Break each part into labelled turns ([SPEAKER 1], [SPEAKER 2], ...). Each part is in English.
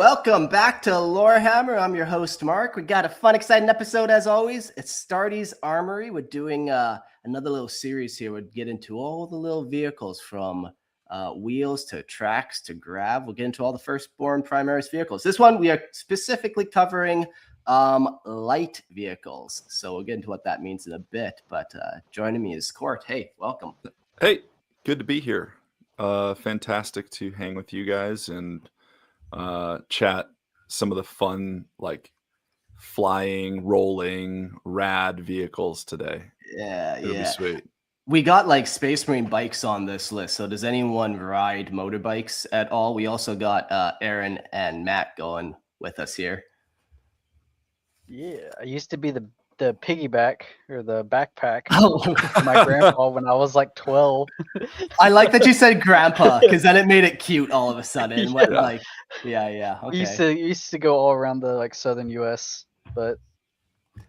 [SPEAKER 1] welcome back to Lorehammer. I'm your host, Mark. We got a fun, exciting episode as always. It's Astartes Armoury. We're doing another little series here. We'll get into all the little vehicles from wheels to tracks to grav. We'll get into all the firstborn Primaris vehicles. This one, we are specifically covering light vehicles. So we'll get into what that means in a bit. But joining me is Court. Hey, welcome.
[SPEAKER 2] Hey, good to be here. Fantastic to hang with you guys and chat some of the fun, like flying, rolling, rad vehicles today.
[SPEAKER 1] Yeah,
[SPEAKER 2] It'll be sweet.
[SPEAKER 1] We got like Space Marine bikes on this list. So does anyone ride motorbikes at all? We also got Aaron and Matt going with us here.
[SPEAKER 3] Yeah, I used to be the piggyback or the backpack
[SPEAKER 1] Oh,
[SPEAKER 3] my grandpa when I was like 12.
[SPEAKER 1] I like that you said grandpa because then it made it cute all of a sudden. What,
[SPEAKER 2] Yeah.
[SPEAKER 1] like, yeah. Okay.
[SPEAKER 3] We used to go all around the like southern US, but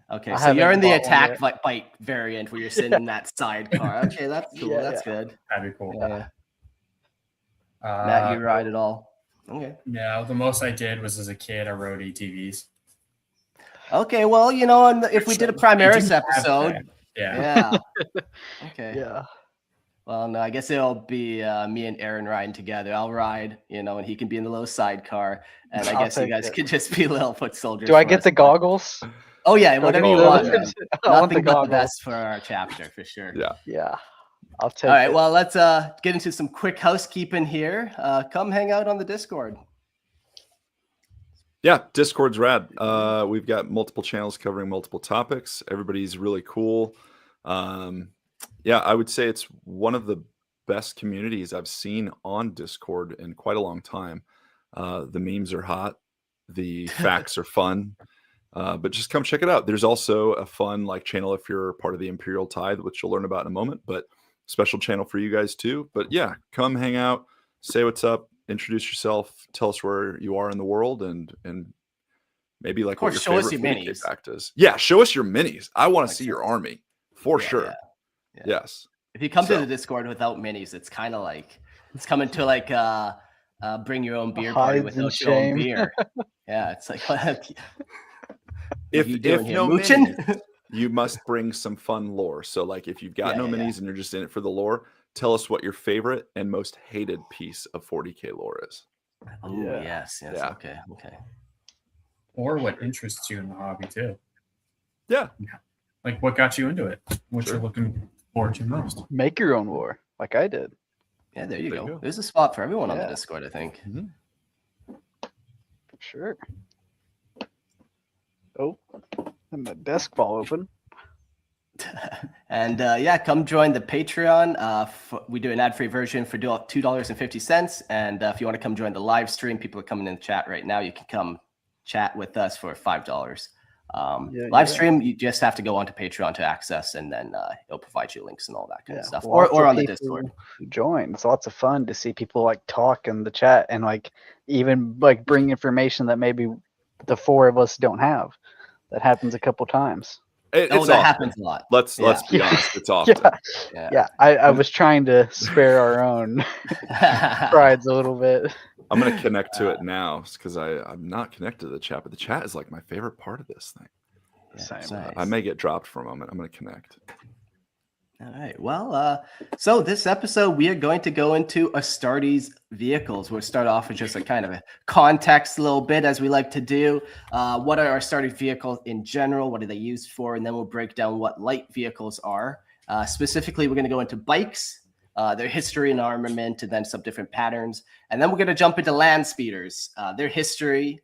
[SPEAKER 1] Okay,
[SPEAKER 3] I
[SPEAKER 1] so you're in
[SPEAKER 3] haven't
[SPEAKER 1] the
[SPEAKER 3] bought one
[SPEAKER 1] attack bike variant where you're sitting in that sidecar. Okay, that's cool.
[SPEAKER 3] Yeah,
[SPEAKER 1] That's good.
[SPEAKER 4] That'd be cool.
[SPEAKER 1] Yeah. Matt, you ride it all? Okay.
[SPEAKER 4] Yeah, the most I did was as a kid, I rode ATVs.
[SPEAKER 1] Okay, well, you know, if we did a Primaris episode,
[SPEAKER 4] Yeah.
[SPEAKER 1] Okay.
[SPEAKER 3] yeah.
[SPEAKER 1] Well, no, I guess it'll be me and Aaron riding together. I'll ride, you know, and he can be in the little sidecar, and I
[SPEAKER 3] I'll
[SPEAKER 1] guess you
[SPEAKER 3] take
[SPEAKER 1] guys
[SPEAKER 3] it.
[SPEAKER 1] could just be little foot soldiers.
[SPEAKER 3] Do I
[SPEAKER 1] for
[SPEAKER 3] get
[SPEAKER 1] us.
[SPEAKER 3] the goggles?
[SPEAKER 1] Oh yeah, whatever you
[SPEAKER 2] Oh,
[SPEAKER 1] want.
[SPEAKER 2] yeah.
[SPEAKER 1] Man.
[SPEAKER 3] I want the
[SPEAKER 1] Nothing but the
[SPEAKER 3] goggles.
[SPEAKER 1] best for our chapter for sure.
[SPEAKER 2] Yeah.
[SPEAKER 3] Yeah, I'll take
[SPEAKER 1] All right,
[SPEAKER 3] it.
[SPEAKER 1] well, let's get into some quick housekeeping here. Come hang out on the Discord.
[SPEAKER 2] Yeah, Discord's rad. We've got multiple channels covering multiple topics. Everybody's really cool. Yeah, I would say it's one of the best communities I've seen on Discord in quite a long time. The memes are hot. The facts are fun. But just come check it out. There's also a fun like channel if you're part of the Imperial Tithe, which you'll learn about in a moment, but special channel for you guys too. But yeah, come hang out, say what's up, introduce yourself, tell us where you are in the world, and maybe like what your
[SPEAKER 1] show us
[SPEAKER 2] favorite
[SPEAKER 1] your
[SPEAKER 2] 40K
[SPEAKER 1] minis.
[SPEAKER 2] fact is. Yeah, show us your minis. I want to
[SPEAKER 1] Makes
[SPEAKER 2] see your
[SPEAKER 1] sense.
[SPEAKER 2] army for
[SPEAKER 1] Yeah,
[SPEAKER 2] sure.
[SPEAKER 1] yeah.
[SPEAKER 2] Yes.
[SPEAKER 1] If you come to
[SPEAKER 2] So-
[SPEAKER 1] the Discord without minis, it's kind of like it's coming to like bring your own beer
[SPEAKER 3] Hides
[SPEAKER 1] party
[SPEAKER 3] in
[SPEAKER 1] without your own
[SPEAKER 3] shame.
[SPEAKER 1] beer. Yeah, it's like what
[SPEAKER 2] If
[SPEAKER 1] you doing
[SPEAKER 2] if
[SPEAKER 1] here?
[SPEAKER 2] no
[SPEAKER 1] Mooching?
[SPEAKER 2] minis, you must bring some fun lore. So like if you've got
[SPEAKER 1] Yeah,
[SPEAKER 2] no
[SPEAKER 1] yeah,
[SPEAKER 2] minis and you're just in it for the lore, tell us what your favorite and most hated piece of 40K lore is.
[SPEAKER 1] Oh
[SPEAKER 3] Yeah.
[SPEAKER 1] yes.
[SPEAKER 2] Yeah.
[SPEAKER 1] Okay.
[SPEAKER 4] Or what interests you in the hobby too.
[SPEAKER 2] Yeah.
[SPEAKER 4] Like what got you into it? What
[SPEAKER 2] Sure.
[SPEAKER 4] you're looking forward to most.
[SPEAKER 3] Make your own war, like I did.
[SPEAKER 1] Yeah, there you
[SPEAKER 2] There
[SPEAKER 1] go.
[SPEAKER 2] you go.
[SPEAKER 1] There's a spot for everyone on the
[SPEAKER 3] Yeah.
[SPEAKER 1] Discord, I think.
[SPEAKER 3] For sure. Oh, and the desk fall open.
[SPEAKER 1] And yeah, come join the Patreon. We do an ad-free version for $2.50. And if you want to come join the live stream, people are coming in the chat right now. You can come chat with us for $5. Live stream, you just have to go onto Patreon to access, and then it'll provide you links and all that kind of stuff,
[SPEAKER 3] Lots
[SPEAKER 1] or
[SPEAKER 3] of
[SPEAKER 1] on the
[SPEAKER 3] people
[SPEAKER 1] Discord.
[SPEAKER 3] Join. It's lots of fun to see people like talk in the chat and like even like bring information that maybe the four of us don't have. That happens a couple times.
[SPEAKER 2] It's
[SPEAKER 1] That
[SPEAKER 2] often.
[SPEAKER 1] happens a lot.
[SPEAKER 2] Let's be
[SPEAKER 3] Yeah.
[SPEAKER 2] honest. It's often.
[SPEAKER 3] Yeah. I was trying to spare our own prides a little bit.
[SPEAKER 2] I'm gonna connect to it now because I'm not connected to the chat, but the chat is like my favorite part of this thing.
[SPEAKER 1] Yeah, it's
[SPEAKER 3] Same.
[SPEAKER 1] nice.
[SPEAKER 2] I may get dropped for a moment. I'm gonna connect.
[SPEAKER 1] All right. Well, so this episode, we are going to go into Astartes vehicles. We'll start off with just a kind of a context a little bit, as we like to do. What are Astartes vehicles in general? What are they used for? And then we'll break down what light vehicles are. Specifically, we're going to go into bikes, their history and armament, and then some different patterns. And then we're going to jump into land speeders, their history,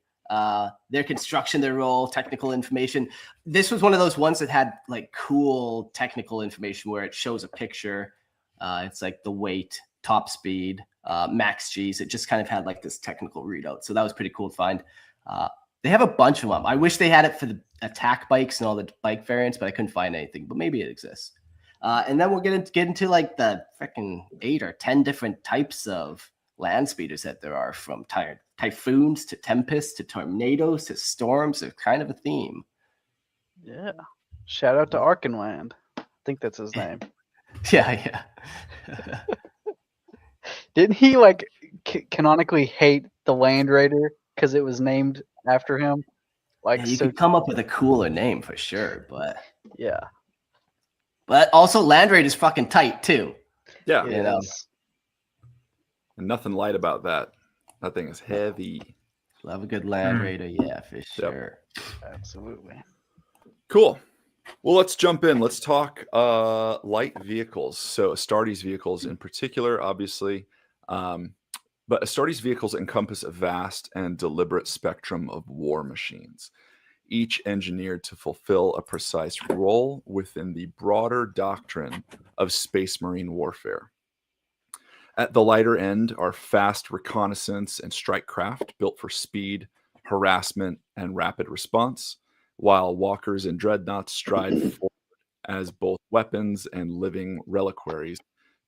[SPEAKER 1] their construction, their role, technical information. This was one of those ones that had like cool technical information where it shows a picture. It's like the weight, top speed, max G's. It just kind of had like this technical readout. So that was pretty cool to find. They have a bunch of them. I wish they had it for the attack bikes and all the bike variants, but I couldn't find anything. But maybe it exists. And then we'll get into like the freaking 8 or 10 different types of land speeders that there are, from typhoons to tempests to tornadoes to storms. They're kind of a theme.
[SPEAKER 3] Yeah. Shout out to Arkhan Land. I think that's his name.
[SPEAKER 1] Yeah.
[SPEAKER 3] Didn't he like canonically hate the Land Raider because it was named after him. Like,
[SPEAKER 1] Yeah, you
[SPEAKER 3] so,
[SPEAKER 1] could come up with a cooler name for sure,
[SPEAKER 3] yeah,
[SPEAKER 1] but also Land Raid is fucking tight too.
[SPEAKER 2] Yeah,
[SPEAKER 3] it
[SPEAKER 1] You know.
[SPEAKER 3] is.
[SPEAKER 2] and nothing light about that. That thing is heavy.
[SPEAKER 1] Love a good Land Raider, yeah, for sure.
[SPEAKER 3] Absolutely.
[SPEAKER 2] Cool. Well, let's jump in. Let's talk light vehicles. So Astartes vehicles in particular, obviously. But Astartes vehicles encompass a vast and deliberate spectrum of war machines, each engineered to fulfill a precise role within the broader doctrine of space marine warfare. At the lighter end are fast reconnaissance and strike craft built for speed, harassment, and rapid response, while walkers and dreadnoughts stride forward as both weapons and living reliquaries,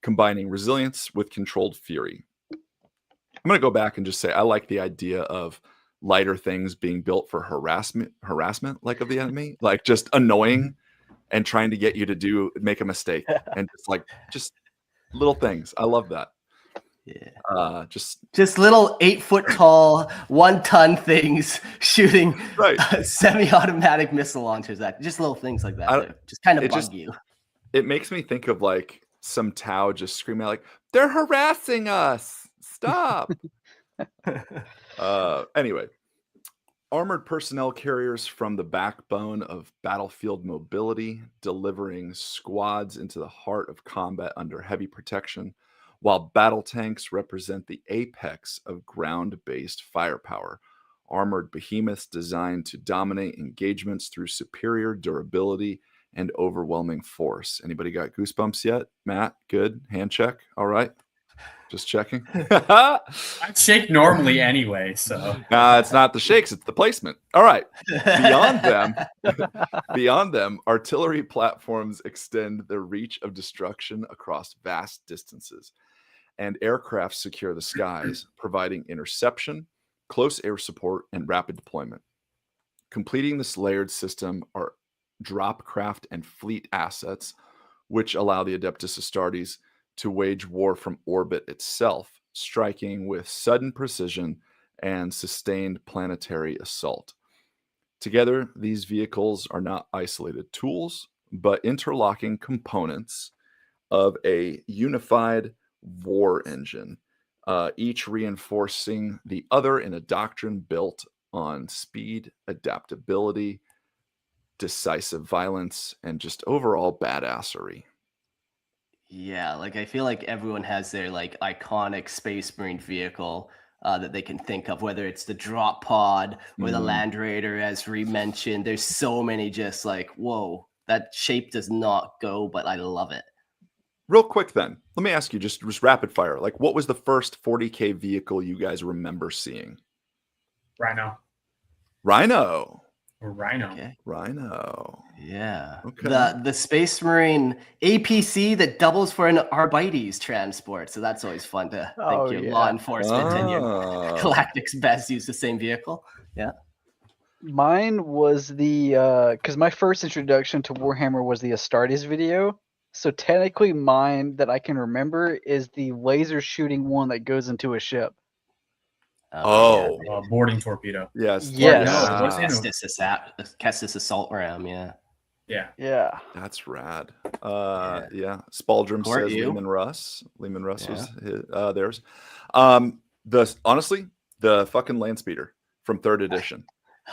[SPEAKER 2] combining resilience with controlled fury. I'm going to go back and just say I like the idea of lighter things being built for harassment like of the enemy, like just annoying and trying to get you to make a mistake and just little things. I love that.
[SPEAKER 1] Yeah.
[SPEAKER 2] Just
[SPEAKER 1] little 8 foot tall, 1 ton things shooting
[SPEAKER 2] right.
[SPEAKER 1] Semi-automatic missile launchers. Just little things like that. Just kind of bug you.
[SPEAKER 2] It makes me think of like some Tau just screaming out like, they're harassing us. Stop. Anyway, armored personnel carriers from the backbone of battlefield mobility, delivering squads into the heart of combat under heavy protection, while battle tanks represent the apex of ground-based firepower. Armored behemoths designed to dominate engagements through superior durability and overwhelming force. Anybody got goosebumps yet? Matt, good. Hand check. All right. Just checking.
[SPEAKER 4] I shake normally anyway, so.
[SPEAKER 2] It's not the shakes, it's the placement. All right. Beyond them, artillery platforms extend the reach of destruction across vast distances, and aircraft secure the skies, providing interception, close air support, and rapid deployment. Completing this layered system are drop craft and fleet assets, which allow the Adeptus Astartes to wage war from orbit itself, striking with sudden precision and sustained planetary assault. Together, these vehicles are not isolated tools, but interlocking components of a unified war engine, each reinforcing the other in a doctrine built on speed, adaptability, decisive violence, and just overall badassery.
[SPEAKER 1] Yeah, like I feel like everyone has their like iconic Space Marine vehicle that they can think of, whether it's the drop pod or the Land Raider, as Ree mentioned. There's so many just like, whoa, that shape does not go, but I love it.
[SPEAKER 2] Real quick then, let me ask you just rapid fire. Like, what was the first 40K vehicle you guys remember seeing?
[SPEAKER 4] Rhino.
[SPEAKER 2] Or
[SPEAKER 4] Rhino.
[SPEAKER 1] Okay.
[SPEAKER 2] Rhino.
[SPEAKER 1] Yeah.
[SPEAKER 2] Okay.
[SPEAKER 1] The Space Marine APC that doubles for an Arbites transport. So that's always fun to think your law enforcement and your Galactic's best use the same vehicle. Yeah.
[SPEAKER 3] Mine was the because my first introduction to Warhammer was the Astartes video. So technically mine that I can remember is the laser shooting one that goes into a ship.
[SPEAKER 4] Boarding torpedo.
[SPEAKER 2] Yes.
[SPEAKER 3] Yes.
[SPEAKER 4] No, it wasn't.
[SPEAKER 1] Kestis assault ram. Yeah.
[SPEAKER 3] Yeah.
[SPEAKER 2] That's rad. Yeah. Spaldrum
[SPEAKER 1] Or
[SPEAKER 2] says
[SPEAKER 1] you.
[SPEAKER 2] Lehman Russ. Lehman Russ was theirs. Honestly, the fucking land speeder from 3rd edition.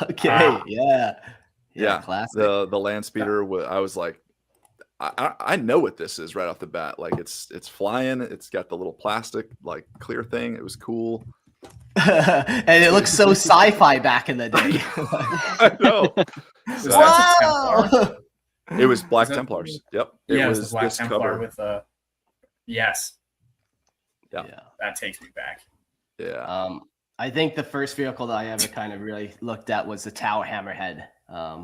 [SPEAKER 1] Okay. Yeah. Classic.
[SPEAKER 2] The land speeder. I was like, I know what this is right off the bat. Like it's flying. It's got the little plastic like clear thing. It was cool.
[SPEAKER 1] And it looks so sci-fi back in the day.
[SPEAKER 2] I know.
[SPEAKER 1] Whoa!
[SPEAKER 2] It was Black Templars. Yep.
[SPEAKER 4] It was the Black
[SPEAKER 2] this
[SPEAKER 4] Templar
[SPEAKER 2] cover.
[SPEAKER 4] with yes.
[SPEAKER 2] Yeah.
[SPEAKER 4] That takes me back.
[SPEAKER 2] Yeah.
[SPEAKER 1] I think the first vehicle that I ever kind of really looked at was the Tower Hammerhead.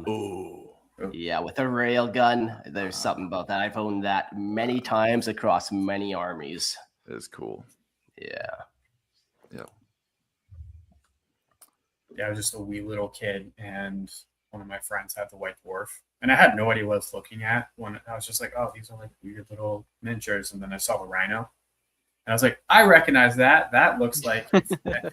[SPEAKER 2] Ooh.
[SPEAKER 1] Yeah, with a rail gun. There's something about that. I've owned that many times across many armies.
[SPEAKER 2] It is cool.
[SPEAKER 1] Yeah.
[SPEAKER 4] Yeah, I was just a wee little kid, and one of my friends had the White Dwarf, and I had no idea what I was looking at. When I was just like, "Oh, these are like weird little miniatures," and then I saw the Rhino, And I was like, I recognize that. That looks like,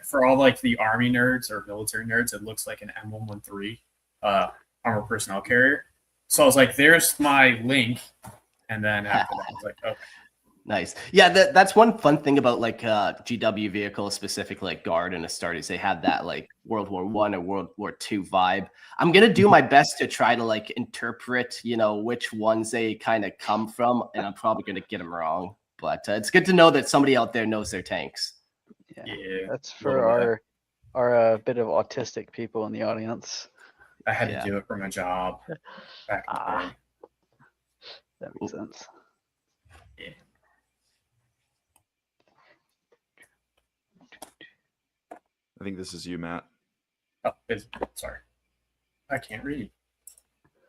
[SPEAKER 4] for all like the Army nerds or military nerds, it looks like an M113 armor personnel carrier. So I was like, there's my link. And then after that, I was like, okay.
[SPEAKER 1] Nice. Yeah, that's one fun thing about like GW vehicles, specifically like Guard and Astartes. They had that like World War I or World War II vibe. I'm gonna do my best to try to like interpret, which ones they kind of come from, and I'm probably gonna get them wrong. But it's good to know that somebody out there knows their tanks.
[SPEAKER 4] Yeah,
[SPEAKER 3] that's for our bit of autistic people in the audience.
[SPEAKER 4] I had to do it for my job back in the day.
[SPEAKER 3] That makes sense.
[SPEAKER 4] Yeah.
[SPEAKER 2] I think this is you, Matt.
[SPEAKER 4] Oh, sorry. I can't read.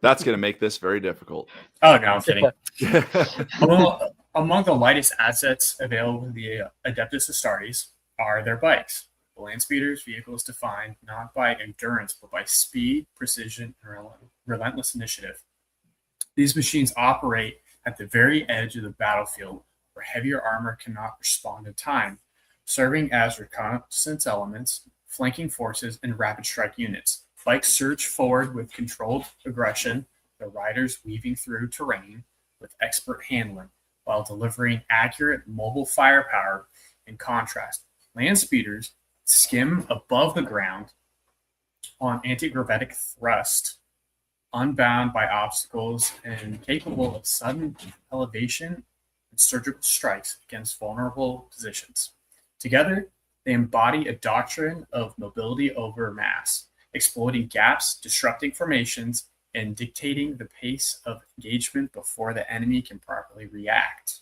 [SPEAKER 2] That's going to make this very difficult.
[SPEAKER 4] Oh, no, I'm kidding. Among the lightest assets available in the Adeptus Astartes are their bikes. The land speeders, vehicles defined not by endurance, but by speed, precision, and relentless initiative. These machines operate at the very edge of the battlefield where heavier armor cannot respond in time, serving as reconnaissance elements, flanking forces, and rapid strike units. Bikes surge forward with controlled aggression, the riders weaving through terrain with expert handling, while delivering accurate mobile firepower. In contrast, land speeders skim above the ground on anti-gravitic thrust, unbound by obstacles and capable of sudden elevation and surgical strikes against vulnerable positions. Together, they embody a doctrine of mobility over mass, exploiting gaps, disrupting formations, and dictating the pace of engagement before the enemy can properly react.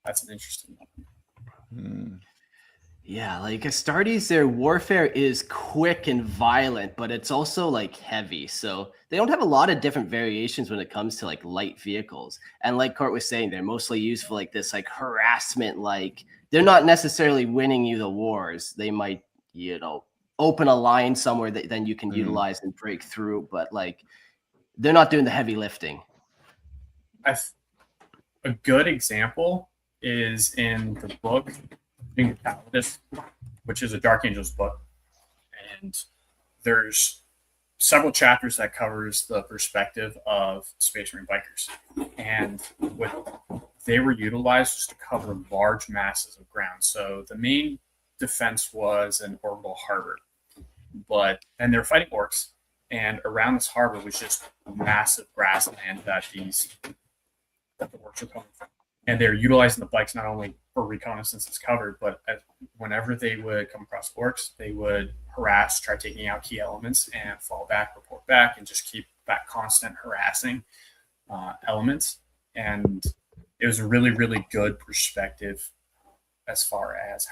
[SPEAKER 4] That's an interesting one.
[SPEAKER 1] Yeah, like Astartes, their warfare is quick and violent, but it's also like heavy. So they don't have a lot of different variations when it comes to like light vehicles. And like Court was saying, they're mostly used for like this like harassment. Like they're not necessarily winning you the wars. They might, open a line somewhere that then you can utilize and break through. But like they're not doing the heavy lifting.
[SPEAKER 4] A good example is in the book which is a Dark Angels book, and there's several chapters that covers the perspective of Space Marine bikers, and what they were utilized was to cover large masses of ground. So the main defense was an orbital harbor, and they're fighting orcs, and around this harbor was just massive grassland that the orcs were coming from. And they're utilizing the bikes not only for reconnaissance as covered, but whenever they would come across orcs, they would harass, try taking out key elements, and fall back, report back, and just keep that constant harassing elements. And it was a really, really good perspective as far as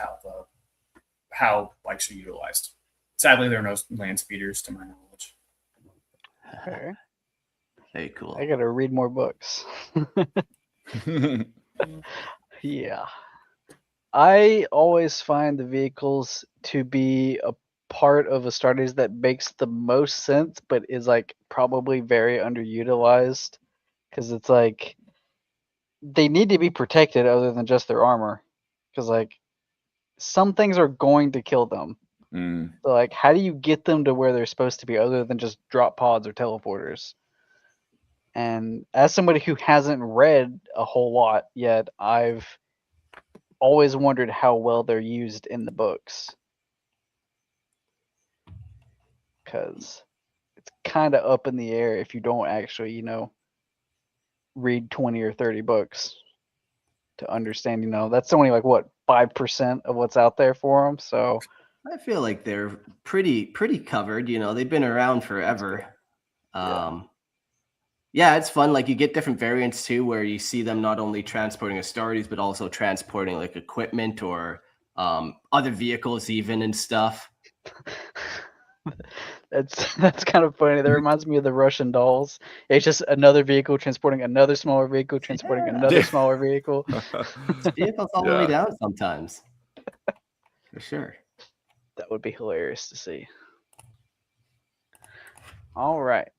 [SPEAKER 4] how bikes are utilized. Sadly, there are no land speeders to my knowledge.
[SPEAKER 3] Okay.
[SPEAKER 1] Very cool.
[SPEAKER 3] I gotta read more books. Yeah. I always find the vehicles to be a part of Astartes that makes the most sense, but is like probably very underutilized. Because it's like they need to be protected other than just their armor. Because like some things are going to kill them. So like how do you get them to where they're supposed to be other than just drop pods or teleporters? And as somebody who hasn't read a whole lot yet, I've always wondered how well they're used in the books. Because it's kind of up in the air if you don't actually, read 20 or 30 books to understand, that's only like, what, 5% of what's out there for them. So
[SPEAKER 1] I feel like they're pretty covered. They've been around forever. Yeah, it's fun. Like you get different variants too, where you see them not only transporting Astartes, but also transporting like equipment or other vehicles even and stuff.
[SPEAKER 3] That's kind of funny. That reminds me of the Russian dolls. It's just another vehicle transporting another smaller vehicle, transporting another smaller vehicle.
[SPEAKER 1] Vehicles all the way down sometimes. For sure.
[SPEAKER 3] That would be hilarious to see. All right.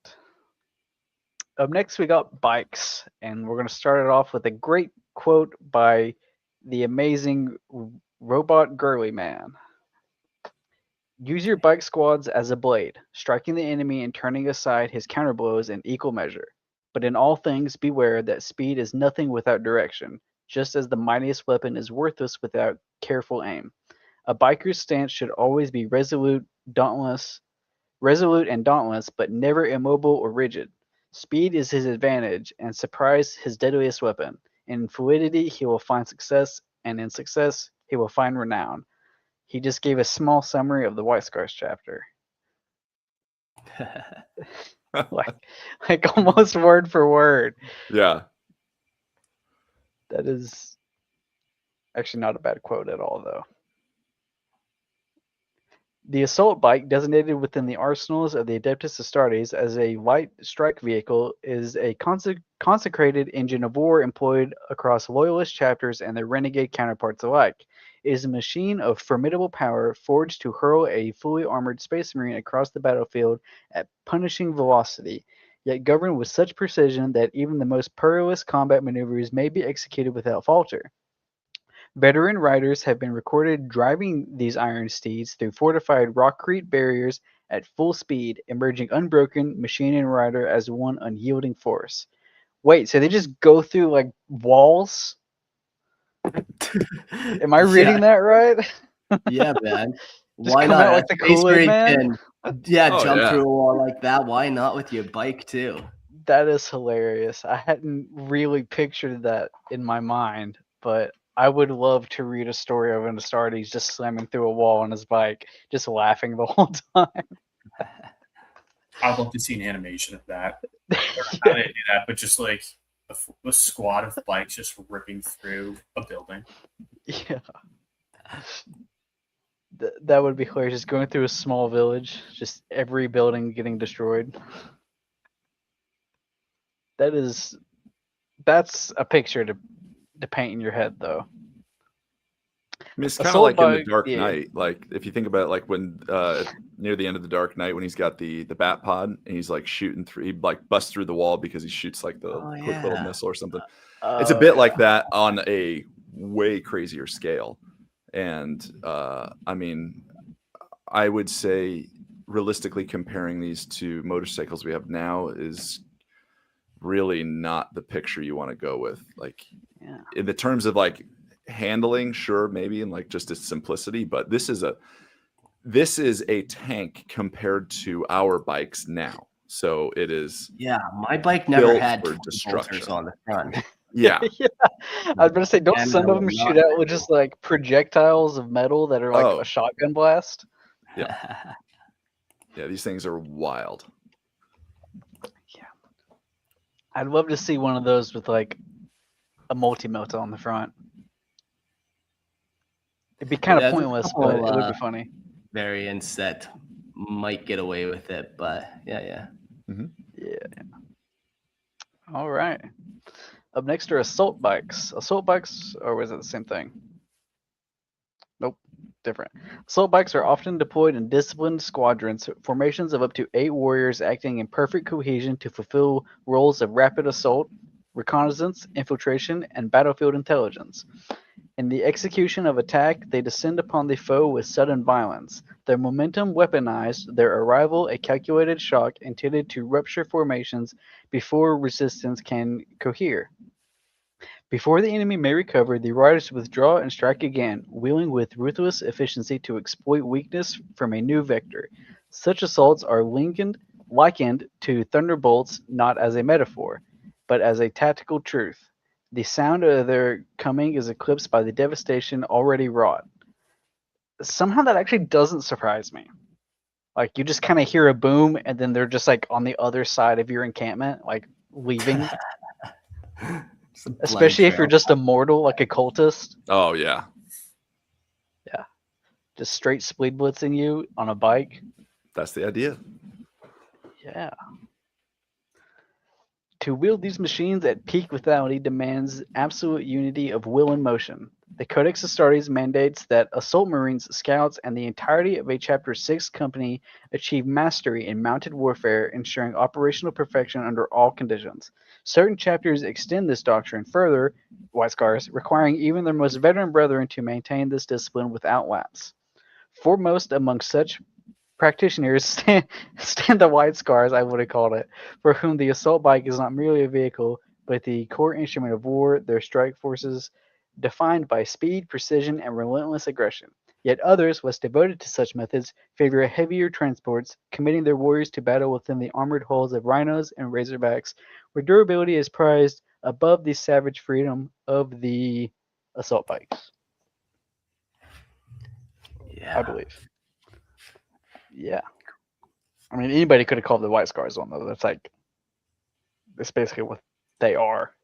[SPEAKER 3] Up next, we got bikes, and we're going to start it off with a great quote by the amazing robot girly man. Use your bike squads as a blade, striking the enemy and turning aside his counterblows in equal measure. But in all things, beware that speed is nothing without direction, just as the mightiest weapon is worthless without careful aim. A biker's stance should always be resolute and dauntless, but never immobile or rigid. Speed is his advantage, and surprise his deadliest weapon. In fluidity, he will find success, and in success, he will find renown. He just gave a small summary of the White Scars chapter. like almost word for word.
[SPEAKER 2] Yeah.
[SPEAKER 3] That is actually not a bad quote at all, though. The assault bike, designated within the arsenals of the Adeptus Astartes as a light strike vehicle, is a consecrated engine of war employed across loyalist chapters and their renegade counterparts alike. It is a machine of formidable power, forged to hurl a fully armored space marine across the battlefield at punishing velocity, yet governed with such precision that even the most perilous combat maneuvers may be executed without falter. Veteran riders have been recorded driving these iron steeds through fortified rockcrete barriers at full speed, emerging unbroken, machine and rider as one unyielding force. Wait, so they just go through like walls? Am I reading that right?
[SPEAKER 1] Yeah, man.
[SPEAKER 3] Just
[SPEAKER 1] Why
[SPEAKER 3] come
[SPEAKER 1] not?
[SPEAKER 3] out like
[SPEAKER 1] A
[SPEAKER 3] the
[SPEAKER 1] space
[SPEAKER 3] Kool-Aid
[SPEAKER 1] marine
[SPEAKER 3] man?
[SPEAKER 1] can,
[SPEAKER 2] Oh,
[SPEAKER 1] jump
[SPEAKER 2] yeah.
[SPEAKER 1] through a wall like that. Why not with your bike too?
[SPEAKER 3] That is hilarious. I hadn't really pictured that in my mind, but I would love to read a story of an Astartes just slamming through a wall on his bike, just laughing the whole time.
[SPEAKER 4] I'd love to see an animation of that. I don't know how they do that, but just like a squad of bikes just ripping through a building.
[SPEAKER 3] Yeah. That would be hilarious. Just going through a small village, just every building getting destroyed. That's a picture to paint in your head, though.
[SPEAKER 2] I mean, it's kind of
[SPEAKER 3] Assault
[SPEAKER 2] like in the
[SPEAKER 3] bike,
[SPEAKER 2] Dark
[SPEAKER 3] yeah.
[SPEAKER 2] Knight. Like if you think about it, like when near the end of the Dark Knight, when he's got the bat pod and he's like shooting through, he like busts through the wall because he shoots like the
[SPEAKER 1] Oh,
[SPEAKER 2] quick little
[SPEAKER 1] yeah.
[SPEAKER 2] missile or something.
[SPEAKER 3] Oh,
[SPEAKER 2] It's a bit
[SPEAKER 3] yeah.
[SPEAKER 2] like that on a way crazier scale. And I mean, I would say realistically comparing these to motorcycles we have now is really not the picture you want to go with. Like
[SPEAKER 3] Yeah.
[SPEAKER 2] in the terms of like handling, sure, maybe, and like just its simplicity, but this is a tank compared to our bikes now. So it is
[SPEAKER 1] Yeah, my bike never
[SPEAKER 2] built
[SPEAKER 1] had
[SPEAKER 2] for
[SPEAKER 1] 20
[SPEAKER 2] destruction.
[SPEAKER 1] bolters on the front.
[SPEAKER 2] Yeah.
[SPEAKER 3] Yeah. I was going to say, don't
[SPEAKER 1] And
[SPEAKER 3] some
[SPEAKER 1] I
[SPEAKER 3] of them
[SPEAKER 1] will not
[SPEAKER 3] shoot out with
[SPEAKER 1] do.
[SPEAKER 3] just like projectiles of metal that are like
[SPEAKER 2] Oh.
[SPEAKER 3] a shotgun blast?
[SPEAKER 2] Yeah. Yeah, these things are wild.
[SPEAKER 3] I'd love to see one of those with like a multi-melta on the front. It'd be kind
[SPEAKER 1] Yeah,
[SPEAKER 3] of
[SPEAKER 1] there's a
[SPEAKER 3] pointless,
[SPEAKER 1] couple,
[SPEAKER 3] but it would be funny.
[SPEAKER 1] variants that might get away with it, but yeah.
[SPEAKER 3] Yeah. All right. Up next are assault bikes. Assault bikes, or was it the same thing? Nope, different. Assault bikes are often deployed in disciplined squadrons, formations of up to 8 warriors acting in perfect cohesion to fulfill roles of rapid assault, reconnaissance, infiltration, and battlefield intelligence. In the execution of attack, they descend upon the foe with sudden violence. Their momentum weaponized, their arrival a calculated shock intended to rupture formations before resistance can cohere. Before the enemy may recover, the riders withdraw and strike again, wheeling with ruthless efficiency to exploit weakness from a new vector. Such assaults are likened to thunderbolts not as a metaphor, but as a tactical truth. The sound of their coming is eclipsed by the devastation already wrought. Somehow that actually doesn't surprise me. Like you just kind of hear a boom and then they're just like on the other side of your encampment, like leaving.
[SPEAKER 1] It's a bloody
[SPEAKER 3] Especially if you're
[SPEAKER 1] trail.
[SPEAKER 3] just a mortal, like a cultist.
[SPEAKER 2] Oh yeah.
[SPEAKER 3] Just straight speed blitzing you on a bike.
[SPEAKER 2] That's the idea.
[SPEAKER 3] Yeah. To wield these machines at peak lethality demands absolute unity of will and motion. The Codex Astartes mandates that assault marines, scouts, and the entirety of a Chapter 6 company achieve mastery in mounted warfare, ensuring operational perfection under all conditions. Certain chapters extend this doctrine further, White Scars, requiring even their most veteran brethren to maintain this discipline without lapse. Foremost among such practitioners stand the White Scars, I would have called it, for whom the assault bike is not merely a vehicle, but the core instrument of war, their strike forces defined by speed, precision, and relentless aggression. Yet others, less devoted to such methods, favor heavier transports, committing their warriors to battle within the armored hulls of rhinos and razorbacks, where durability is prized above the savage freedom of the assault bikes.
[SPEAKER 1] Yeah.
[SPEAKER 3] I believe. Yeah. I mean, anybody could have called the White Scars on, though. That's basically what they are.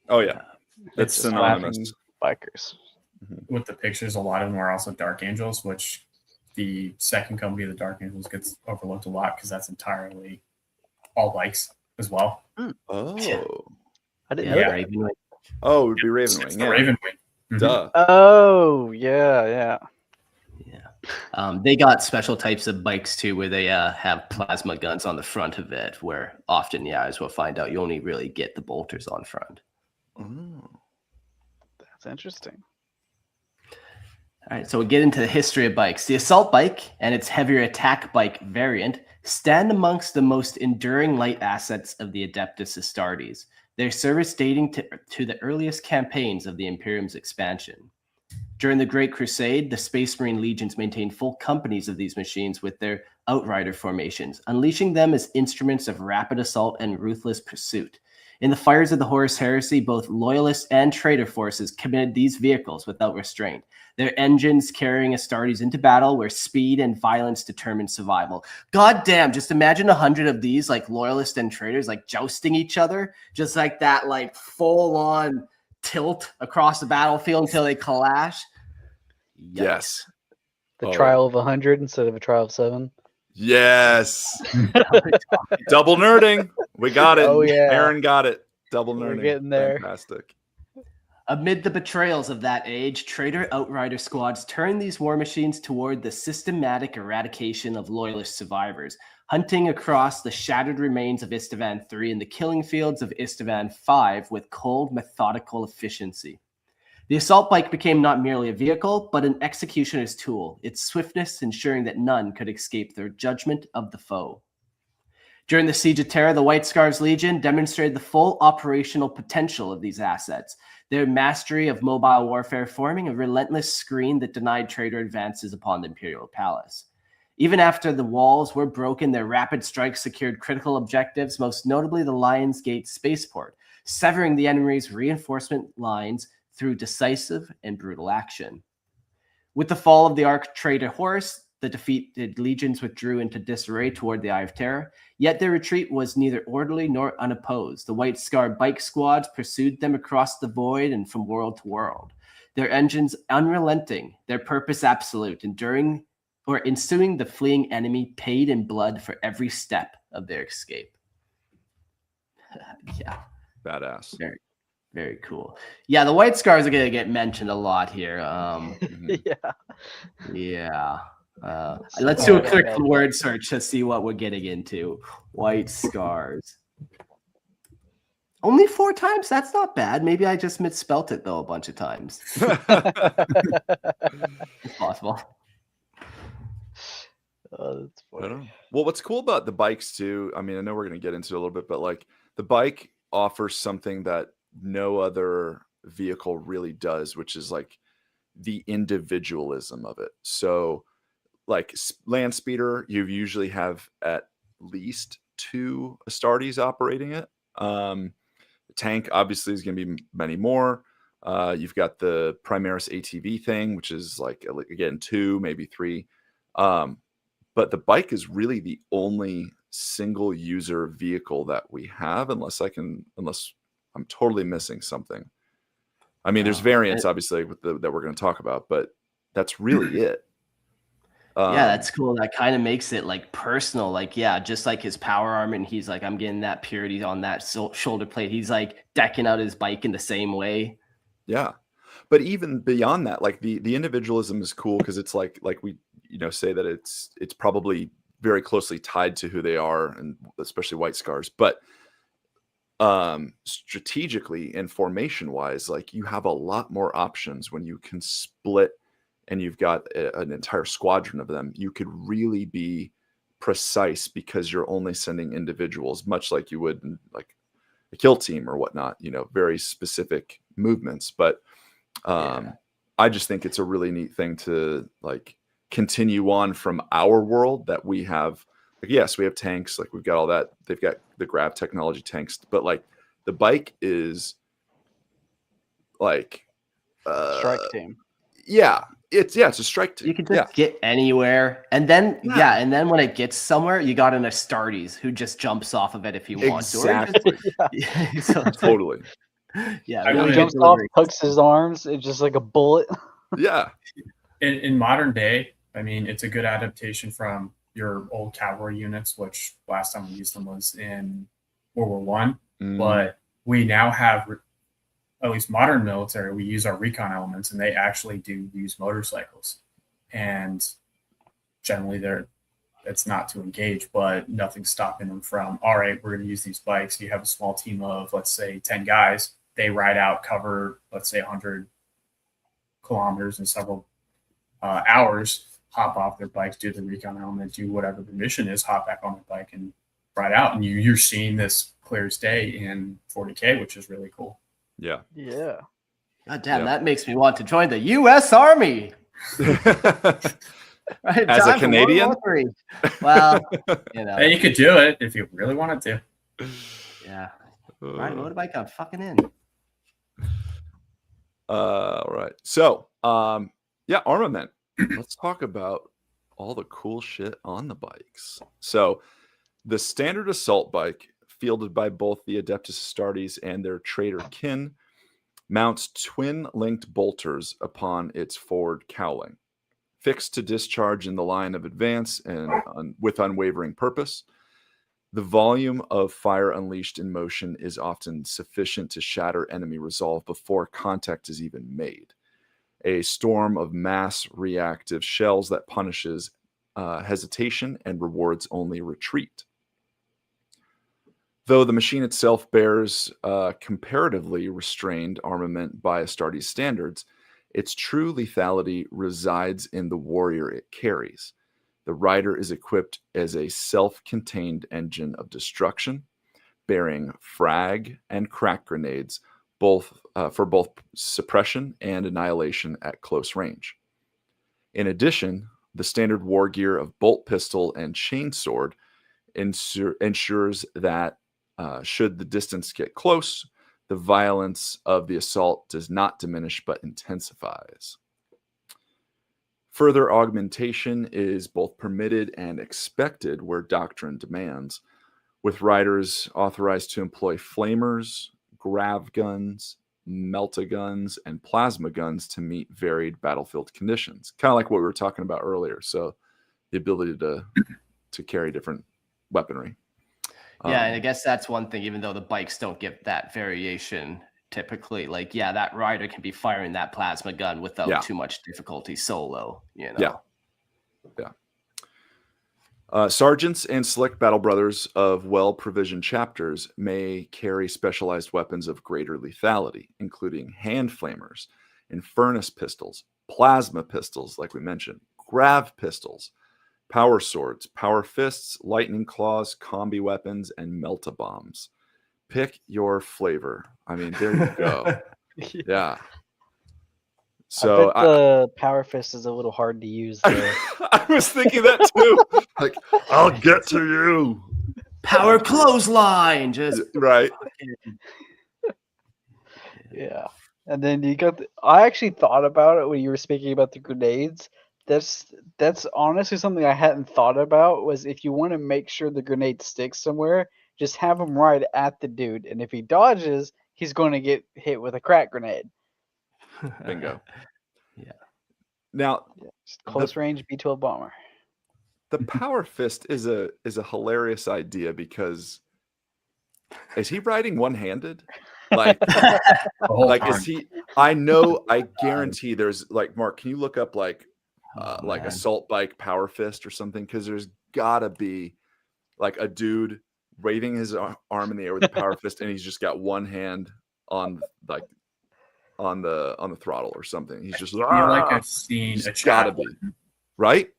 [SPEAKER 2] Oh yeah, it's
[SPEAKER 3] Just
[SPEAKER 2] synonymous.
[SPEAKER 3] laughing bikers.
[SPEAKER 4] With the pictures, a lot of them are also Dark Angels, which the second company, the Dark Angels, gets overlooked a lot because that's entirely all bikes as well.
[SPEAKER 2] Oh,
[SPEAKER 3] I didn't
[SPEAKER 1] Yeah,
[SPEAKER 3] know
[SPEAKER 4] Yeah.
[SPEAKER 3] that.
[SPEAKER 1] Ravenwing.
[SPEAKER 2] oh, it would be
[SPEAKER 4] It's
[SPEAKER 2] Ravenwing.
[SPEAKER 4] the
[SPEAKER 2] Yeah,
[SPEAKER 4] Ravenwing. Mhm.
[SPEAKER 2] duh.
[SPEAKER 3] Oh, yeah.
[SPEAKER 1] Yeah. They got special types of bikes too, where they have plasma guns on the front of it. Where often, as we'll find out, you only really get the bolters on front.
[SPEAKER 2] Oh.
[SPEAKER 3] That's interesting.
[SPEAKER 1] All right, so we'll get into the history of bikes. The assault bike and its heavier attack bike variant stand amongst the most enduring light assets of the Adeptus Astartes, their service dating to the earliest campaigns of the Imperium's expansion. During the Great Crusade, the Space Marine legions maintained full companies of these machines with their outrider formations, unleashing them as instruments of rapid assault and ruthless pursuit. In the fires of the Horus Heresy, both loyalist and traitor forces committed these vehicles without restraint, their engines carrying Astartes into battle where speed and violence determined survival. God damn, just imagine 100 of these, like loyalists and traitors, like jousting each other, just like that, like full-on tilt across the battlefield until they clash. Yikes.
[SPEAKER 2] Yes.
[SPEAKER 3] The
[SPEAKER 2] Oh.
[SPEAKER 3] trial of 100 instead of a trial of 7.
[SPEAKER 2] Yes. Double nerding. We got it.
[SPEAKER 3] Oh, yeah.
[SPEAKER 2] Aaron got it. Double
[SPEAKER 3] We're
[SPEAKER 2] nerding.
[SPEAKER 3] getting there.
[SPEAKER 2] Fantastic.
[SPEAKER 1] Amid the betrayals of that age, traitor outrider squads turned these war machines toward the systematic eradication of loyalist survivors, hunting across the shattered remains of Istvan III and the killing fields of Istvan V with cold, methodical efficiency. The assault bike became not merely a vehicle, but an executioner's tool, its swiftness ensuring that none could escape the judgment of the foe. During the Siege of Terra, the White Scars Legion demonstrated the full operational potential of these assets, their mastery of mobile warfare forming a relentless screen that denied traitor advances upon the Imperial Palace. Even after the walls were broken, their rapid strikes secured critical objectives, most notably the Lion's Gate spaceport, severing the enemy's reinforcement lines through decisive and brutal action. With the fall of the Arch-Traitor Horus, the defeated legions withdrew into disarray toward the Eye of Terror, yet their retreat was neither orderly nor unopposed. The White Scar bike squads pursued them across the void and from world to world, their engines unrelenting, their purpose absolute, ensuing the fleeing enemy paid in blood for every step of their escape. Yeah.
[SPEAKER 2] Badass.
[SPEAKER 1] Very, very cool. Yeah, the White Scars are going to get mentioned a lot here. Yeah. Let's do a quick word search to see what we're getting into. White Scars. Only 4 times? That's not bad. Maybe I just misspelt it, though, a bunch of times. It's possible.
[SPEAKER 3] Oh, that's funny.
[SPEAKER 2] Well, what's cool about the bikes, too, I mean, I know we're going to get into it a little bit, but like the bike offers something that no other vehicle really does, which is like the individualism of it. So like land speeder, you usually have at least 2 Astartes operating it. Tank obviously is going to be many more. You've got the Primaris ATV thing, which is like, again, 2, maybe 3. But the bike is really the only single user vehicle that we have, unless I'm totally missing something. I mean, there's variants obviously with that we're going to talk about, but that's really it.
[SPEAKER 1] Yeah, that's cool. That kind of makes it like personal. Like, yeah, just like his power armor, and he's like, I'm getting that purity on that shoulder plate. He's like decking out his bike in the same way.
[SPEAKER 2] Yeah. But even beyond that, like the individualism is cool because it's like we say that it's probably very closely tied to who they are, and especially White Scars. But strategically and formation wise, like you have a lot more options when you can split and you've got an entire squadron of them. You could really be precise because you're only sending individuals, much like you would in like a kill team or whatnot, very specific movements. But I just think it's a really neat thing to like continue on from our world that we have. Like, yes, we have tanks, like we've got all that. They've got the grav technology tanks, but like the bike is like
[SPEAKER 3] Strike team.
[SPEAKER 2] Yeah, it's a strike team.
[SPEAKER 1] You can just get anywhere, and then and then when it gets somewhere, you got an Astartes who just jumps off of it if you want to.
[SPEAKER 2] Exactly.
[SPEAKER 1] So
[SPEAKER 2] Totally.
[SPEAKER 1] Yeah,
[SPEAKER 4] I
[SPEAKER 3] He
[SPEAKER 4] really
[SPEAKER 3] jumps off, hooks his arms. It's just like a bullet.
[SPEAKER 2] Yeah.
[SPEAKER 4] In modern day, I mean, it's a good adaptation from your old cavalry units, which last time we used them was in World War One. But we now have, at least modern military, we use our recon elements, and they actually do use motorcycles. And generally, it's not to engage, but nothing's stopping them from, all right, we're going to use these bikes. You have a small team of, let's say, 10 guys. They ride out, cover, let's say, 100 kilometers in several hours, hop off their bikes, do the recon element, do whatever the mission is, hop back on their bike and ride out. And you're seeing this clear as day in 40K, which is really cool.
[SPEAKER 2] Yeah.
[SPEAKER 3] Yeah.
[SPEAKER 1] God damn, that makes me want to join the U.S. Army. Right,
[SPEAKER 2] As a Canadian?
[SPEAKER 1] Well,
[SPEAKER 4] Hey, you could do it if you really wanted to.
[SPEAKER 1] Yeah. Ride a motorbike, I'm fucking in.
[SPEAKER 2] All right. So, armament. Let's talk about all the cool shit on the bikes. So, the standard assault bike, fielded by both the Adeptus Astartes and their traitor kin, mounts twin-linked bolters upon its forward cowling, fixed to discharge in the line of advance and with unwavering purpose. The volume of fire unleashed in motion is often sufficient to shatter enemy resolve before contact is even made. A storm of mass reactive shells that punishes hesitation and rewards only retreat. Though the machine itself bears comparatively restrained armament by Astartes standards, its true lethality resides in the warrior it carries. The rider is equipped as a self-contained engine of destruction, bearing frag and crack grenades, for both suppression and annihilation at close range. In addition, the standard war gear of bolt pistol and chainsword ensures that should the distance get close, the violence of the assault does not diminish but intensifies. Further augmentation is both permitted and expected where doctrine demands, with riders authorized to employ flamers, grav guns, melta guns, and plasma guns to meet varied battlefield conditions. Kind of like what we were talking about earlier. So the ability to carry different weaponry.
[SPEAKER 1] Yeah, and I guess that's one thing, even though the bikes don't give that variation typically. Like, that rider can be firing that plasma gun without too much difficulty solo,
[SPEAKER 2] Yeah. Sergeants and select battle brothers of well-provisioned chapters may carry specialized weapons of greater lethality, including hand flamers, infernus pistols, plasma pistols, like we mentioned, grav pistols, power swords, power fists, lightning claws, combi weapons, and melta bombs. Pick your flavor. I mean, there you go. Yeah. So
[SPEAKER 3] I bet the power fist is a little hard to use there.
[SPEAKER 2] I was thinking that too. Like, I'll get to you.
[SPEAKER 1] Power clothesline, just
[SPEAKER 2] right.
[SPEAKER 3] Yeah. And then you got I actually thought about it when you were speaking about the grenades. That's honestly something I hadn't thought about, was if you want to make sure the grenade sticks somewhere, just have him ride at the dude, and if he dodges, he's going to get hit with a crack grenade.
[SPEAKER 2] Bingo.
[SPEAKER 1] Yeah.
[SPEAKER 2] Now,
[SPEAKER 3] close range B-12 bomber.
[SPEAKER 2] The power fist is a hilarious idea because is he riding one-handed? Like,
[SPEAKER 4] The whole
[SPEAKER 2] like
[SPEAKER 4] time.
[SPEAKER 2] is he? I guarantee there's like Mark. Can you look up like like
[SPEAKER 1] man.
[SPEAKER 2] assault bike power fist or something? Because there's gotta be like a dude waving his arm in the air with a power fist, and he's just got one hand on like on the throttle or something. He's just
[SPEAKER 4] I feel like
[SPEAKER 2] "Ah!"
[SPEAKER 4] I've seen
[SPEAKER 2] He's
[SPEAKER 4] a
[SPEAKER 2] gotta be
[SPEAKER 4] chaplain,
[SPEAKER 2] right.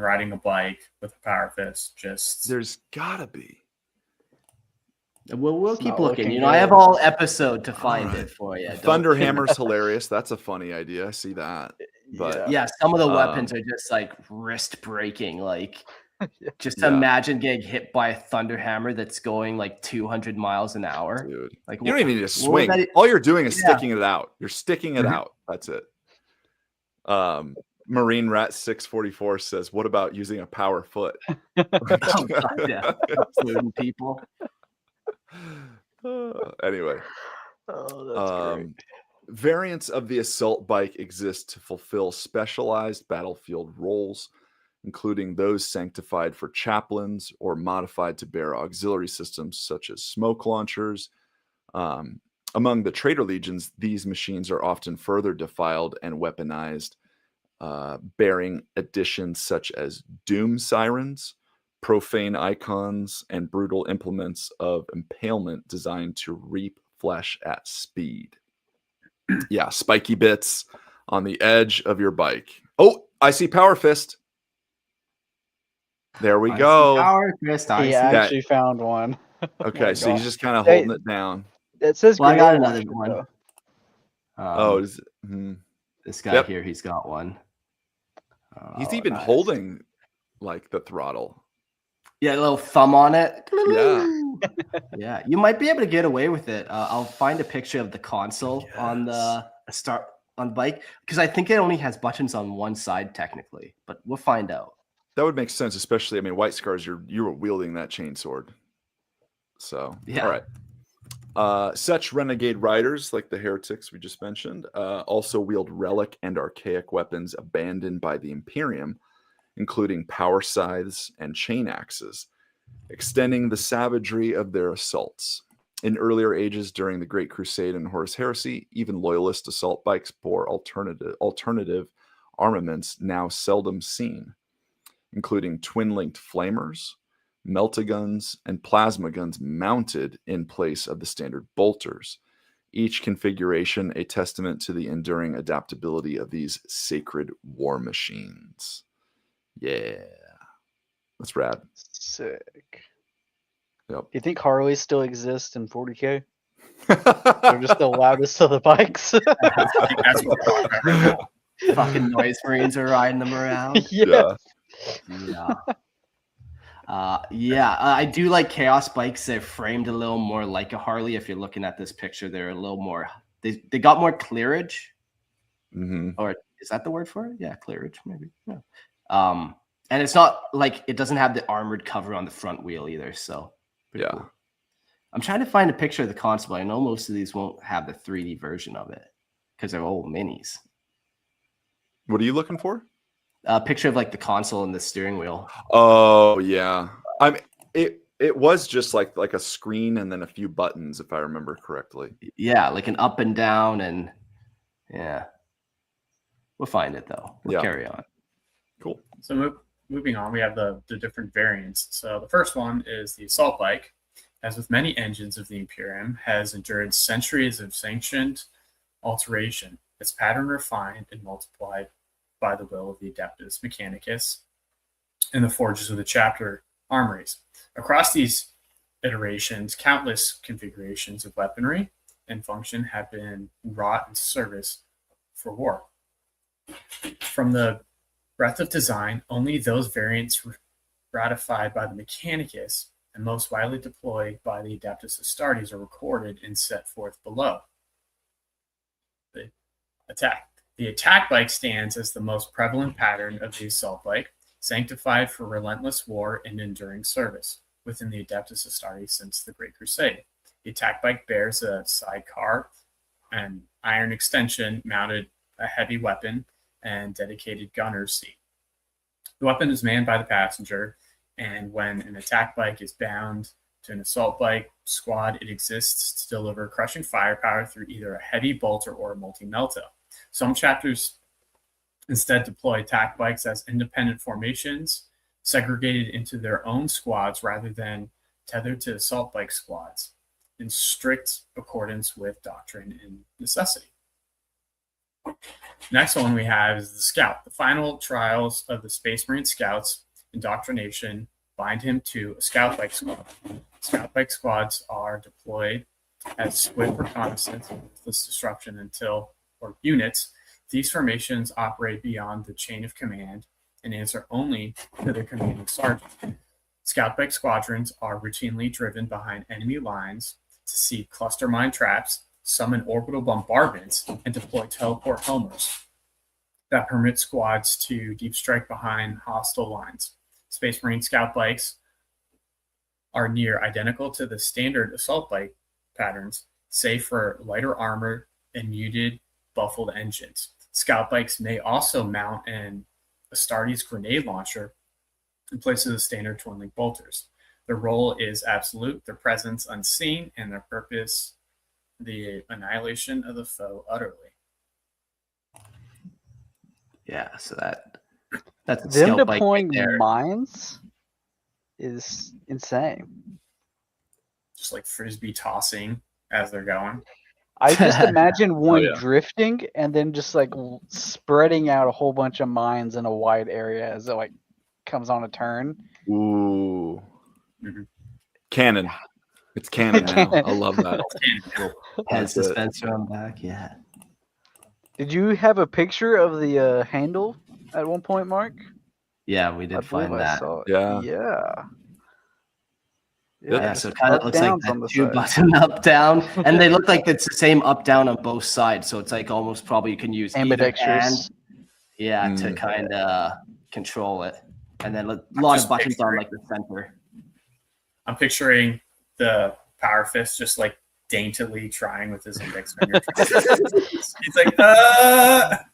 [SPEAKER 4] riding a bike with a power fist. Just
[SPEAKER 2] There's gotta be.
[SPEAKER 1] We'll
[SPEAKER 3] It's
[SPEAKER 1] keep
[SPEAKER 3] not
[SPEAKER 1] looking.
[SPEAKER 3] looking
[SPEAKER 1] You know, I have
[SPEAKER 3] good.
[SPEAKER 1] all episode to find
[SPEAKER 2] Alright.
[SPEAKER 1] it for you.
[SPEAKER 2] Thunder Hammer's hilarious. That's a funny idea. I see that. But
[SPEAKER 1] Yeah, some of the
[SPEAKER 2] Um,
[SPEAKER 1] weapons are just like wrist breaking. Like, just
[SPEAKER 2] Yeah.
[SPEAKER 1] imagine getting hit by a thunder hammer that's going like 200 miles an hour.
[SPEAKER 2] dude,
[SPEAKER 1] Like,
[SPEAKER 2] you don't even need to
[SPEAKER 1] what
[SPEAKER 2] swing.
[SPEAKER 1] would that-
[SPEAKER 2] All you're doing is
[SPEAKER 1] Yeah.
[SPEAKER 2] sticking it out. You're sticking it
[SPEAKER 1] Mhm.
[SPEAKER 2] out. That's it. Marine Rat 644 says, "What about using a power foot?"
[SPEAKER 1] Oh, God, yeah. Uploading people.
[SPEAKER 2] Anyway,
[SPEAKER 3] Oh, that's great.
[SPEAKER 2] variants of the assault bike exist to fulfill specialized battlefield roles, including those sanctified for chaplains or modified to bear auxiliary systems such as smoke launchers. Among the traitor legions, these machines are often further defiled and weaponized, bearing additions such as doom sirens, profane icons, and brutal implements of impalement designed to reap flesh at speed. Yeah, spiky bits on the edge of your bike. Oh, I see Power Fist. There we
[SPEAKER 1] I see
[SPEAKER 2] go.
[SPEAKER 1] Power fist. I
[SPEAKER 3] He
[SPEAKER 1] see.
[SPEAKER 3] actually found one.
[SPEAKER 2] Okay,
[SPEAKER 3] my
[SPEAKER 2] so he's
[SPEAKER 3] God.
[SPEAKER 2] just kind of
[SPEAKER 3] Hey,
[SPEAKER 2] holding it down.
[SPEAKER 3] It says
[SPEAKER 1] Well, I got
[SPEAKER 3] grenade
[SPEAKER 1] another
[SPEAKER 3] launcher,
[SPEAKER 1] one.
[SPEAKER 3] though.
[SPEAKER 2] Oh, is it,
[SPEAKER 1] This guy
[SPEAKER 2] Yep.
[SPEAKER 1] here, he's got one.
[SPEAKER 2] he's
[SPEAKER 3] Oh,
[SPEAKER 2] even
[SPEAKER 3] nice.
[SPEAKER 2] holding like the throttle.
[SPEAKER 1] Yeah, a little thumb on it.
[SPEAKER 2] Yeah.
[SPEAKER 1] Yeah, you might be able to get away with it. I'll find a picture of the console on the bike because I think it only has buttons on one side technically, but we'll find out.
[SPEAKER 2] That would make sense, especially. I mean, White Scars, you were wielding that chainsword. So,
[SPEAKER 1] Yeah.
[SPEAKER 2] all right. Such renegade riders, like the heretics we just mentioned, also wield relic and archaic weapons abandoned by the Imperium, including power scythes and chain axes, extending the savagery of their assaults. In earlier ages, during the Great Crusade and Horus Heresy, even loyalist assault bikes bore alternative armaments now seldom seen, including twin-linked flamers, melta guns, and plasma guns mounted in place of the standard bolters. Each configuration a testament to the enduring adaptability of these sacred war machines. Yeah. That's rad.
[SPEAKER 3] Sick.
[SPEAKER 2] Yep.
[SPEAKER 3] You think Harleys still exist in 40K? They're just the loudest of the bikes.
[SPEAKER 4] I think that's what we're talking about right now.
[SPEAKER 1] Fucking noise marines are riding them around.
[SPEAKER 3] Yeah.
[SPEAKER 2] Yeah.
[SPEAKER 1] Yeah. I do like chaos bikes. They're framed a little more like a Harley. If you're looking at this picture, they're a little more. They got more clearage.
[SPEAKER 2] Mm-hmm.
[SPEAKER 1] Or is that the word for it? Yeah, clearage maybe. Yeah. And it's not like it doesn't have the armored cover on the front wheel either. So pretty
[SPEAKER 2] Yeah.
[SPEAKER 1] cool. I'm trying to find a picture of the console. I know most of these won't have the 3D version of it because they're old minis.
[SPEAKER 2] What are you looking for?
[SPEAKER 1] A picture of like the console and the steering wheel.
[SPEAKER 2] Oh yeah. It was just like a screen and then a few buttons, if I remember correctly.
[SPEAKER 1] Yeah, like an up and down, and yeah. We'll find it though. We'll carry on.
[SPEAKER 2] Cool.
[SPEAKER 4] So moving on, we have the different variants. So the first one is the assault bike. As with many engines of the Imperium, has endured centuries of sanctioned alteration. Its pattern refined and multiplied by the will of the Adeptus Mechanicus in the forges of the chapter armories. Across these iterations, countless configurations of weaponry and function have been wrought into service for war. From the breadth of design, only those variants ratified by the Mechanicus and most widely deployed by the Adeptus Astartes are recorded and set forth below. The attack bike stands as the most prevalent pattern of the assault bike, sanctified for relentless war and enduring service within the Adeptus Astartes since the Great Crusade. The attack bike bears a sidecar and iron extension mounted a heavy weapon and dedicated gunner's seat. The weapon is manned by the passenger, and when an attack bike is bound to an assault bike, squad, it exists to deliver crushing firepower through either a heavy bolter or a multi-melta. Some chapters instead deploy attack bikes as independent formations, segregated into their own squads rather than tethered to assault bike squads, in strict accordance with doctrine and necessity. Next one we have is the Scout. The final trials of the Space Marine Scouts indoctrination bind him to a Scout bike squad. Scout bike squads are deployed as swift reconnaissance, ruthless disruption or units. These formations operate beyond the chain of command and answer only to their commanding sergeant. Scout bike squadrons are routinely driven behind enemy lines to see cluster mine traps, summon orbital bombardments, and deploy teleport homers that permit squads to deep strike behind hostile lines. Space Marine Scout bikes are near identical to the standard assault bike patterns, save for lighter armor and muted buffled engines. Scout bikes may also mount an Astartes grenade launcher in place of the standard twin-link bolters. Their role is absolute, their presence unseen, and their purpose the annihilation of the foe utterly.
[SPEAKER 1] Yeah, so that's a
[SPEAKER 3] Them
[SPEAKER 1] scout bike
[SPEAKER 3] deploying
[SPEAKER 1] right there.
[SPEAKER 3] mines is insane.
[SPEAKER 4] Just like frisbee tossing as they're going.
[SPEAKER 3] I just imagine one
[SPEAKER 2] yeah.
[SPEAKER 3] drifting and then just like spreading out a whole bunch of mines in a wide area as it like comes on a turn.
[SPEAKER 2] Ooh.
[SPEAKER 4] Mhm.
[SPEAKER 2] Canon. It's canon now.
[SPEAKER 3] Canon.
[SPEAKER 2] I love that.
[SPEAKER 1] Has
[SPEAKER 2] That's it.
[SPEAKER 1] Spencer on back, yeah.
[SPEAKER 3] Did you have a picture of the handle at one point, Mark?
[SPEAKER 1] Yeah, we did
[SPEAKER 3] I
[SPEAKER 1] find
[SPEAKER 3] believe I
[SPEAKER 1] that.
[SPEAKER 3] saw it.
[SPEAKER 2] Yeah.
[SPEAKER 3] Yeah.
[SPEAKER 1] Yeah,
[SPEAKER 3] just
[SPEAKER 1] so it kind of
[SPEAKER 3] up,
[SPEAKER 1] looks like
[SPEAKER 3] downs on
[SPEAKER 1] that
[SPEAKER 3] the
[SPEAKER 1] two
[SPEAKER 3] side.
[SPEAKER 1] button up down, and they look like it's the same up down on both sides. So it's like almost probably you can use either hand,
[SPEAKER 3] Ambidextrous.
[SPEAKER 1] yeah, to kind of control it, and then a lot of
[SPEAKER 4] just
[SPEAKER 1] buttons on
[SPEAKER 4] picturing-
[SPEAKER 1] like the center.
[SPEAKER 4] I'm picturing the power fist just like daintily trying with his index finger. He's like,
[SPEAKER 2] Yep.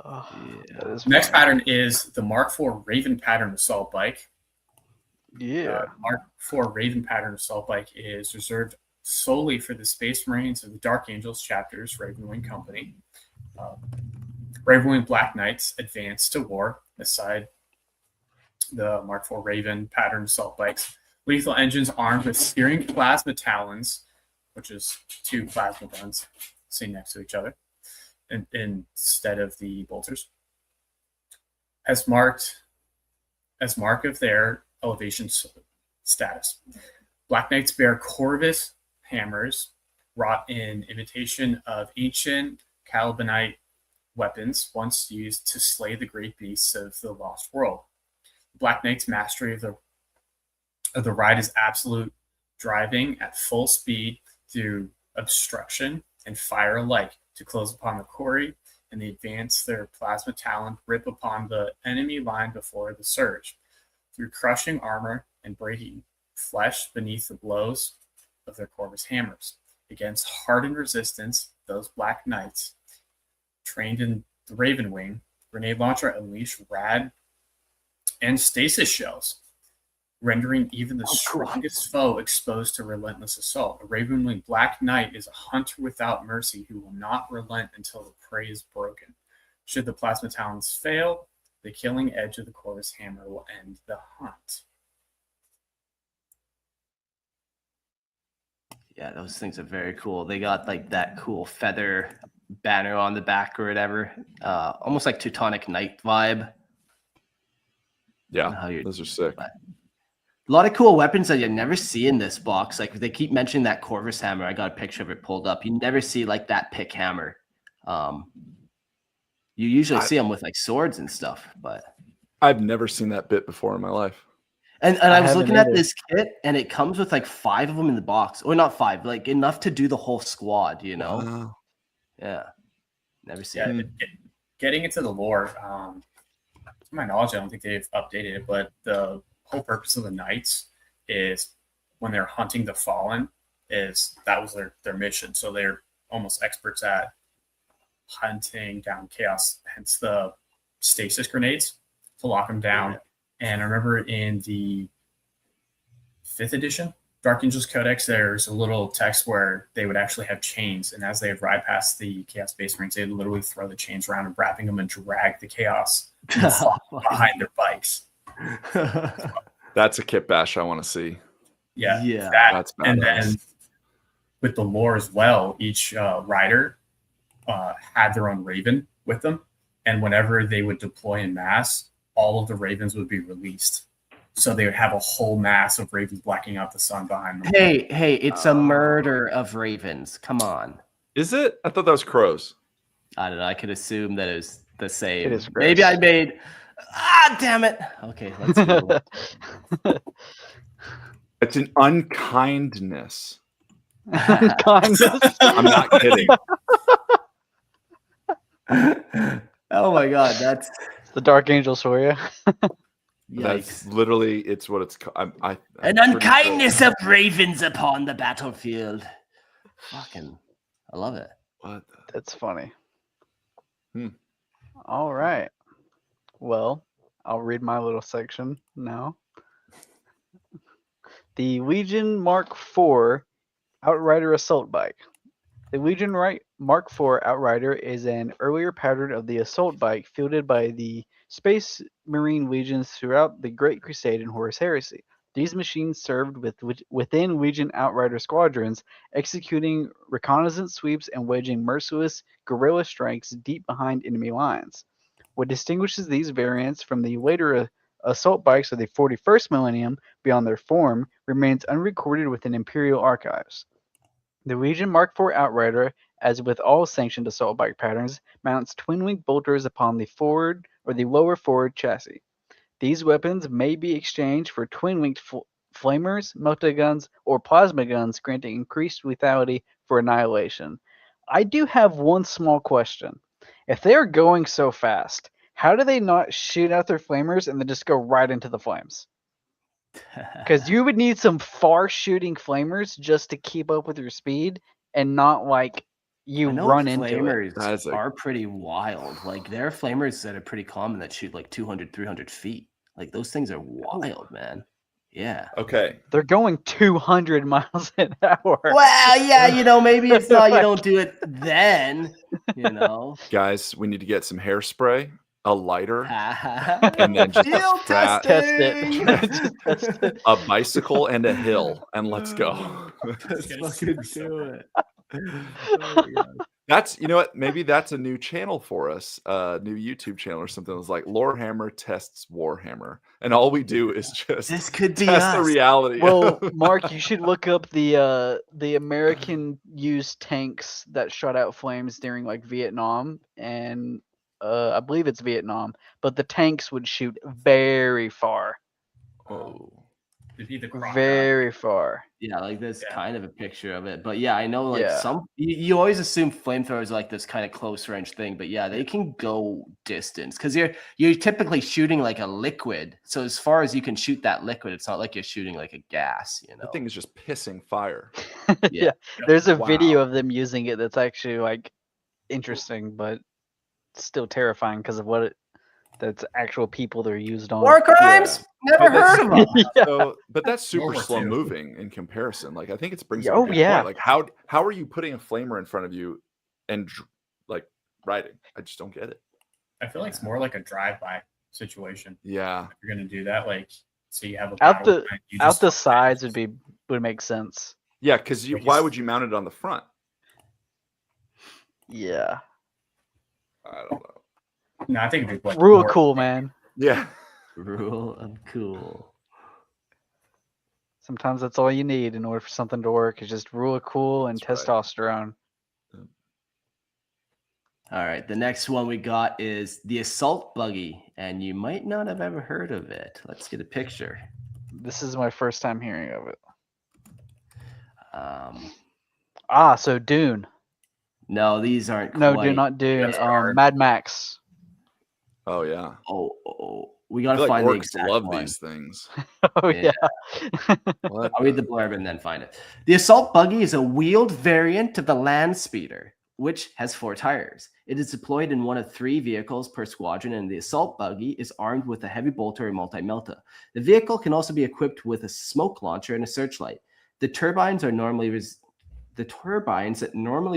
[SPEAKER 3] Oh,
[SPEAKER 1] Yeah.
[SPEAKER 3] that is
[SPEAKER 4] Next
[SPEAKER 3] funny.
[SPEAKER 4] pattern is the Mark IV Raven pattern assault bike.
[SPEAKER 3] Yeah.
[SPEAKER 4] Mark IV Raven pattern assault bike is reserved solely for the Space Marines of the Dark Angels chapters, Ravenwing Company. Ravenwing Black Knights advance to war aside the Mark IV Raven pattern assault bikes. Lethal engines armed with searing plasma talons, which is two plasma guns sitting next to each other instead of the bolters, as mark of their elevation status. Black Knights bear Corvus hammers wrought in imitation of ancient Calibanite weapons once used to slay the great beasts of the Lost World. Black Knight's mastery of the ride is absolute, driving at full speed through obstruction and fire alike to close upon the quarry, and they advance their plasma talon, rip upon the enemy line before the surge. Through crushing armor and breaking flesh beneath the blows of their Corvus hammers. Against hardened resistance, those Black Knights, trained in the Ravenwing, grenade launcher unleash rad and stasis shells, rendering even the strongest foe exposed to relentless assault. A Ravenwing Black Knight is a hunter without mercy who will not relent until the prey is broken. Should the plasma talons fail, the killing edge of the Corvus hammer will end the hunt.
[SPEAKER 1] Yeah, those things are very cool. They got like that cool feather banner on the back or whatever, almost like Teutonic Knight vibe.
[SPEAKER 2] Yeah.
[SPEAKER 1] How you're-
[SPEAKER 2] Those are sick.
[SPEAKER 1] A lot of cool weapons that you never see in this box. Like they keep mentioning that Corvus hammer. I got a picture of it pulled up. You never see like that pick hammer. You usually see them with like swords and stuff, but
[SPEAKER 2] I've never seen that bit before in my life.
[SPEAKER 1] and
[SPEAKER 3] I
[SPEAKER 1] I was
[SPEAKER 3] haven't
[SPEAKER 1] looking at
[SPEAKER 3] either.
[SPEAKER 1] this kit and it comes with like 5 of them in the box, or not 5, like enough to do the whole squad. You know?
[SPEAKER 2] Wow.
[SPEAKER 1] Yeah, never seen
[SPEAKER 4] Yeah,
[SPEAKER 1] it.
[SPEAKER 4] getting into the lore, to my knowledge, I don't think they've updated it, but the whole purpose of the Knights is when they're hunting the Fallen, that was their mission. So they're almost experts at hunting down chaos, hence the stasis grenades to lock them down.
[SPEAKER 1] Yeah.
[SPEAKER 4] And I remember in the 5th edition Dark Angels Codex, there's a little text where they would actually have chains, and as they would ride past the Chaos Base Marines, they'd literally throw the chains around and wrapping them and drag the Chaos behind their bikes.
[SPEAKER 2] That's a kit bash I want to see.
[SPEAKER 4] Yeah,
[SPEAKER 1] Yeah.
[SPEAKER 2] That's badass.
[SPEAKER 4] And then with the lore as well, each rider had their own Raven with them, and whenever they would deploy in mass, all of the Ravens would be released. So they would have a whole mass of Ravens blacking out the sun behind them.
[SPEAKER 1] Hey, it's a murder of ravens. Come on.
[SPEAKER 2] Is it? I thought that was crows.
[SPEAKER 1] I don't know. I could assume that it was the same.
[SPEAKER 3] It is gross.
[SPEAKER 1] Maybe I made. Damn it. Okay, let's go.
[SPEAKER 2] It's an unkindness.
[SPEAKER 3] Kindness.
[SPEAKER 2] I'm not kidding.
[SPEAKER 1] Oh my god, that's
[SPEAKER 3] It's the Dark Angels for you.
[SPEAKER 2] That's
[SPEAKER 1] yikes.
[SPEAKER 2] literally it's what it's called. I'm
[SPEAKER 1] An
[SPEAKER 2] pretty
[SPEAKER 1] unkindness of ravens upon the battlefield. Fucking, I love it.
[SPEAKER 2] sure. What?
[SPEAKER 3] That's funny.
[SPEAKER 2] Hmm.
[SPEAKER 3] All right. Well, I'll read my little section now. The Legion Mark IV Outrider Assault Bike. The Legion Mark IV Outrider is an earlier pattern of the assault bike fielded by the Space Marine Legions throughout the Great Crusade and Horus Heresy. These machines served within Legion Outrider squadrons, executing reconnaissance sweeps and waging merciless guerrilla strikes deep behind enemy lines. What distinguishes these variants from the later assault bikes of the 41st millennium beyond their form remains unrecorded within Imperial archives. The Legion Mark IV Outrider, as with all sanctioned assault bike patterns, mounts twin-wing bolters upon the forward or the lower forward chassis. These weapons may be exchanged for twin-winged flamers, melta guns, or plasma guns, granting increased lethality for annihilation. I do have one small question. If they're going so fast, how do they not shoot out their flamers and then just go right into the flames? Because you would need some far shooting flamers just to keep up with your speed and not like you
[SPEAKER 1] I know
[SPEAKER 3] run into it.
[SPEAKER 1] flamers
[SPEAKER 2] That's a-
[SPEAKER 1] are pretty wild. Like there are flamers that are pretty common that shoot like 200, 300 feet. Like those things are wild, man. Yeah.
[SPEAKER 2] Okay.
[SPEAKER 3] They're going 200 miles an hour.
[SPEAKER 1] Well, yeah, maybe it's not you don't do it then,
[SPEAKER 2] Guys, we need to get some hairspray, a lighter,
[SPEAKER 1] and
[SPEAKER 2] and then just a
[SPEAKER 1] Field
[SPEAKER 2] fat,
[SPEAKER 3] Test it. Just test it.
[SPEAKER 2] a bicycle and a hill, and let's go.
[SPEAKER 1] Let's
[SPEAKER 4] Get it
[SPEAKER 1] fucking
[SPEAKER 4] super
[SPEAKER 1] do
[SPEAKER 4] simple.
[SPEAKER 1] it. Oh my God.
[SPEAKER 2] That's what, maybe that's a new channel for us, new YouTube channel or something. It's like Lorehammer tests Warhammer, and all we do is just
[SPEAKER 1] This could be
[SPEAKER 2] test the
[SPEAKER 1] us.
[SPEAKER 2] reality.
[SPEAKER 3] Well, Mark, you should look up the American used tanks that shot out flames during like Vietnam, and I believe it's Vietnam, but the tanks would shoot very far,
[SPEAKER 2] Oh.
[SPEAKER 4] It'd be the crocodile.
[SPEAKER 3] very far.
[SPEAKER 1] Yeah, like there's
[SPEAKER 4] Yeah.
[SPEAKER 1] kind of a picture of it. But yeah, I know like
[SPEAKER 3] Yeah.
[SPEAKER 1] some you always assume flamethrowers are like this kind of close range thing, but yeah, they can go distance because you're typically shooting like a liquid. So as far as you can shoot that liquid, it's not like you're shooting like a gas,
[SPEAKER 2] The thing is just pissing fire.
[SPEAKER 3] Yeah. There's a
[SPEAKER 2] Wow.
[SPEAKER 3] video of them using it that's actually like interesting, but still terrifying because of that's actual people they're used on.
[SPEAKER 1] War crimes? Never
[SPEAKER 2] But that's-
[SPEAKER 1] heard of them.
[SPEAKER 3] Yeah.
[SPEAKER 2] So, but that's super
[SPEAKER 4] World War
[SPEAKER 2] slow
[SPEAKER 4] II.
[SPEAKER 2] moving in comparison. Like I think it brings.
[SPEAKER 3] Yeah,
[SPEAKER 2] up a
[SPEAKER 3] oh,
[SPEAKER 2] good
[SPEAKER 3] yeah.
[SPEAKER 2] point. Like how are you putting a flamer in front of you and like riding? I just don't get it.
[SPEAKER 4] I feel like it's more like a drive-by situation.
[SPEAKER 2] Yeah.
[SPEAKER 4] If you're gonna do that, like, so you have a
[SPEAKER 3] Out
[SPEAKER 4] battle
[SPEAKER 3] the-
[SPEAKER 4] line, you
[SPEAKER 3] Out
[SPEAKER 4] just-
[SPEAKER 3] the sides would make sense.
[SPEAKER 2] Yeah, because
[SPEAKER 4] Like
[SPEAKER 2] why
[SPEAKER 4] it's-
[SPEAKER 2] would you mount it on the front?
[SPEAKER 3] Yeah.
[SPEAKER 2] I don't know.
[SPEAKER 4] No, I think it'd be like
[SPEAKER 3] Rule
[SPEAKER 4] more-
[SPEAKER 3] cool, man.
[SPEAKER 2] Yeah.
[SPEAKER 1] Rule of cool.
[SPEAKER 3] Sometimes that's all you need in order for something to work is just rule of cool and
[SPEAKER 2] That's right.
[SPEAKER 3] testosterone.
[SPEAKER 1] All right, the next one we got is the assault buggy, and you might not have ever heard of it. Let's get a picture.
[SPEAKER 3] This is my first time hearing of it. So Dune.
[SPEAKER 1] No, these aren't.
[SPEAKER 3] No,
[SPEAKER 1] quite.
[SPEAKER 3] do not Dune.
[SPEAKER 4] That's hard.
[SPEAKER 3] Mad Max.
[SPEAKER 2] Oh yeah.
[SPEAKER 1] Oh, we
[SPEAKER 2] I
[SPEAKER 1] gotta
[SPEAKER 2] feel like
[SPEAKER 1] find the
[SPEAKER 2] orcs
[SPEAKER 1] exact
[SPEAKER 2] love
[SPEAKER 1] one.
[SPEAKER 2] these things.
[SPEAKER 3] Oh
[SPEAKER 1] Yeah.
[SPEAKER 3] yeah.
[SPEAKER 2] What?
[SPEAKER 1] I'll read the blurb and then find it. The assault buggy is a wheeled variant of the land speeder. which has 4 tires. It is deployed in one of 3 vehicles per squadron, and the assault buggy is armed with a heavy bolter and multi-melta. The vehicle can also be equipped with a smoke launcher and a searchlight. The turbines that normally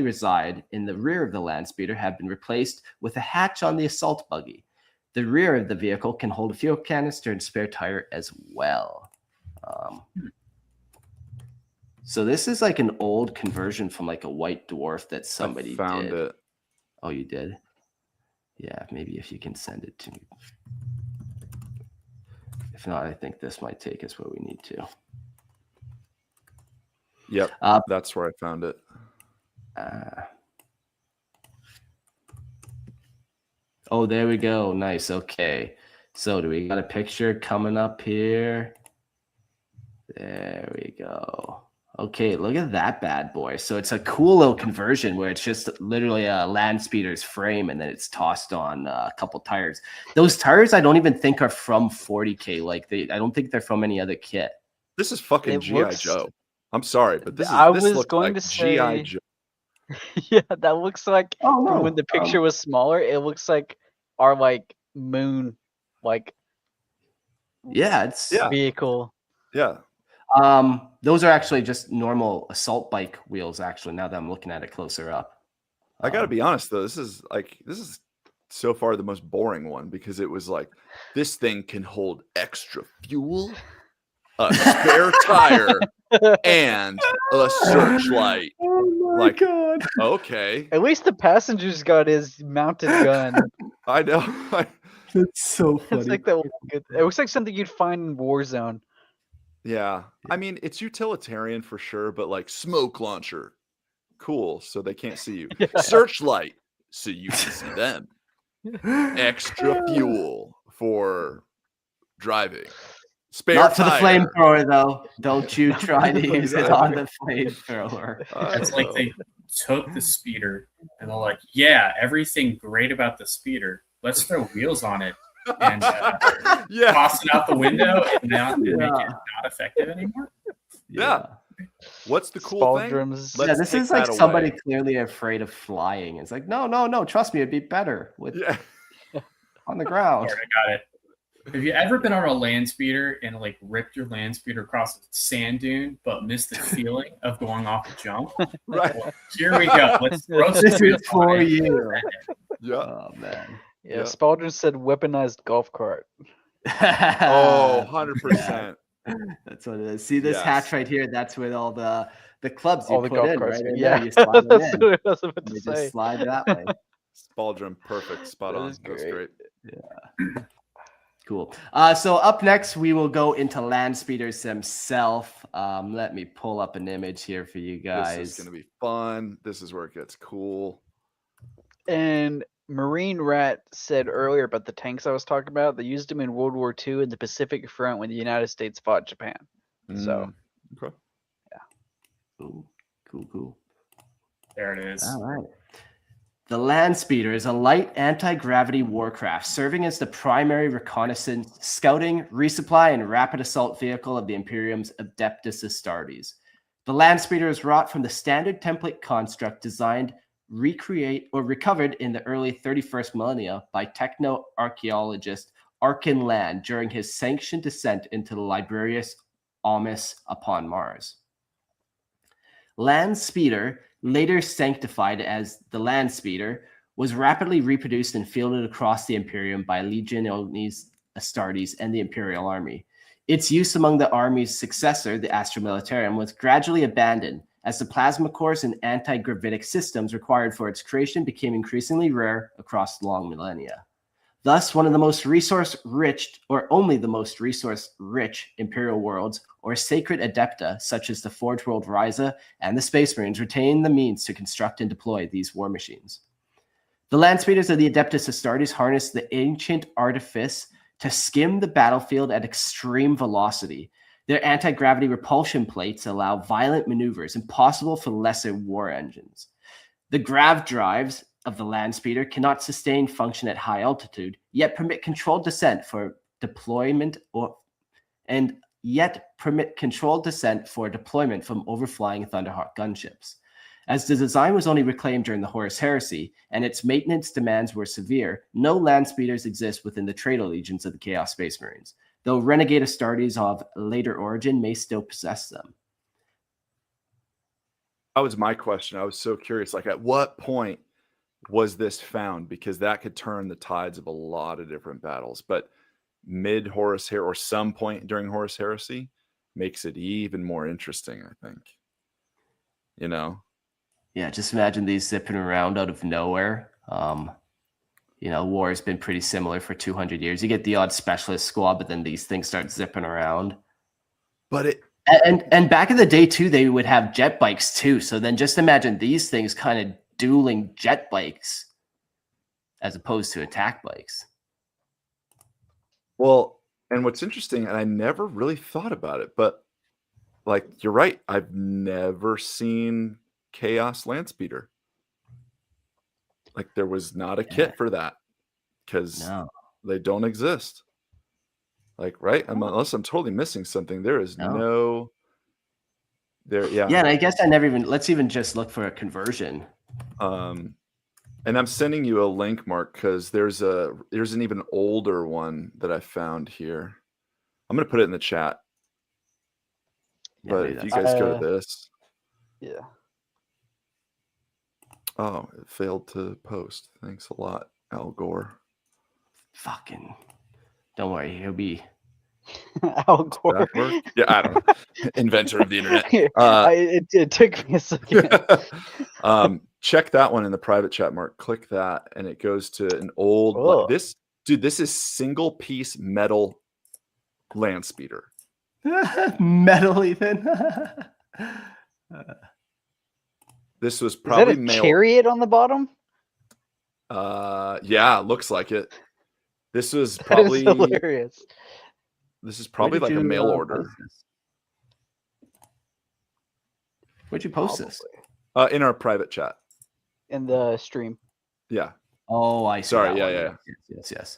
[SPEAKER 1] reside in the rear of the land speeder have been replaced with a hatch on the assault buggy. The rear of the vehicle can hold a fuel canister and spare tire as well. So this is like an old conversion from like a White Dwarf that somebody
[SPEAKER 2] found
[SPEAKER 1] did.
[SPEAKER 2] it.
[SPEAKER 1] Oh, you did? Yeah, maybe if you can send it to me. If not, I think this might take us where we need to.
[SPEAKER 2] Yep, that's where I found it.
[SPEAKER 1] Oh, there we go. Nice. Okay. So do we got a picture coming up here? There we go. Okay, look at that bad boy. So it's a cool little conversion where it's just literally a land speeder's frame and then it's tossed on a couple tires. Those tires I don't even think are from 40K. Like I don't think they're from any other kit.
[SPEAKER 2] This is fucking G.I. Joe. I'm sorry, but this
[SPEAKER 3] was
[SPEAKER 2] looks
[SPEAKER 3] going
[SPEAKER 2] like
[SPEAKER 3] to
[SPEAKER 2] G.I.
[SPEAKER 3] say-
[SPEAKER 2] Joe.
[SPEAKER 3] Yeah, that looks like
[SPEAKER 1] Oh no.
[SPEAKER 3] when the picture was smaller, it looks like our like moon like
[SPEAKER 1] Yeah, it's
[SPEAKER 3] vehicle.
[SPEAKER 2] Yeah.
[SPEAKER 1] Those are actually just normal assault bike wheels, actually, now that I'm looking at it closer up.
[SPEAKER 2] I gotta be honest though, this is so far the most boring one because it was like this thing can hold extra fuel, a spare tire, and a searchlight.
[SPEAKER 1] Oh my
[SPEAKER 2] Like,
[SPEAKER 1] god.
[SPEAKER 2] Okay.
[SPEAKER 3] At least the passenger's got his mounted gun.
[SPEAKER 2] I know.
[SPEAKER 1] That's so funny.
[SPEAKER 3] It's like it looks like something you'd find in Warzone.
[SPEAKER 2] Yeah. I mean, it's utilitarian for sure, but like smoke launcher. Cool. So they can't see you.
[SPEAKER 3] Yeah.
[SPEAKER 2] Searchlight. So you can see them. Extra fuel for driving. Spare
[SPEAKER 1] Not for the
[SPEAKER 2] tire.
[SPEAKER 1] flamethrower, though. Don't you try to use it on the flamethrower.
[SPEAKER 4] It's like they took the speeder and they're like, yeah, everything great about the speeder. Let's throw wheels on it and toss it out the window and make it not effective anymore.
[SPEAKER 2] Yeah. What's the cool thing?
[SPEAKER 3] Spaldrums.
[SPEAKER 1] Yeah,
[SPEAKER 2] Let's
[SPEAKER 1] this
[SPEAKER 2] take
[SPEAKER 1] is like
[SPEAKER 2] that
[SPEAKER 1] somebody
[SPEAKER 2] away.
[SPEAKER 1] clearly afraid of flying. It's like, no, trust me, it'd be better with on the ground.
[SPEAKER 4] Alright, I got it. Have you ever been on a land speeder and like ripped your land speeder across a sand dune, but missed the feeling of going off a jump?
[SPEAKER 2] Right.
[SPEAKER 4] Well, here we go. Let's throw some
[SPEAKER 1] This
[SPEAKER 4] wheels
[SPEAKER 1] is for
[SPEAKER 4] on it.
[SPEAKER 1] you.
[SPEAKER 2] Yeah.
[SPEAKER 1] Oh man.
[SPEAKER 3] Yeah,
[SPEAKER 2] Yeah.
[SPEAKER 3] Spaldron said weaponized golf cart.
[SPEAKER 2] Oh, 100%.
[SPEAKER 1] That's what it is. See this
[SPEAKER 2] Yes.
[SPEAKER 1] hatch right here? That's with all the clubs you
[SPEAKER 3] All the
[SPEAKER 1] put
[SPEAKER 3] golf
[SPEAKER 1] in,
[SPEAKER 3] carts.
[SPEAKER 1] right? in
[SPEAKER 3] Yeah,
[SPEAKER 1] there. You slide them
[SPEAKER 3] that's
[SPEAKER 1] in.
[SPEAKER 3] what I was about
[SPEAKER 1] You
[SPEAKER 3] to
[SPEAKER 1] just
[SPEAKER 3] say.
[SPEAKER 1] slide that way.
[SPEAKER 2] Spaldron, perfect. Spot
[SPEAKER 3] That
[SPEAKER 2] on.
[SPEAKER 3] is
[SPEAKER 2] That's
[SPEAKER 3] great.
[SPEAKER 2] great.
[SPEAKER 1] Cool. So up next, we will go into land speeders themselves. Let me pull up an image here for you guys.
[SPEAKER 2] This is going to be fun. This is where it gets cool.
[SPEAKER 3] And Marine Rat said earlier about the tanks I was talking about, they used them in World War II in the Pacific Front when the United States fought Japan. So,
[SPEAKER 2] Okay.
[SPEAKER 1] Ooh, cool.
[SPEAKER 4] There it is.
[SPEAKER 1] All right. The land speeder is a light anti-gravity warcraft serving as the primary reconnaissance, scouting, resupply, and rapid assault vehicle of the Imperium's Adeptus Astartes. The land speeder is wrought from the standard template construct designed, recreate, or recovered in the early 31st millennia by techno-archaeologist Arkhan Land during his sanctioned descent into the Librarius Almus upon Mars. Land speeder, later sanctified as the land speeder, was rapidly reproduced and fielded across the Imperium by Legiones Astartes and the Imperial Army. Its use among the Army's successor, the Astra Militarum, was gradually abandoned as the plasma cores and anti-gravitic systems required for its creation became increasingly rare across long millennia. Thus, one of the most resource-rich, or only the most resource-rich Imperial worlds, or sacred adepta, such as the Forge World Ryza and the Space Marines, retain the means to construct and deploy these war machines. The land speeders of the Adeptus Astartes harness the ancient artifice to skim the battlefield at extreme velocity. Their anti-gravity repulsion plates allow violent maneuvers impossible for lesser war engines. The grav drives of the land speeder cannot sustain function at high altitude, yet permit controlled descent for deployment from overflying Thunderhawk gunships. As the design was only reclaimed during the Horus Heresy, and its maintenance demands were severe, no land speeders exist within the traitor legions of the Chaos Space Marines, though renegade Astartes of later origin may still possess them.
[SPEAKER 2] That was my question. I was so curious. Like, at what point was this found? Because that could turn the tides of a lot of different battles. But mid Horus Heresy, or some point during Horus Heresy, makes it even more interesting, I think. You know?
[SPEAKER 1] Yeah, just imagine these zipping around out of nowhere. You know, war has been pretty similar for 200 years. You get the odd specialist squad, but then these things start zipping around.
[SPEAKER 2] But it...
[SPEAKER 1] And back in the day, too, they would have jet bikes, too. So then just imagine these things kind of dueling jet bikes as opposed to attack bikes.
[SPEAKER 2] Well, and what's interesting, and I never really thought about it, but like, you're right. I've never seen Chaos Landspeeder. Like, there was not a kit for that because they don't exist. Like, right? Unless I'm totally missing something, there is no there. Yeah.
[SPEAKER 1] Yeah. And I guess I never even, let's even just look for a conversion.
[SPEAKER 2] And I'm sending you a link, Mark, because there's an even older one that I found here. I'm going to put it in the chat.
[SPEAKER 1] Yeah,
[SPEAKER 2] But if you guys go to this.
[SPEAKER 3] Yeah.
[SPEAKER 2] Oh, it failed to post. Thanks a lot, Al Gore.
[SPEAKER 1] Fucking, don't worry, he'll be
[SPEAKER 3] Al Gore.
[SPEAKER 2] Yeah, I don't know. Inventor of the internet.
[SPEAKER 3] It took me a second.
[SPEAKER 2] Check that one in the private chat, Mark. Click that, and it goes to an old. Like, this is single piece metal land speeder.
[SPEAKER 1] metal, Ethan.
[SPEAKER 2] This was probably
[SPEAKER 3] Is that a chariot on the bottom?
[SPEAKER 2] Yeah, looks like it. This was probably
[SPEAKER 3] hilarious.
[SPEAKER 2] This is probably like a mail order.
[SPEAKER 1] Where'd you post this?
[SPEAKER 2] In our private chat.
[SPEAKER 3] In the stream.
[SPEAKER 2] Yeah.
[SPEAKER 1] Oh, I see.
[SPEAKER 2] Sorry. Yeah.
[SPEAKER 1] Yes.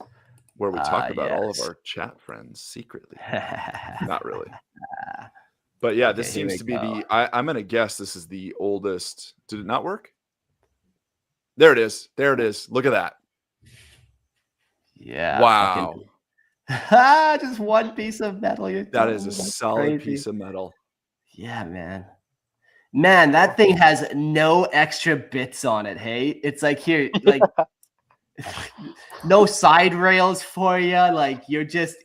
[SPEAKER 2] Where we talk about all of our chat friends secretly. Not really. But yeah, this seems to be I'm going to guess this is the oldest. Did it not work? There it is. Look at that.
[SPEAKER 1] Yeah.
[SPEAKER 2] Wow.
[SPEAKER 1] Just one piece of metal.
[SPEAKER 2] That is a solid piece of metal.
[SPEAKER 1] Yeah, man. Man, that thing has no extra bits on it. Hey, it's like here, like no side rails for you. Like you're just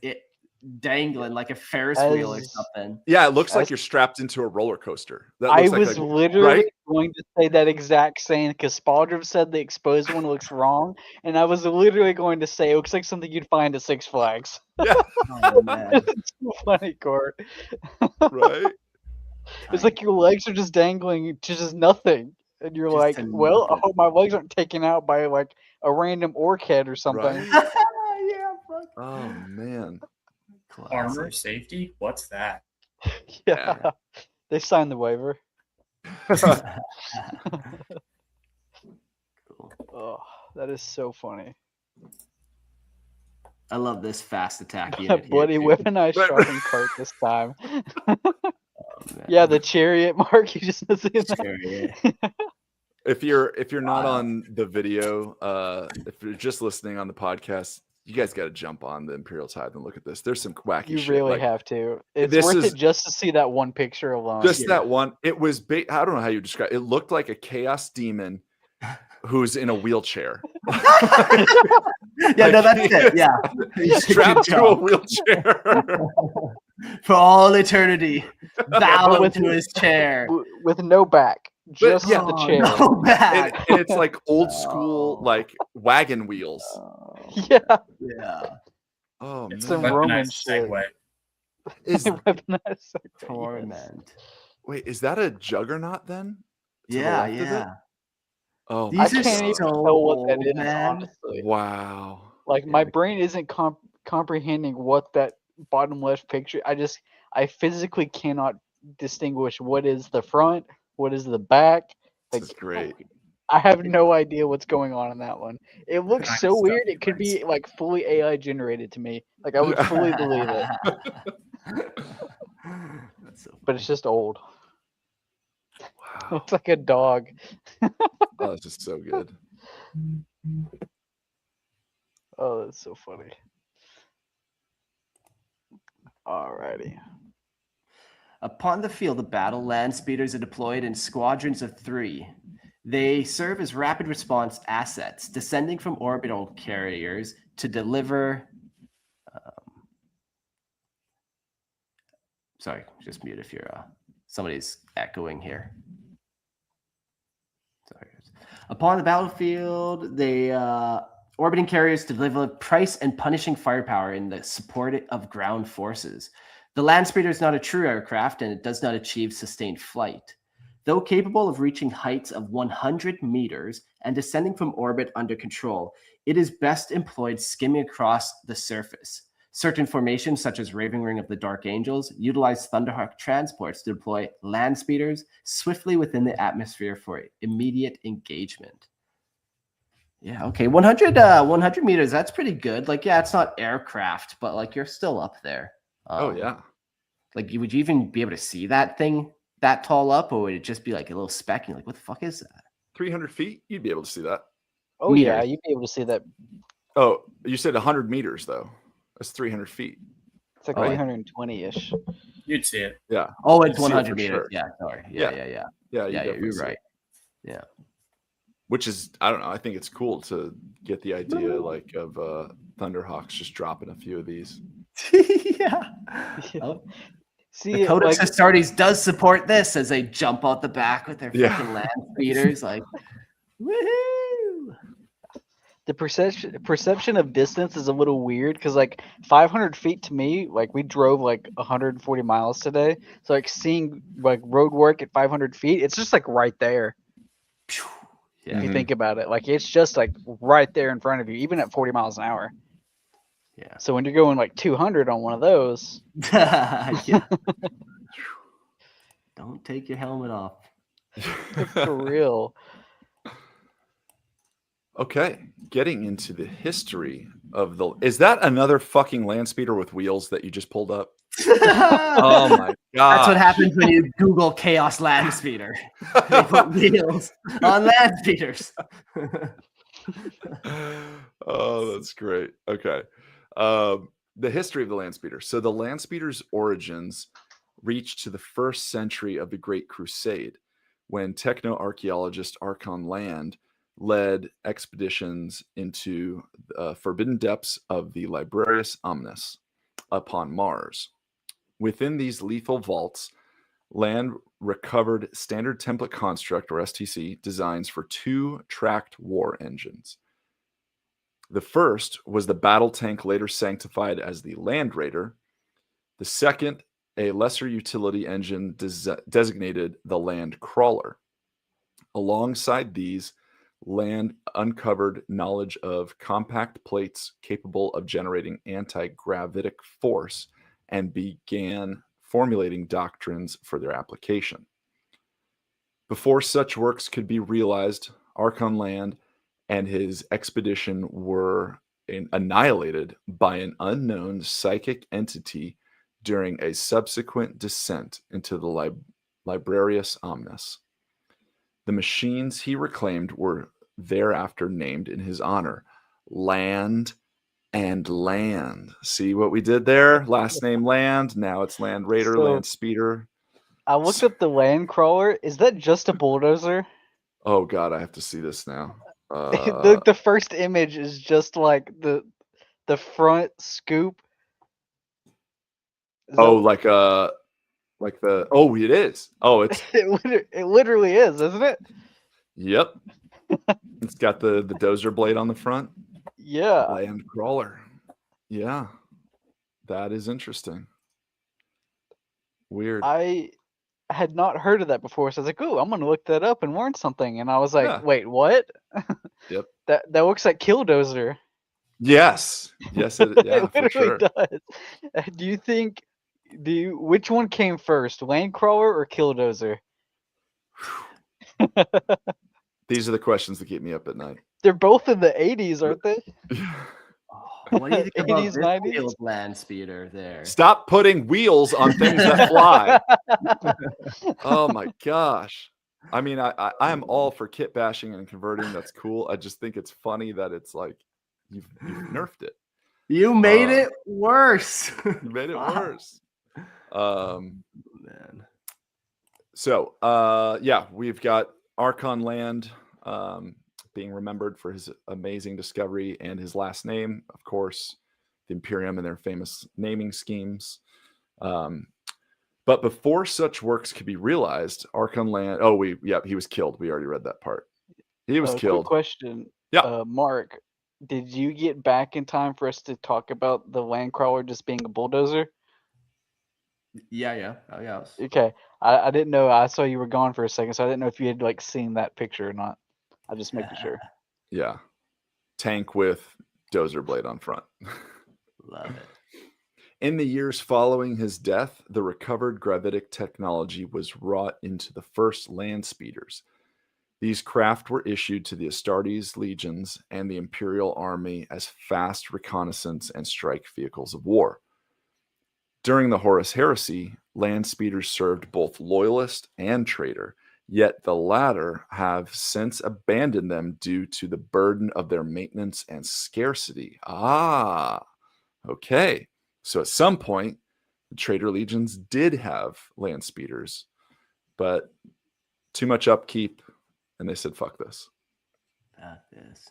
[SPEAKER 1] dangling like a Ferris wheel or something.
[SPEAKER 2] Yeah, it looks like you're strapped into a roller coaster.
[SPEAKER 3] I was literally going to say that exact same because Spaldrum said the exposed one looks wrong, and I was literally going to say it looks like something you'd find at Six Flags.
[SPEAKER 2] Yeah.
[SPEAKER 1] Oh, man.
[SPEAKER 3] It's so funny, Court.
[SPEAKER 2] Right.
[SPEAKER 3] It's like your legs are just dangling to just nothing. And you're like, well, I hope my legs aren't taken out by like a random orc head or something.
[SPEAKER 2] Right.
[SPEAKER 1] Yeah, fuck.
[SPEAKER 2] Oh, man.
[SPEAKER 1] Classic.
[SPEAKER 4] Armor safety? What's that?
[SPEAKER 3] Yeah. They signed the waiver.
[SPEAKER 1] Cool.
[SPEAKER 3] Oh, that is so funny.
[SPEAKER 1] I love this fast attack unit.
[SPEAKER 3] Bloody weaponized sharpened cart this time. Yeah, the chariot, Mark. You just see that.
[SPEAKER 2] If you're not on the video, if you're just listening on the podcast, you guys got to jump on the Imperial Tithe and look at this. There's some wacky shit.
[SPEAKER 3] You really have to. It's worth it just to see that one picture alone.
[SPEAKER 2] Just that one. It was I don't know how you describe it. It looked like a chaos demon who's in a wheelchair.
[SPEAKER 1] Yeah, no, that's it. Yeah.
[SPEAKER 2] He's strapped to a wheelchair.
[SPEAKER 1] For all eternity. Bow into his chair.
[SPEAKER 3] With no back. Just the chair.
[SPEAKER 1] No back.
[SPEAKER 2] And it's like old school, like wagon wheels.
[SPEAKER 3] Yeah.
[SPEAKER 1] Yeah.
[SPEAKER 2] Oh,
[SPEAKER 4] It's
[SPEAKER 2] man.
[SPEAKER 4] a
[SPEAKER 3] Roman
[SPEAKER 4] weaponized segue.
[SPEAKER 1] Torment.
[SPEAKER 2] Wait, is that a juggernaut then? To the
[SPEAKER 1] Yeah,
[SPEAKER 2] left of it?
[SPEAKER 1] yeah.
[SPEAKER 2] Oh,
[SPEAKER 1] These
[SPEAKER 3] I
[SPEAKER 1] are
[SPEAKER 3] can't even
[SPEAKER 1] so
[SPEAKER 3] tell what that
[SPEAKER 1] old,
[SPEAKER 3] is,
[SPEAKER 1] man.
[SPEAKER 3] honestly.
[SPEAKER 2] wow.
[SPEAKER 3] Like my brain isn't comprehending what that bottom left picture. I physically cannot distinguish what is the front, what is the back.
[SPEAKER 2] This is great.
[SPEAKER 3] I have no idea what's going on in that one. It looks
[SPEAKER 4] Kind of
[SPEAKER 3] so
[SPEAKER 4] stuff
[SPEAKER 3] weird.
[SPEAKER 4] you
[SPEAKER 3] It could
[SPEAKER 4] might
[SPEAKER 3] be
[SPEAKER 4] see.
[SPEAKER 3] like fully AI generated to me. Like I would fully believe it,
[SPEAKER 1] That's so
[SPEAKER 3] but it's just old.
[SPEAKER 2] Wow.
[SPEAKER 3] Looks like a dog.
[SPEAKER 2] Oh, it's just so good.
[SPEAKER 3] Oh, that's so funny. Alrighty.
[SPEAKER 1] Upon the field of battle, land speeders are deployed in squadrons of 3. They serve as rapid response assets, descending from orbital carriers to deliver. Sorry, just mute if you're somebody's echoing here. Sorry. Upon the battlefield, they orbiting carriers to deliver price and punishing firepower in the support of ground forces. The land speeder is not a true aircraft, and it does not achieve sustained flight. Though capable of reaching heights of 100 meters and descending from orbit under control, it is best employed skimming across the surface. Certain formations, such as Ravenwing of the Dark Angels, utilize Thunderhawk transports to deploy land speeders swiftly within the atmosphere for immediate engagement. Yeah, okay. 100 meters, that's pretty good. Like, yeah, it's not aircraft, but like you're still up there.
[SPEAKER 2] Oh yeah.
[SPEAKER 1] Like, would you even be able to see that thing that tall up, or would it just be like a little speck? And you're like, what the fuck is that?
[SPEAKER 2] 300 feet, you'd be able to see that.
[SPEAKER 3] Oh yeah,
[SPEAKER 1] Meters.
[SPEAKER 3] you'd be able to see that.
[SPEAKER 2] Oh, you said 100 meters though. That's 300 feet.
[SPEAKER 3] It's like
[SPEAKER 1] Oh,
[SPEAKER 3] 320-ish.
[SPEAKER 4] You'd see it.
[SPEAKER 2] Yeah.
[SPEAKER 1] Oh, it's
[SPEAKER 2] You'd see it
[SPEAKER 1] 100
[SPEAKER 2] for
[SPEAKER 1] meters.
[SPEAKER 2] sure.
[SPEAKER 1] Yeah, sorry.
[SPEAKER 2] Yeah.
[SPEAKER 1] Yeah.
[SPEAKER 2] Yeah,
[SPEAKER 1] Yeah,
[SPEAKER 2] definitely
[SPEAKER 1] you're
[SPEAKER 2] see
[SPEAKER 1] right.
[SPEAKER 2] it.
[SPEAKER 1] Yeah.
[SPEAKER 2] Which is, I don't know. I think it's cool to get the idea like of Thunderhawks just dropping a few of these.
[SPEAKER 1] Yeah. Oh,
[SPEAKER 3] See,
[SPEAKER 1] the Codex
[SPEAKER 3] like,
[SPEAKER 1] Astartes does support this as they jump out the back with their
[SPEAKER 2] Yeah.
[SPEAKER 1] fucking land speeders. Like, woohoo!
[SPEAKER 3] the perception of distance is a little weird because like 500 feet to me, like we drove like 140 miles today, so like seeing like road work at 500 feet, it's just like right there.
[SPEAKER 1] Yeah.
[SPEAKER 3] If you
[SPEAKER 2] Mhm.
[SPEAKER 3] think about it, like it's just like right there in front of you, even at 40 miles an hour.
[SPEAKER 1] Yeah.
[SPEAKER 3] So when you're going like 200 on one of those,
[SPEAKER 1] Yeah. Don't take your helmet off.
[SPEAKER 3] for real.
[SPEAKER 2] Okay, getting into the history of the. Is that another fucking land speeder with wheels that you just pulled up? Oh my god!
[SPEAKER 1] That's what happens when you Google Chaos Land Speeder. They put wheels on land speeders.
[SPEAKER 2] Oh, that's great. Okay. The history of the land speeder. So the land speeder's origins reach to the 1st century of the Great Crusade, when techno-archaeologist Arkhan Land led expeditions into the forbidden depths of the Librarius Omnis upon Mars. Within these lethal vaults, Land recovered standard template construct, or STC, designs for 2 tracked war engines. The first was the battle tank later sanctified as the Land Raider. The second, a lesser utility engine designated the Land Crawler. Alongside these, Land uncovered knowledge of compact plates capable of generating anti-gravitic force and began formulating doctrines for their application. Before such works could be realized, Arkhan Land and his expedition were annihilated by an unknown psychic entity during a subsequent descent into the Librarius Omnis. The machines he reclaimed were thereafter named in his honor, Land and Land. See what we did there? Last name Land. Now it's Land Raider,
[SPEAKER 3] So-
[SPEAKER 2] Land Speeder.
[SPEAKER 3] I looked up the Land Crawler. Is that just a bulldozer?
[SPEAKER 2] Oh God, I have to see this now.
[SPEAKER 3] The first image is just like the front scoop. Is
[SPEAKER 2] Oh, like the. Oh, it is. Oh, it's.
[SPEAKER 3] it literally is, isn't it?
[SPEAKER 2] Yep. It's got the dozer blade on the front.
[SPEAKER 3] Yeah.
[SPEAKER 2] Land Crawler. Yeah, that is interesting. Weird.
[SPEAKER 3] I had not heard of that before, so I was like, "Ooh, I'm gonna look that up and learn something." And I was like,
[SPEAKER 2] Yeah.
[SPEAKER 3] "Wait, what?"
[SPEAKER 2] Yep.
[SPEAKER 3] That looks like Killdozer.
[SPEAKER 2] Yes. Yes. Yeah,
[SPEAKER 3] It
[SPEAKER 2] for
[SPEAKER 3] literally
[SPEAKER 2] sure.
[SPEAKER 3] does. Do you think? Which one came first, Landcrawler or Killdozer?
[SPEAKER 2] These are the questions that keep me up at night.
[SPEAKER 3] They're both in the 80s, aren't they?
[SPEAKER 1] What do you think about
[SPEAKER 3] 80s,
[SPEAKER 1] this
[SPEAKER 3] 90s?
[SPEAKER 1] wheeled land speeder there?
[SPEAKER 2] Stop putting wheels on things that fly. Oh my gosh. I mean, I'm all for kit bashing and converting. That's cool. I just think it's funny that it's like you've nerfed it.
[SPEAKER 1] You made it worse.
[SPEAKER 2] You made it worse.
[SPEAKER 1] Man.
[SPEAKER 2] So, yeah, we've got Arkhan Land being remembered for his amazing discovery and his last name, of course, the Imperium and their famous naming schemes. But before such works could be realized, Arkhan Land. He was killed. We already read that part. He was killed.
[SPEAKER 3] Quick question.
[SPEAKER 2] Yeah.
[SPEAKER 3] Mark, did you get back in time for us to talk about the land crawler just being a bulldozer?
[SPEAKER 1] Yeah. Oh, yeah.
[SPEAKER 3] Okay. I didn't know. I saw you were gone for a second, so I didn't know if you had like seen that picture or not. I'm just making sure.
[SPEAKER 2] Yeah. Tank with dozer blade on front.
[SPEAKER 1] Love it.
[SPEAKER 2] In the years following his death, the recovered gravitic technology was wrought into the first land speeders. These craft were issued to the Astartes legions and the Imperial Army as fast reconnaissance and strike vehicles of war. During the Horus Heresy, land speeders served both loyalist and traitor, yet the latter have since abandoned them due to the burden of their maintenance and scarcity. Okay. So at some point, the traitor legions did have land speeders, but too much upkeep, and they said, fuck this.
[SPEAKER 1] That is.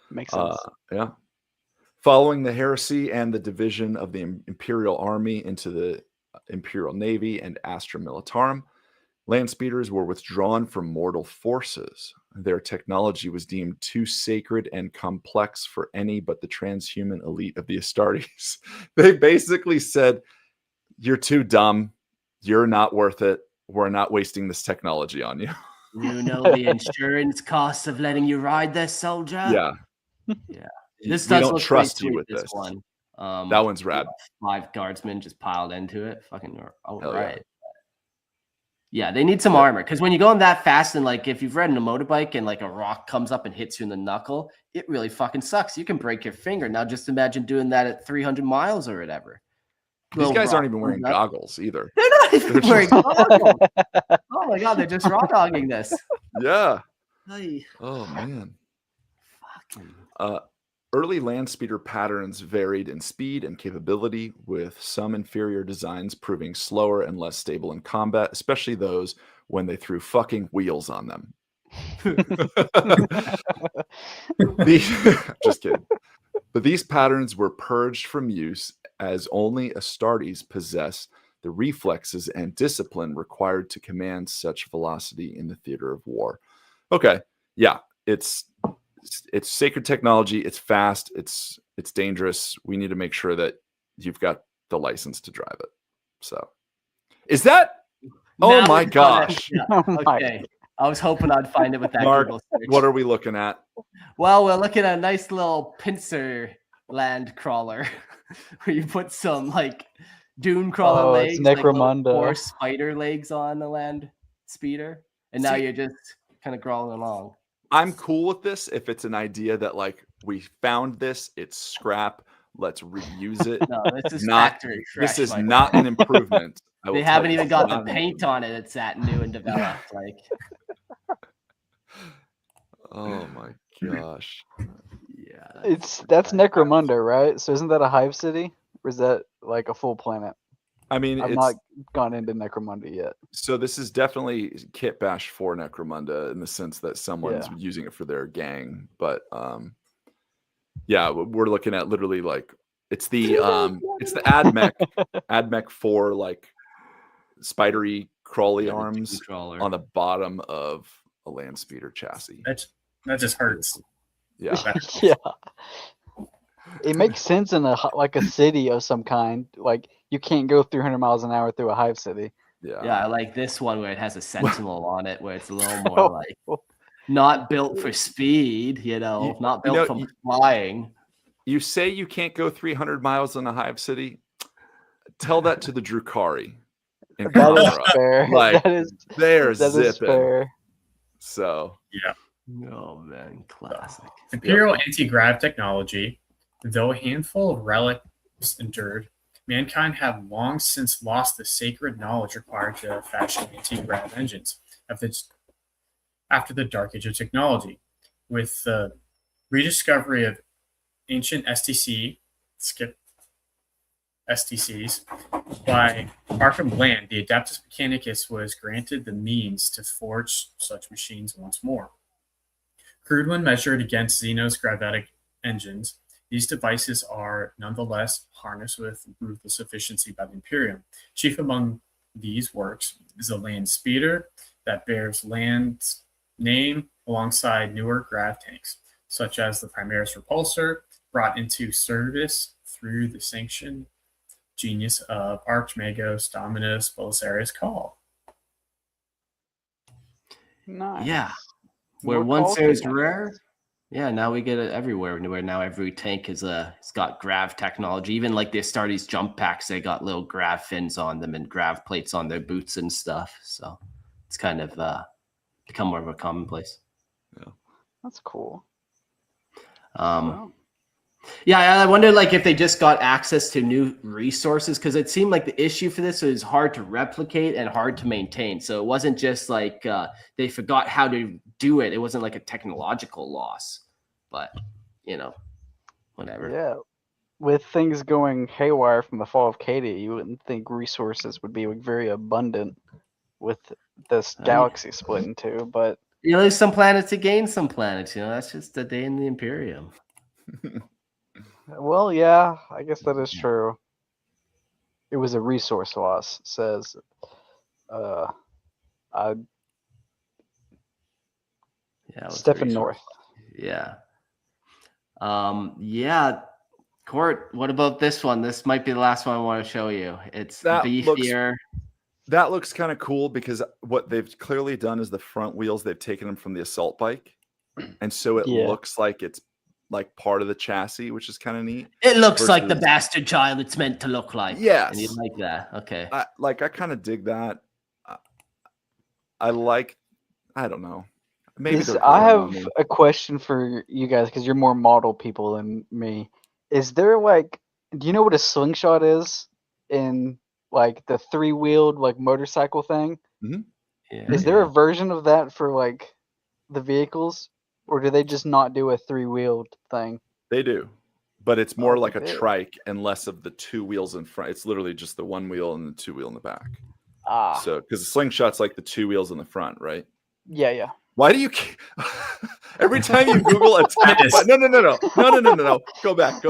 [SPEAKER 3] Makes sense.
[SPEAKER 2] Yeah. Following the heresy and the division of the Imperial Army into the Imperial Navy and Astra Militarum, land speeders were withdrawn from mortal forces. Their technology was deemed too sacred and complex for any but the transhuman elite of the Astartes. They basically said, you're too dumb. You're not worth it. We're not wasting this technology on you.
[SPEAKER 1] You know the insurance costs of letting you ride this, soldier?
[SPEAKER 2] Yeah.
[SPEAKER 1] Yeah. This
[SPEAKER 2] we
[SPEAKER 1] does
[SPEAKER 2] don't
[SPEAKER 1] look
[SPEAKER 2] trust
[SPEAKER 1] pretty
[SPEAKER 2] you
[SPEAKER 1] sweet,
[SPEAKER 2] with this
[SPEAKER 1] one.
[SPEAKER 2] That one's rad.
[SPEAKER 1] 5 guardsmen just piled into it. Fucking all
[SPEAKER 2] Hell
[SPEAKER 1] right. Yeah, they need some armor, because when you're going that fast and like if you've ridden a motorbike and like a rock comes up and hits you in the knuckle, it really fucking sucks. You can break your finger. Now just imagine doing that at 300 miles or whatever.
[SPEAKER 2] These guys aren't even wearing goggles either.
[SPEAKER 1] They're not even wearing goggles. Oh my god, they're just raw dogging this.
[SPEAKER 2] Yeah.
[SPEAKER 1] Hey.
[SPEAKER 2] Oh man.
[SPEAKER 1] Fucking.
[SPEAKER 2] Early land speeder patterns varied in speed and capability, with some inferior designs proving slower and less stable in combat, especially those when they threw fucking wheels on them. Just kidding. But these patterns were purged from use as only Astartes possess the reflexes and discipline required to command such velocity in the theater of war. Okay, yeah, it's sacred technology. It's fast. It's dangerous. We need to make sure that you've got the license to drive it. So, is that? Oh my gosh!
[SPEAKER 1] Yeah. Okay, I was hoping I'd find it with that
[SPEAKER 2] Mark,
[SPEAKER 1] Google search.
[SPEAKER 2] what are we looking at?
[SPEAKER 1] Well, we're looking at a nice little pincer land crawler where you put some like dune crawler legs, like
[SPEAKER 3] Necromunda.
[SPEAKER 1] 4 spider legs on the land speeder, and now you're just kind of crawling along.
[SPEAKER 2] I'm cool with this if it's an idea that like we found this, it's scrap, let's reuse it.
[SPEAKER 1] No, this is factory fresh.
[SPEAKER 2] This is not an improvement.
[SPEAKER 1] They haven't even got the paint on it. It's that new and developed. Like,
[SPEAKER 2] oh my gosh.
[SPEAKER 1] Yeah,
[SPEAKER 3] That's Necromunda, right? So isn't that a hive city, or is that like a full planet?
[SPEAKER 2] I mean,
[SPEAKER 3] I've not gone into Necromunda yet.
[SPEAKER 2] So this is definitely kit bash for Necromunda in the sense that someone's using it for their gang. But yeah, we're looking at literally like it's the AdMech 4 like spidery crawly arms on the bottom of a land speeder chassis.
[SPEAKER 4] That just hurts.
[SPEAKER 2] Yeah.
[SPEAKER 3] Yeah. It makes sense in a city of some kind. Like you can't go 300 miles an hour through a hive city.
[SPEAKER 1] Yeah, I like this one where it has a sentinel on it, where it's a little more like not built for speed, not built for flying.
[SPEAKER 2] You say you can't go 300 miles in a hive city. Tell that to the Drukhari.
[SPEAKER 3] That is fair.
[SPEAKER 2] Like,
[SPEAKER 3] that is fair.
[SPEAKER 2] So
[SPEAKER 4] yeah.
[SPEAKER 1] Oh man, classic.
[SPEAKER 4] Imperial anti-grav technology, though a handful of relics endured, mankind had long since lost the sacred knowledge required to fashion anti-grav engines. after the Dark Age of technology, with the rediscovery of ancient STCs by Arkhan Land. The Adeptus Mechanicus was granted the means to forge such machines once more. Crude when measured against Xeno's gravitic engines, these devices are nonetheless harnessed with ruthless efficiency by the Imperium. Chief among these works is the Land Speeder that bears Land's name alongside newer grav tanks, such as the Primaris Repulsor, brought into service through the sanctioned genius of Archmagos Dominus Belisarius Call.
[SPEAKER 3] Nice.
[SPEAKER 1] Yeah. Where
[SPEAKER 3] More
[SPEAKER 1] once
[SPEAKER 3] calls
[SPEAKER 1] it was
[SPEAKER 3] to
[SPEAKER 1] rare,
[SPEAKER 3] that.
[SPEAKER 1] yeah, now we get it everywhere. Where now every tank is it's got grav technology. Even like the Astartes jump packs, they got little grav fins on them and grav plates on their boots and stuff. So it's kind of become more of a commonplace.
[SPEAKER 3] That's cool.
[SPEAKER 1] Um, Yeah, I wonder like if they just got access to new resources, because it seemed like the issue for this was hard to replicate and hard to maintain. So it wasn't just like they forgot how to do it. It wasn't like a technological loss, but whatever.
[SPEAKER 3] Yeah. With things going haywire from the fall of Katie, you wouldn't think resources would be very abundant with this galaxy split in two, but
[SPEAKER 1] You lose some planets to gain some planets. That's just the day in the Imperium.
[SPEAKER 3] well, yeah, I guess that is true. It was a resource loss, says Stephen North.
[SPEAKER 1] Yeah. Yeah. Court, what about this one? This might be the last one I want to show you. It's beefier.
[SPEAKER 2] That looks kind of cool because what they've clearly done is the front wheels, they've taken them from the assault bike. And so it looks like it's like part of the chassis, which is kind of neat.
[SPEAKER 1] It looks like the bastard child it's meant to look like.
[SPEAKER 2] Yes.
[SPEAKER 1] And you like that. Okay.
[SPEAKER 2] I kind of dig that. I don't know. Maybe
[SPEAKER 3] I have a question for you guys because you're more model people than me. Is there do you know what a slingshot is in like the 3-wheeled like motorcycle thing?
[SPEAKER 2] Mm-hmm.
[SPEAKER 1] Yeah,
[SPEAKER 3] is there a version of that for like the vehicles, or do they just not do a 3-wheeled thing?
[SPEAKER 2] They do, but it's more like a trike and less of the 2 wheels in front. It's literally just the 1 wheel and the 2 wheel in the back. So because the slingshot's like the 2 wheels in the front, right?
[SPEAKER 3] Yeah.
[SPEAKER 2] Why do you every time you Google attack bike? No. Go back.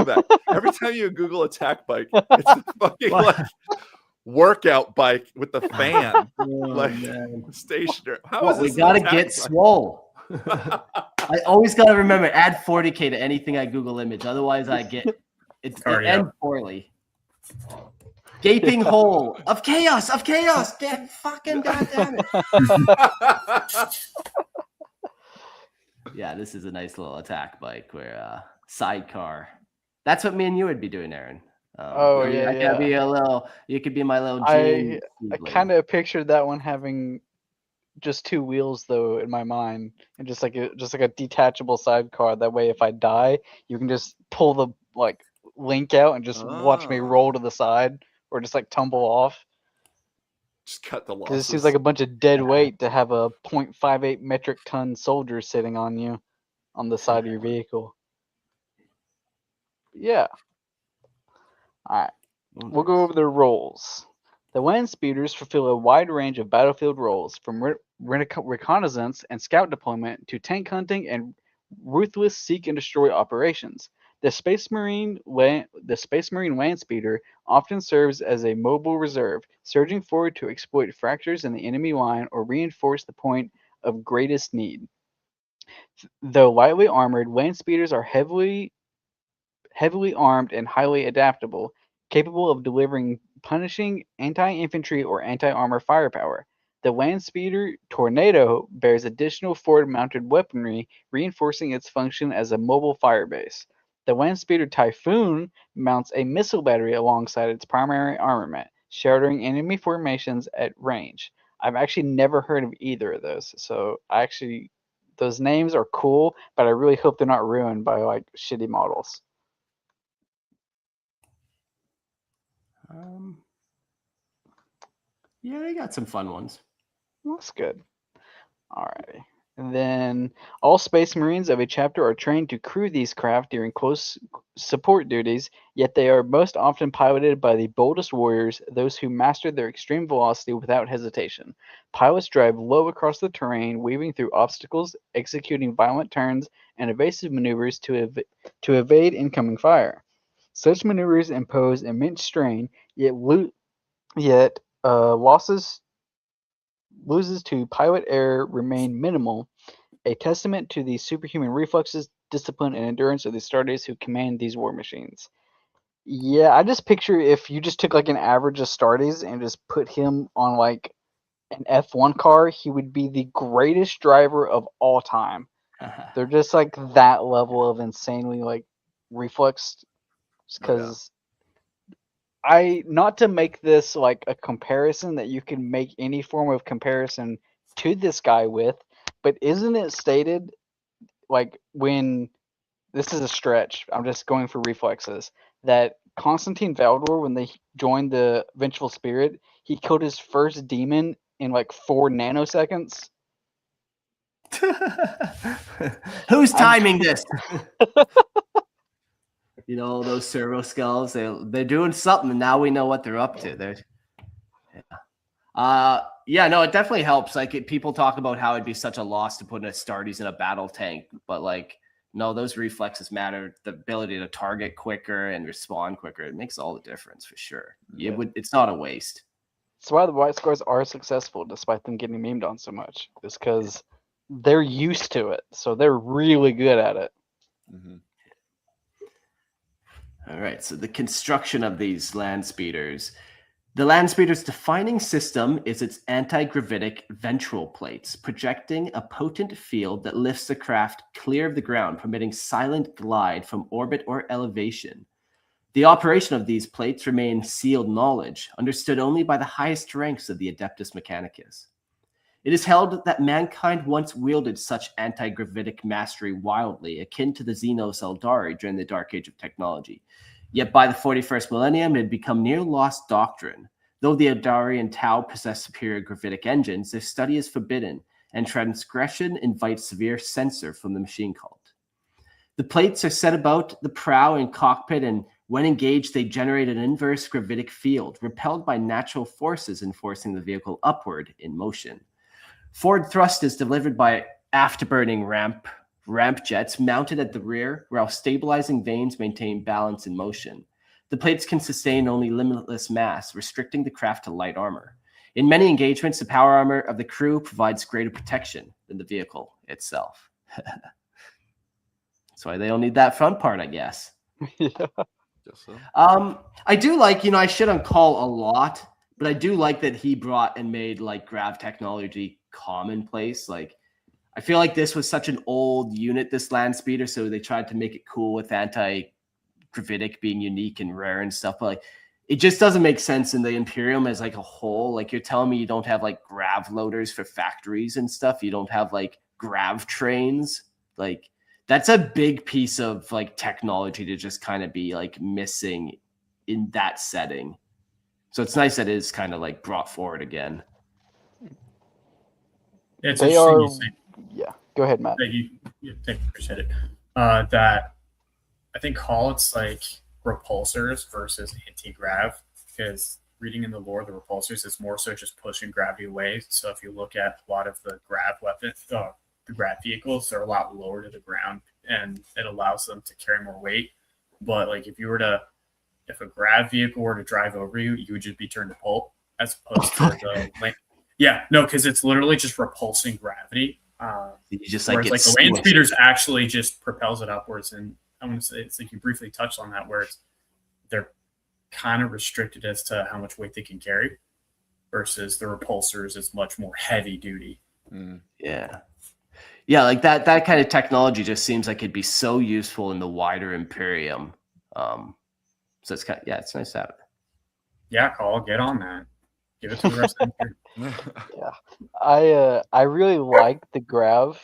[SPEAKER 2] Every time you Google attack bike, it's a fucking like workout bike with the fan, stationary. How is this?
[SPEAKER 1] We gotta get swole. I always gotta remember add 40K to anything I Google image, otherwise I get it ends poorly. Gaping hole of chaos. Get fucking goddamn it. Yeah, this is a nice little attack bike where sidecar. That's what me and you would be doing, Aaron.
[SPEAKER 3] Yeah.
[SPEAKER 1] Be you could be my little
[SPEAKER 3] I kind of pictured that one having just 2 wheels though in my mind, and just like a detachable sidecar. That way, if I die, you can just pull the link out and just watch me roll to the side or just tumble off.
[SPEAKER 2] Just cut the losses.
[SPEAKER 3] Because it seems like a bunch of dead weight to have a 0.58 metric ton soldier sitting on you on the side of your vehicle. Yeah. All right. We'll go over their roles. The land speeders fulfill a wide range of battlefield roles, from reconnaissance and scout deployment to tank hunting and ruthless seek and destroy operations. The Space Marine land speeder often serves as a mobile reserve, surging forward to exploit fractures in the enemy line or reinforce the point of greatest need. Though lightly armored, land speeders are heavily armed and highly adaptable, capable of delivering punishing anti-infantry or anti-armor firepower. The land speeder Tornado bears additional forward-mounted weaponry, reinforcing its function as a mobile firebase. The land speeder Typhoon mounts a missile battery alongside its primary armament, sheltering enemy formations at range. I've actually never heard of either of those, so those names are cool, but I really hope they're not ruined by shitty models.
[SPEAKER 1] Yeah, they got some fun ones.
[SPEAKER 3] That's good. Alrighty. And then all Space Marines of a chapter are trained to crew these craft during close support duties, yet they are most often piloted by the boldest warriors, those who master their extreme velocity without hesitation. Pilots drive low across the terrain, weaving through obstacles, executing violent turns and evasive maneuvers to evade incoming fire. Such maneuvers impose immense strain, yet loses to pilot error remain minimal, a testament to the superhuman reflexes, discipline, and endurance of the Astartes who command these war machines. Yeah, I just picture if you just took like an average Astartes and just put him on like an F1 car, he would be the greatest driver of all time. They're just like that level of insanely like reflex. Because not to make this like a comparison that you can make any form of comparison to this guy with, but isn't it stated like when this is a stretch, I'm just going for reflexes, that Constantine Valdor, when they joined the Vengeful Spirit, he killed his first demon in like 4 nanoseconds?
[SPEAKER 1] Who's timing this? You know, those servo skulls, they're doing something. Now we know what they're up to. No, it definitely helps. Like people talk about how it'd be such a loss to put an Astartes in a battle tank, but like, no, those reflexes matter. The ability to target quicker and respond quicker, it makes all the difference for sure. It's not a waste.
[SPEAKER 3] That's why the White Scars are successful despite them getting memed on so much. Is because they're used to it, so they're really good at it.
[SPEAKER 2] Mm-hmm.
[SPEAKER 1] All right, so the construction of these land speeders. The land speeder's defining system is its anti-gravitic ventral plates, projecting a potent field that lifts the craft clear of the ground, permitting silent glide from orbit or elevation. The operation of these plates remains sealed knowledge, understood only by the highest ranks of the Adeptus Mechanicus. It is held that mankind once wielded such anti-gravitic mastery wildly, akin to the Xenos Eldari during the Dark Age of technology. Yet by the 41st millennium, it had become near lost doctrine. Though the Eldari and Tau possess superior gravitic engines, their study is forbidden, and transgression invites severe censor from the machine cult. The plates are set about the prow and cockpit, and when engaged, they generate an inverse gravitic field, repelled by natural forces enforcing the vehicle upward in motion. Forward thrust is delivered by afterburning ramp jets mounted at the rear, while stabilizing vanes maintain balance in motion. The plates can sustain only limitless mass, restricting the craft to light armor. In many engagements, the power armor of the crew provides greater protection than the vehicle itself. That's why they don't need that front part, I guess.
[SPEAKER 3] Yeah.
[SPEAKER 2] Guess so.
[SPEAKER 1] I do like, I shit on Call a lot, but I do like that he brought and made like grav technology commonplace. Like, I feel like this was such an old unit, this land speeder, so they tried to make it cool with anti-gravitic being unique and rare and stuff. But like, it just doesn't make sense in the Imperium as like a whole. Like, you're telling me you don't have like grav loaders for factories and stuff. You don't have like grav trains. Like, that's a big piece of like technology to just kind of be like missing in that setting. So it's nice that it is kind of like brought forward again.
[SPEAKER 4] It's
[SPEAKER 3] They
[SPEAKER 4] interesting
[SPEAKER 3] are.
[SPEAKER 4] you say
[SPEAKER 3] Yeah, go ahead, Matt.
[SPEAKER 4] that thank you for said it. That I think call it's like repulsors versus anti-grav, because reading in the lore, the repulsors is more so just pushing gravity away. So if you look at a lot of the grav weapons, the grav vehicles, they're a lot lower to the ground, and it allows them to carry more weight. But like if a grav vehicle were to drive over you, you would just be turned to pulp, as opposed to because it's literally just repulsing gravity.
[SPEAKER 1] You just
[SPEAKER 4] whereas like the land speeders actually just propels it upwards, and I'm gonna say it's like you briefly touched on that, where they're kind of restricted as to how much weight they can carry, versus the repulsors is much more heavy duty.
[SPEAKER 1] Yeah, like that kind of technology just seems like it'd be so useful in the wider Imperium. So it's it's nice to have it.
[SPEAKER 4] Yeah, Call, get on that. Give it to the rest of the
[SPEAKER 3] Yeah, I really like the grav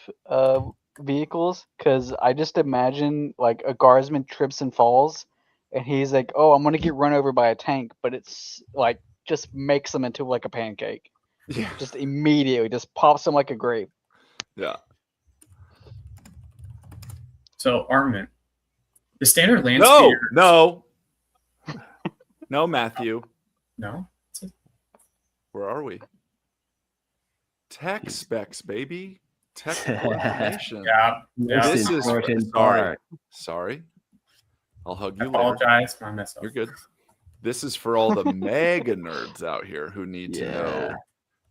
[SPEAKER 3] vehicles, because I just imagine like a guardsman trips and falls, and he's like, "Oh, I'm gonna get run over by a tank," but it's like just makes them into like a pancake.
[SPEAKER 2] Yeah.
[SPEAKER 3] Just immediately, just pops them like a grape.
[SPEAKER 2] Yeah.
[SPEAKER 4] So armament. The standard land
[SPEAKER 2] No,
[SPEAKER 4] speeder.
[SPEAKER 2] no, Matthew.
[SPEAKER 4] No.
[SPEAKER 2] Where are we? Tech specs, baby. Technical information.
[SPEAKER 4] Yeah.
[SPEAKER 2] This is
[SPEAKER 1] important
[SPEAKER 2] sorry.
[SPEAKER 1] part.
[SPEAKER 2] Sorry. I'll hug
[SPEAKER 4] I
[SPEAKER 2] you later.
[SPEAKER 4] apologize for my mess up.
[SPEAKER 2] You're good. This is for all the mega nerds out here who need to know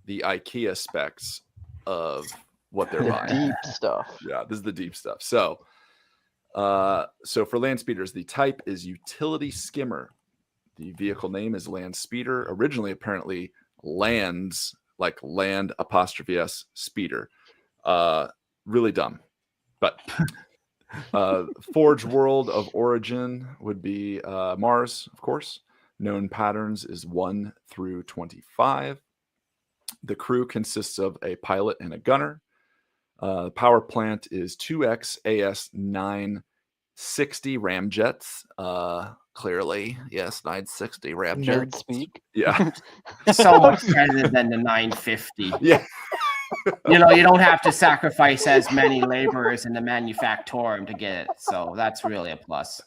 [SPEAKER 2] the IKEA specs of what they're
[SPEAKER 3] The
[SPEAKER 2] buying.
[SPEAKER 3] deep stuff.
[SPEAKER 2] Yeah, this is the deep stuff. So for land speeders, the type is utility skimmer. The vehicle name is land speeder. Originally, apparently, lands like land '*s speeder. Really dumb, but Forge world of origin would be Mars, of course. Known patterns is 1 through 25. The crew consists of a pilot and a gunner. The power plant is 2X AS 960 ramjets. Clearly, yes, 960 ramjets.
[SPEAKER 3] Nerd speak.
[SPEAKER 2] Yeah,
[SPEAKER 1] So much better than the 950.
[SPEAKER 2] yeah.
[SPEAKER 1] You know, you don't have to sacrifice as many laborers in the manufactorum to get it. So that's really a plus.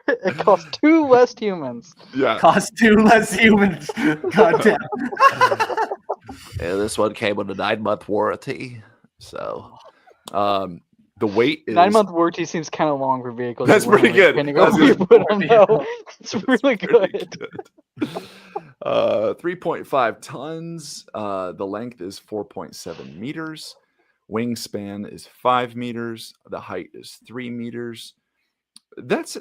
[SPEAKER 3] It costs 2 less humans.
[SPEAKER 2] Yeah.
[SPEAKER 1] Cost 2 less humans. Goddamn.
[SPEAKER 2] Yeah, this one came with a 9-month warranty. So the weight is
[SPEAKER 3] 9-month warranty seems kind of long for vehicles.
[SPEAKER 2] That's
[SPEAKER 3] you want,
[SPEAKER 2] pretty
[SPEAKER 3] like,
[SPEAKER 2] good.
[SPEAKER 3] depending
[SPEAKER 2] That's
[SPEAKER 3] on where you
[SPEAKER 2] good.
[SPEAKER 3] put them, though. It's really good.
[SPEAKER 2] 3.5 tons. The length is 4.7 meters. Wingspan is 5 meters. The height is 3 meters. This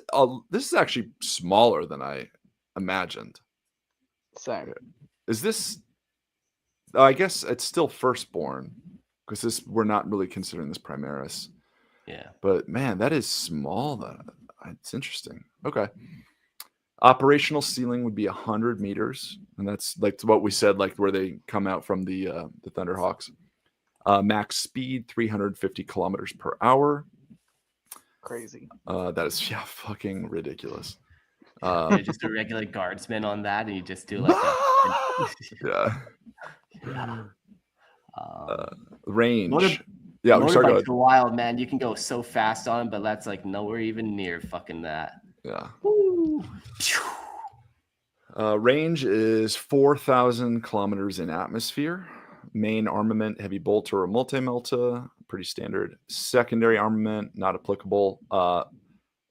[SPEAKER 2] is actually smaller than I imagined.
[SPEAKER 3] Same.
[SPEAKER 2] Is this? I guess it's still firstborn because we're not really considering this Primaris.
[SPEAKER 1] Yeah.
[SPEAKER 2] But man, that is small. It's interesting. Okay. Operational ceiling would be 100 meters, and that's like what we said, like where they come out from the Thunderhawks. Max speed 350 kilometers per hour.
[SPEAKER 3] Crazy.
[SPEAKER 2] That is fucking ridiculous.
[SPEAKER 1] You're just a regular guardsman on that, and you just do like
[SPEAKER 2] Yeah. Range.
[SPEAKER 1] Motor-
[SPEAKER 2] Yeah, sorry, go
[SPEAKER 1] motorbikes
[SPEAKER 2] ahead.
[SPEAKER 1] are wild, man. You can go so fast on them, but that's like nowhere even near fucking that.
[SPEAKER 2] Yeah.
[SPEAKER 1] Woo.
[SPEAKER 2] Range is 4,000 kilometers in atmosphere. Main armament, heavy bolter or multi-melta, pretty standard. Secondary armament, not applicable.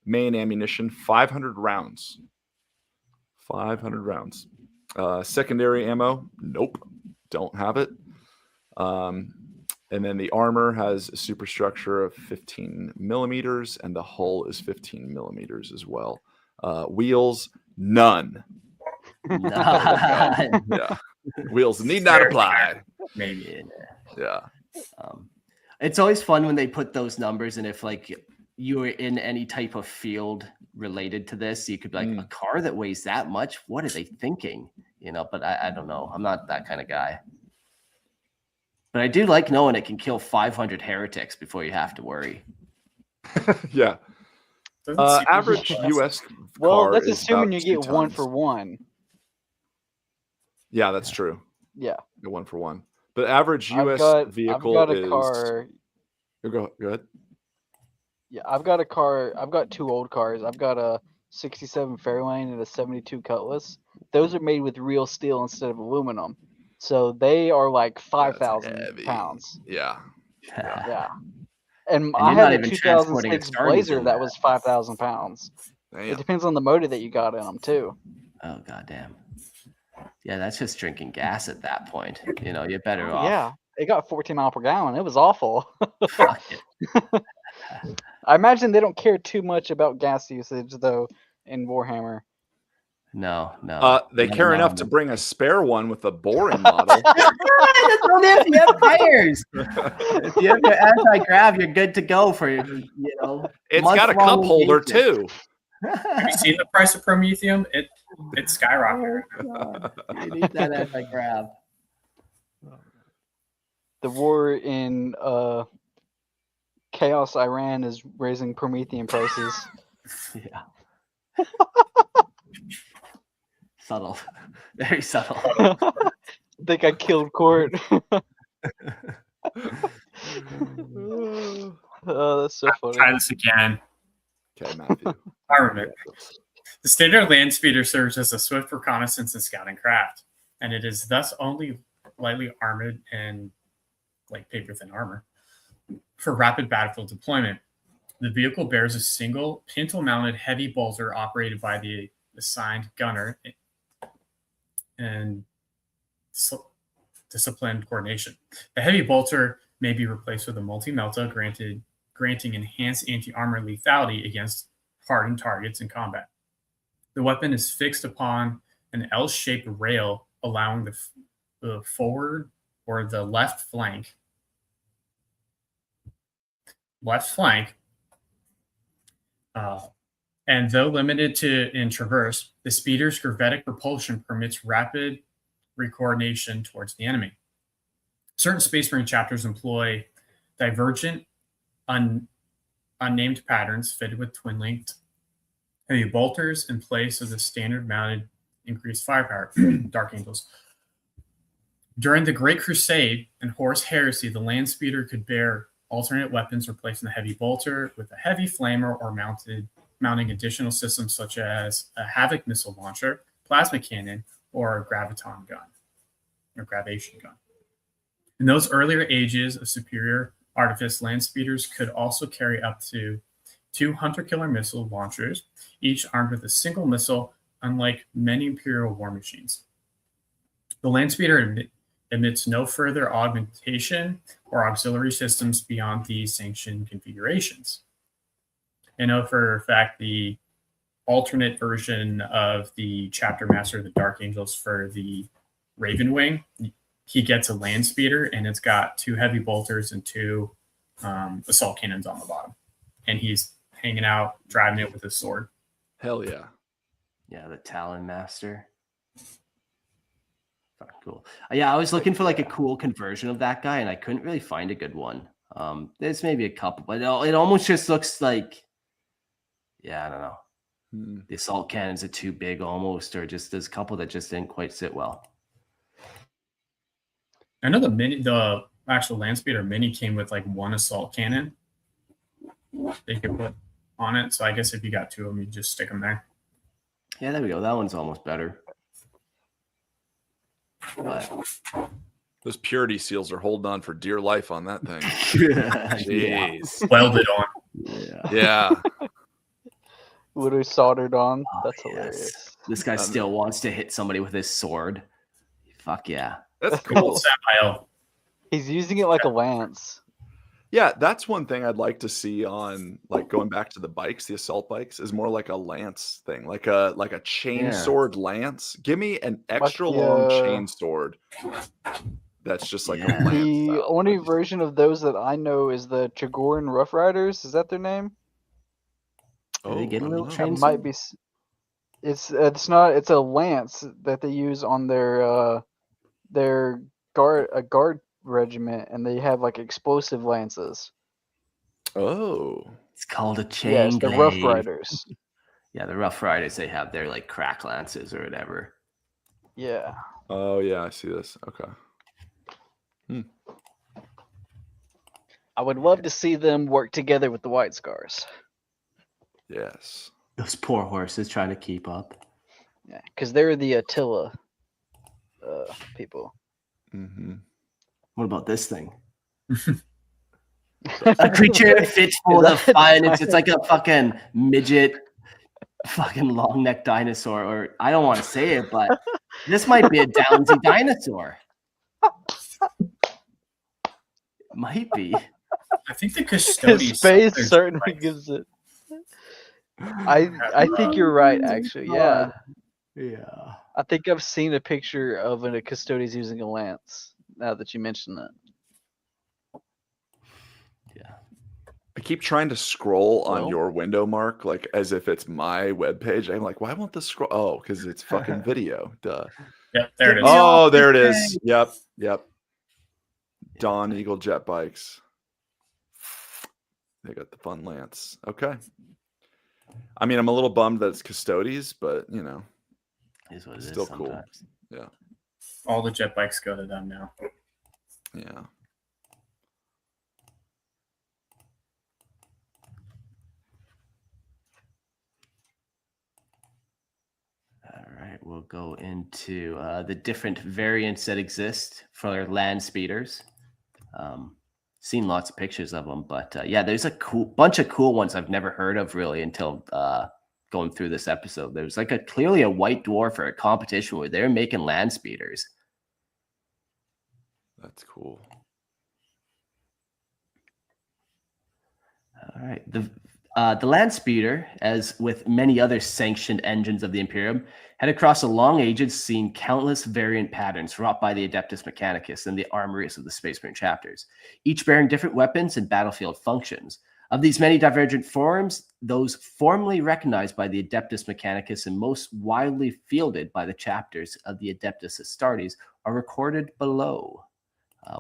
[SPEAKER 2] Main ammunition, 500 rounds. 500 rounds. Secondary ammo, nope, don't have it. And then the armor has a superstructure of 15 millimeters, and the hull is 15 millimeters as well. Wheels, none.
[SPEAKER 1] None.
[SPEAKER 2] Yeah. Wheels need not apply.
[SPEAKER 4] Maybe.
[SPEAKER 2] Yeah.
[SPEAKER 1] It's always fun when they put those numbers, and if like you were in any type of field related to this, you could be like, a car that weighs that much, what are they thinking? You know, but I don't know. I'm not that kind of guy. But I do like knowing it can kill 500 heretics before you have to worry.
[SPEAKER 2] Yeah.
[SPEAKER 4] Doesn't seem
[SPEAKER 2] Average
[SPEAKER 4] like-
[SPEAKER 2] US
[SPEAKER 3] Well,
[SPEAKER 2] car
[SPEAKER 3] that's
[SPEAKER 2] is
[SPEAKER 3] assuming
[SPEAKER 2] about
[SPEAKER 3] you
[SPEAKER 2] 2
[SPEAKER 3] get 1
[SPEAKER 2] tons.
[SPEAKER 3] for 1.
[SPEAKER 2] Yeah, that's true.
[SPEAKER 3] Yeah.
[SPEAKER 2] The 1 for 1. But average US
[SPEAKER 3] I've
[SPEAKER 2] vehicle
[SPEAKER 3] got a
[SPEAKER 2] is.
[SPEAKER 3] car.
[SPEAKER 2] Go ahead.
[SPEAKER 3] Yeah, I've got a car. I've got 2 old cars. I've got a 67 Fairlane and a 72 Cutlass. Those are made with real steel instead of aluminum. So they are like 5,000
[SPEAKER 2] heavy.
[SPEAKER 3] pounds.
[SPEAKER 2] Yeah.
[SPEAKER 3] Yeah. And
[SPEAKER 1] you're
[SPEAKER 3] I
[SPEAKER 1] not
[SPEAKER 3] had a
[SPEAKER 1] even transporting
[SPEAKER 3] 2006
[SPEAKER 1] Astartes
[SPEAKER 3] Blazer
[SPEAKER 1] in
[SPEAKER 3] that
[SPEAKER 1] that.
[SPEAKER 3] was 5,000 pounds. It
[SPEAKER 2] Damn.
[SPEAKER 3] depends on the motor that you got in them too.
[SPEAKER 1] Oh, goddamn. Yeah, that's just drinking gas at that point. You know, you're better off.
[SPEAKER 3] Yeah, it got 14 miles per gallon. It was awful.
[SPEAKER 1] Fuck it.
[SPEAKER 3] I imagine they don't care too much about gas usage though in Warhammer.
[SPEAKER 1] No.
[SPEAKER 2] They
[SPEAKER 1] No,
[SPEAKER 2] care
[SPEAKER 1] no,
[SPEAKER 2] enough
[SPEAKER 1] no.
[SPEAKER 2] to bring a spare one with a boring model.
[SPEAKER 1] That's only if you have tires. If you have your anti-grav, you're good to go for, you know.
[SPEAKER 2] It's got a
[SPEAKER 1] month-long
[SPEAKER 2] cup holder
[SPEAKER 1] engagement.
[SPEAKER 2] too.
[SPEAKER 4] Have you seen the price of Promethium? It's skyrocketed.
[SPEAKER 1] You need that anti-grav.
[SPEAKER 3] The war in Chaos Iran is raising Promethean prices.
[SPEAKER 1] Yeah. Subtle. Very subtle.
[SPEAKER 3] I think I killed Court. Oh, that's so funny.
[SPEAKER 4] Try this again.
[SPEAKER 2] Okay, Matthew.
[SPEAKER 4] Armament. The standard land speeder serves as a swift reconnaissance and scouting craft, and it is thus only lightly armored and like paper-thin armor for rapid battlefield deployment. The vehicle bears a single pintle-mounted heavy bolter operated by the assigned gunner and disciplined coordination. The heavy bolter may be replaced with a multi-melta, granting enhanced anti-armor lethality against hardened targets in combat. The weapon is fixed upon an L-shaped rail, allowing the forward or the left flank, and though limited in traverse, the speeder's gravitic propulsion permits rapid recoordination towards the enemy. Certain Space Marine chapters employ divergent, unnamed patterns fitted with twin-linked heavy bolters in place of the standard mounted increased firepower, Dark Angels. During the Great Crusade and Horus Heresy, the land speeder could bear alternate weapons, replacing the heavy bolter with a heavy flamer or mounting additional systems such as a Havoc missile launcher, plasma cannon, or a gravation gun. In those earlier ages of superior artifice, land speeders could also carry up to 2 hunter-killer missile launchers, each armed with a single missile, unlike many Imperial war machines. The land speeder emits no further augmentation or auxiliary systems beyond these sanctioned configurations. I know for a fact the alternate version of the chapter master of the Dark Angels for the Ravenwing, he gets a land speeder and it's got 2 heavy bolters and 2 assault cannons on the bottom. And he's hanging out, driving it with his sword.
[SPEAKER 2] Hell yeah.
[SPEAKER 1] Yeah, the Talon Master. Fucking cool. Yeah, I was looking for like a cool conversion of that guy, and I couldn't really find a good one. There's maybe a couple, but it almost just looks like, yeah, I don't know. The assault cannons are too big almost, or just there's a couple that just didn't quite sit well.
[SPEAKER 4] I know the actual land speeder mini came with like 1 assault cannon they could put on it. So I guess if you got 2 of them, you just stick them there.
[SPEAKER 1] Yeah, there we go. That one's almost better. But
[SPEAKER 2] Those purity seals are holding on for dear life on that thing. Jeez.
[SPEAKER 4] Welded on.
[SPEAKER 2] Yeah.
[SPEAKER 3] Literally soldered on.
[SPEAKER 1] Oh,
[SPEAKER 3] That's
[SPEAKER 1] yes.
[SPEAKER 3] hilarious.
[SPEAKER 1] This guy still wants to hit somebody with his sword. Fuck yeah.
[SPEAKER 2] That's
[SPEAKER 4] Cool.
[SPEAKER 2] cool.
[SPEAKER 4] Samael.
[SPEAKER 3] He's using it like a lance.
[SPEAKER 2] Yeah, that's one thing I'd like to see on, like, going back to the bikes, the assault bikes, is more like a lance thing, like a chain sword lance. Give me an extra long chain sword. That's just like a lance.
[SPEAKER 3] The
[SPEAKER 2] style.
[SPEAKER 3] only version of those that I know is the Chagoran Rough Riders. Is that their name?
[SPEAKER 1] Do they get a
[SPEAKER 2] I
[SPEAKER 1] little
[SPEAKER 2] don't know.
[SPEAKER 1] chain
[SPEAKER 3] It might be. It's not. It's a lance that they use on their guard regiment, and they have like explosive lances.
[SPEAKER 2] Oh,
[SPEAKER 1] It's called a chain.
[SPEAKER 3] Yes, the Rough
[SPEAKER 1] glaive.
[SPEAKER 3] Riders.
[SPEAKER 1] Yeah, the Rough Riders, they have their like crack lances or whatever.
[SPEAKER 3] Yeah.
[SPEAKER 2] oh yeah, I see this. Okay.
[SPEAKER 3] I would love to see them work together with the White Scars.
[SPEAKER 2] Yes.
[SPEAKER 1] Those poor horses trying to keep up.
[SPEAKER 3] Yeah, because they're the Attila people.
[SPEAKER 2] Mm-hmm.
[SPEAKER 1] What about this thing? A creature fit for the fine. It's like a fucking midget, fucking long neck dinosaur. Or I don't want to say it, but this might be a Downsy dinosaur. Might be.
[SPEAKER 4] I think the custodians.
[SPEAKER 3] His face certainly gives it. I think you're right, actually. Yeah.
[SPEAKER 1] Yeah.
[SPEAKER 3] I think I've seen a picture of a Custodes using a lance, now that you mention that.
[SPEAKER 1] Yeah.
[SPEAKER 2] I keep trying to scroll on
[SPEAKER 1] Well-
[SPEAKER 2] your window, Mark, like as if it's my webpage. I'm like, why won't this scroll? Oh, because it's fucking video. Duh.
[SPEAKER 4] Yep, there it is.
[SPEAKER 2] Oh, there it is. Yep. Dawn Eagle jet bikes. They got the fun lance. Okay. I mean, I'm a little bummed that it's Custodes, but you know,
[SPEAKER 1] Is what it
[SPEAKER 2] Still
[SPEAKER 1] is
[SPEAKER 2] cool.
[SPEAKER 1] sometimes.
[SPEAKER 4] All the jet bikes go to them now.
[SPEAKER 2] yeah.
[SPEAKER 1] into the different variants that exist for land speeders. Seen lots of pictures of them, but yeah, there's a bunch of cool ones I've never heard of really until going through this episode. There's like clearly a white dwarf or a competition where they're making land speeders.
[SPEAKER 2] That's cool.
[SPEAKER 1] All right. The land speeder, as with many other sanctioned engines of the Imperium, had across the long ages seen countless variant patterns wrought by the Adeptus Mechanicus and the armories of the Space Marine chapters, each bearing different weapons and battlefield functions. Of these many divergent forms, those formally recognized by the Adeptus Mechanicus and most widely fielded by the chapters of the Adeptus Astartes are recorded below.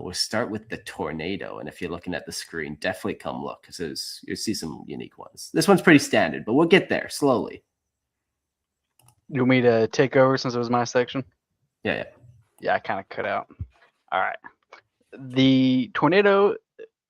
[SPEAKER 1] We'll start with the Tornado, and if you're looking at the screen, definitely come look because you'll see some unique ones. This one's pretty standard, but we'll get there slowly.
[SPEAKER 3] You want me to take over since it was my section?
[SPEAKER 1] Yeah.
[SPEAKER 3] Yeah, I kind of cut out. All right. The Tornado,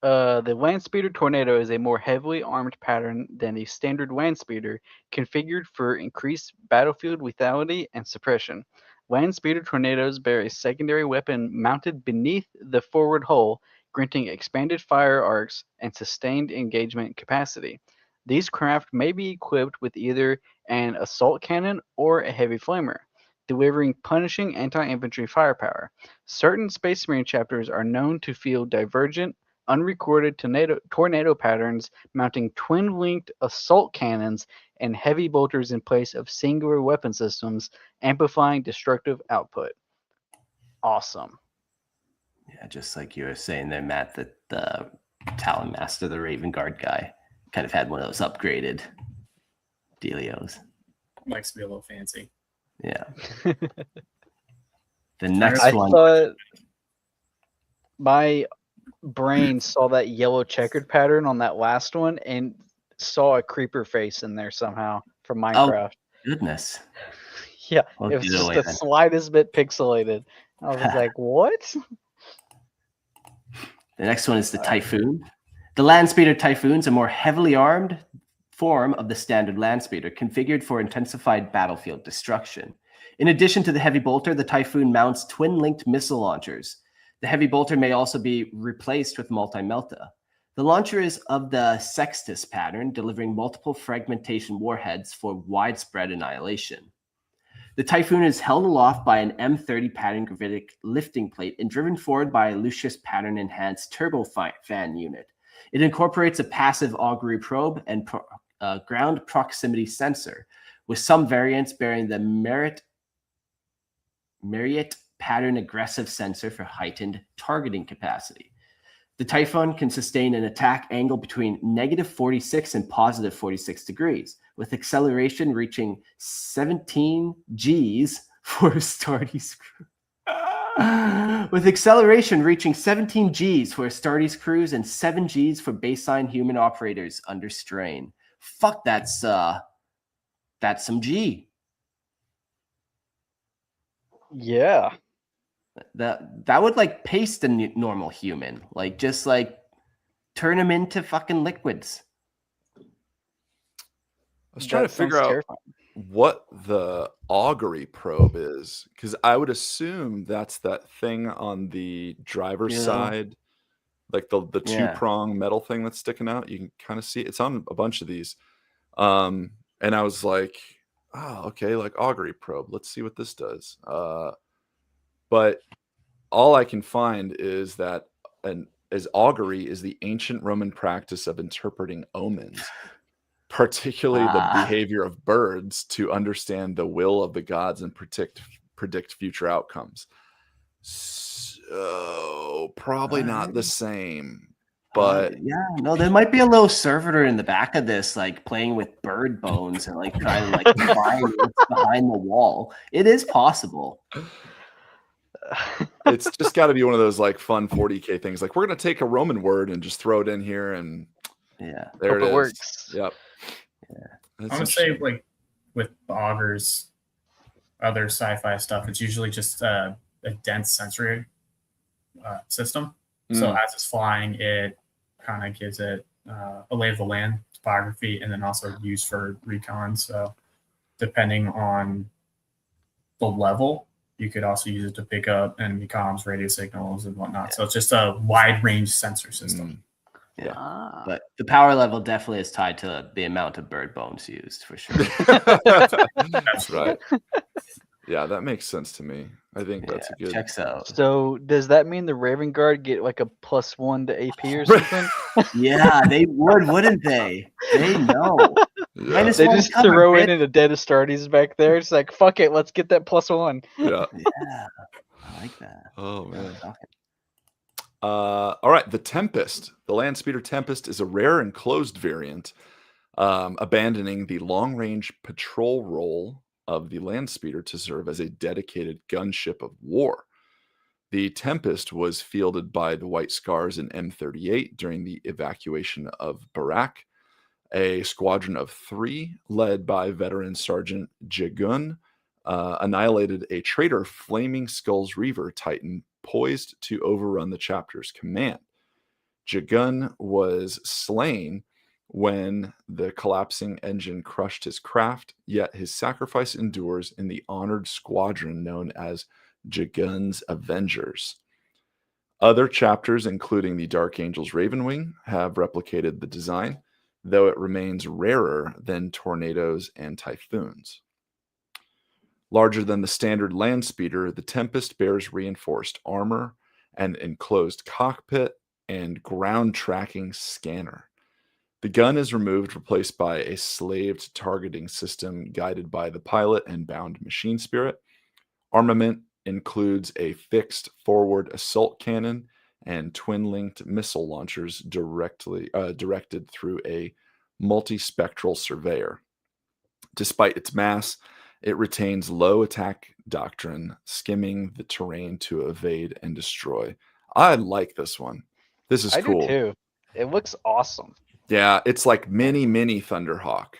[SPEAKER 3] the land speeder Tornado is a more heavily armed pattern than the standard land speeder, configured for increased battlefield lethality and suppression. Land speeder Tornadoes bear a secondary weapon mounted beneath the forward hull, granting expanded fire arcs and sustained engagement capacity. These craft may be equipped with either an assault cannon or a heavy flamer, delivering punishing anti-infantry firepower. Certain Space Marine chapters are known to field divergent, unrecorded tornado patterns, mounting twin-linked assault cannons and heavy bolters in place of singular weapon systems, amplifying destructive output. Awesome.
[SPEAKER 1] Yeah, just like you were saying there, Matt, that the Talon Master, the Raven Guard guy, kind of had one of those upgraded dealios.
[SPEAKER 4] Likes to be a little fancy.
[SPEAKER 1] Yeah. The next
[SPEAKER 3] I
[SPEAKER 1] one.
[SPEAKER 3] thought my brain saw that yellow checkered pattern on that last one and saw a creeper face in there somehow from Minecraft.
[SPEAKER 1] Goodness.
[SPEAKER 3] Yeah,
[SPEAKER 1] Well,
[SPEAKER 3] it was
[SPEAKER 1] get
[SPEAKER 3] just
[SPEAKER 1] away
[SPEAKER 3] the
[SPEAKER 1] then.
[SPEAKER 3] slightest bit pixelated. I was like, what?
[SPEAKER 1] The next one is the Typhoon. The land speeder Typhoon's a more heavily armed form of the standard land speeder, configured for intensified battlefield destruction. In addition to the heavy bolter, the Typhoon mounts twin-linked missile launchers. The heavy bolter may also be replaced with multi-melta. The launcher is of the Sextus pattern, delivering multiple fragmentation warheads for widespread annihilation. The Typhoon is held aloft by an M30 pattern gravitic lifting plate and driven forward by a Lucius pattern enhanced turbofan unit. It incorporates a passive augury probe and ground proximity sensor, with some variants bearing the Marriott pattern aggressive sensor for heightened targeting capacity. The Typhoon can sustain an attack angle between -46 and +46 degrees, with acceleration reaching 17 Gs for Astartes crew. With acceleration reaching 17 Gs for Astartes crews and 7 Gs for baseline human operators under strain. Fuck, that's some G.
[SPEAKER 3] Yeah.
[SPEAKER 1] That would like paste a normal human, like just like turn them into fucking liquids.
[SPEAKER 2] I was trying to figure out what the augury probe is, because I would assume that's that thing on the driver's side, like the two-prong metal thing that's sticking out. You can kind of see it's on a bunch of these. And I was like, oh, okay, like augury probe. Let's see what this does. But all I can find is that as augury is the ancient Roman practice of interpreting omens, particularly the behavior of birds, to understand the will of the gods and predict future outcomes. So probably not the same. But
[SPEAKER 1] there might be a little servitor in the back of this, like playing with bird bones and like trying to like find what's behind the wall. It is possible.
[SPEAKER 2] It's just got to be one of those like fun 40K things. Like, we're gonna take a Roman word and just throw it in here, and there it
[SPEAKER 3] works.
[SPEAKER 2] Yep.
[SPEAKER 4] I would say, like with augurs, other sci-fi stuff, it's usually just a dense sensory system. So as it's flying, it kind of gives it a lay of the land, topography, and then also used for recon. So depending on the level, you could also use it to pick up enemy comms, radio signals, and whatnot. So it's just a wide range sensor system.
[SPEAKER 1] Yeah.
[SPEAKER 3] Ah.
[SPEAKER 1] But the power level definitely is tied to the amount of bird bones used, for sure.
[SPEAKER 2] That's right. Yeah, that makes sense to me. I think that's a good.
[SPEAKER 1] Checks out.
[SPEAKER 3] So does that mean the Raven Guard get like a +1 to AP or something?
[SPEAKER 1] Yeah, they would, wouldn't they? They know.
[SPEAKER 2] Yeah.
[SPEAKER 1] Minus
[SPEAKER 3] They
[SPEAKER 1] one
[SPEAKER 3] just
[SPEAKER 1] cover,
[SPEAKER 3] throw
[SPEAKER 1] bitch.
[SPEAKER 3] in a dead Astartes back there. It's like, fuck it, let's get that +1.
[SPEAKER 2] Yeah.
[SPEAKER 1] Yeah, I like that.
[SPEAKER 2] Oh man.
[SPEAKER 1] Talking.
[SPEAKER 2] All right, the Tempest. The Landspeeder Tempest is a rare enclosed variant, abandoning the long-range patrol role of the Landspeeder to serve as a dedicated gunship of war. The Tempest was fielded by the White Scars in M38 during the evacuation of Barak. A squadron of 3, led by veteran Sergeant Jagun, annihilated a traitor Flaming Skull's Reaver Titan poised to overrun the chapter's command. Jagun was slain when the collapsing engine crushed his craft, yet his sacrifice endures in the honored squadron known as Jagun's Avengers. Other chapters, including the Dark Angels Ravenwing, have replicated the design, though it remains rarer than tornadoes and typhoons. Larger than the standard land speeder, the Tempest bears reinforced armor, an enclosed cockpit, and ground tracking scanner. The gun is removed, replaced by a slaved targeting system guided by the pilot and bound machine spirit. Armament includes a fixed forward assault cannon and twin-linked missile launchers directed through a multispectral surveyor. Despite its mass, it retains low attack doctrine, skimming the terrain to evade and destroy. I like this one. This is cool.
[SPEAKER 3] I do too. It looks awesome.
[SPEAKER 2] Yeah, it's like mini Thunderhawk.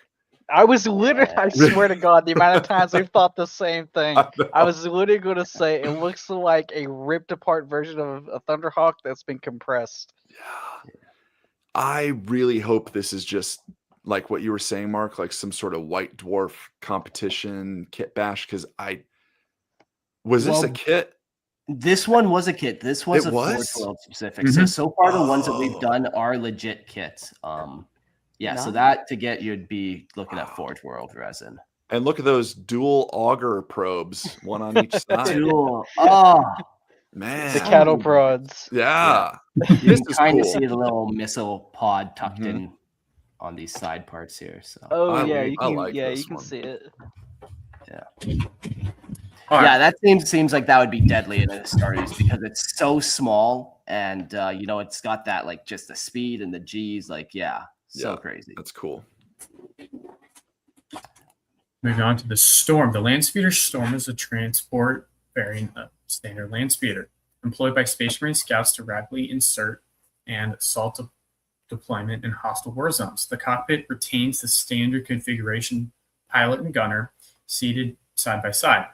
[SPEAKER 3] I was literally, I swear to God, the amount of times we've thought the same thing. I was literally going to say it looks like a ripped apart version of a Thunderhawk that's been compressed.
[SPEAKER 2] Yeah. I really hope this is just like what you were saying, Mark, like some sort of White Dwarf competition kit bash. Because was this a kit?
[SPEAKER 1] This one was a kit. This was
[SPEAKER 2] It
[SPEAKER 1] a
[SPEAKER 2] was?
[SPEAKER 1] Forge World specific. So far the ones that we've done are legit kits. Yeah, so that to get you'd be looking at Forge World resin.
[SPEAKER 2] And look at those dual auger probes, one on each side.
[SPEAKER 1] Dual. Oh
[SPEAKER 2] Man.
[SPEAKER 3] The cattle prods.
[SPEAKER 2] Yeah.
[SPEAKER 1] you
[SPEAKER 2] This
[SPEAKER 1] can
[SPEAKER 2] is
[SPEAKER 1] kind of
[SPEAKER 2] cool.
[SPEAKER 1] see the little missile pod tucked in on these side parts here. So
[SPEAKER 3] Oh yeah, you
[SPEAKER 2] I
[SPEAKER 3] can.
[SPEAKER 2] like
[SPEAKER 3] Yeah,
[SPEAKER 2] this
[SPEAKER 3] you can
[SPEAKER 2] one.
[SPEAKER 3] see it.
[SPEAKER 4] All
[SPEAKER 1] yeah,
[SPEAKER 4] right.
[SPEAKER 1] that seems like that would be deadly in the Astartes because it's so small and it's got that like just the speed and the G's, like so crazy.
[SPEAKER 2] That's cool.
[SPEAKER 4] Moving on to the Storm. The Landspeeder Storm is a transport variant of standard Landspeeder, employed by Space Marine scouts to rapidly insert and assault deployment in hostile war zones. The cockpit retains the standard configuration pilot and gunner seated side by side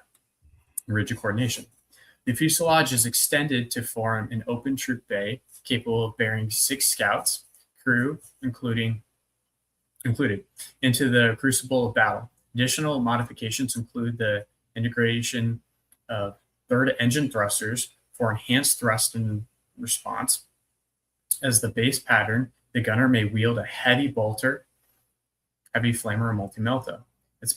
[SPEAKER 4] in rigid coordination. The fuselage is extended to form an open troop bay capable of bearing 6 scouts, crew included into the crucible of battle. Additional modifications include the integration of third engine thrusters for enhanced thrust and response. As the base pattern, the gunner may wield a heavy bolter, heavy flamer, or multi-melta. Its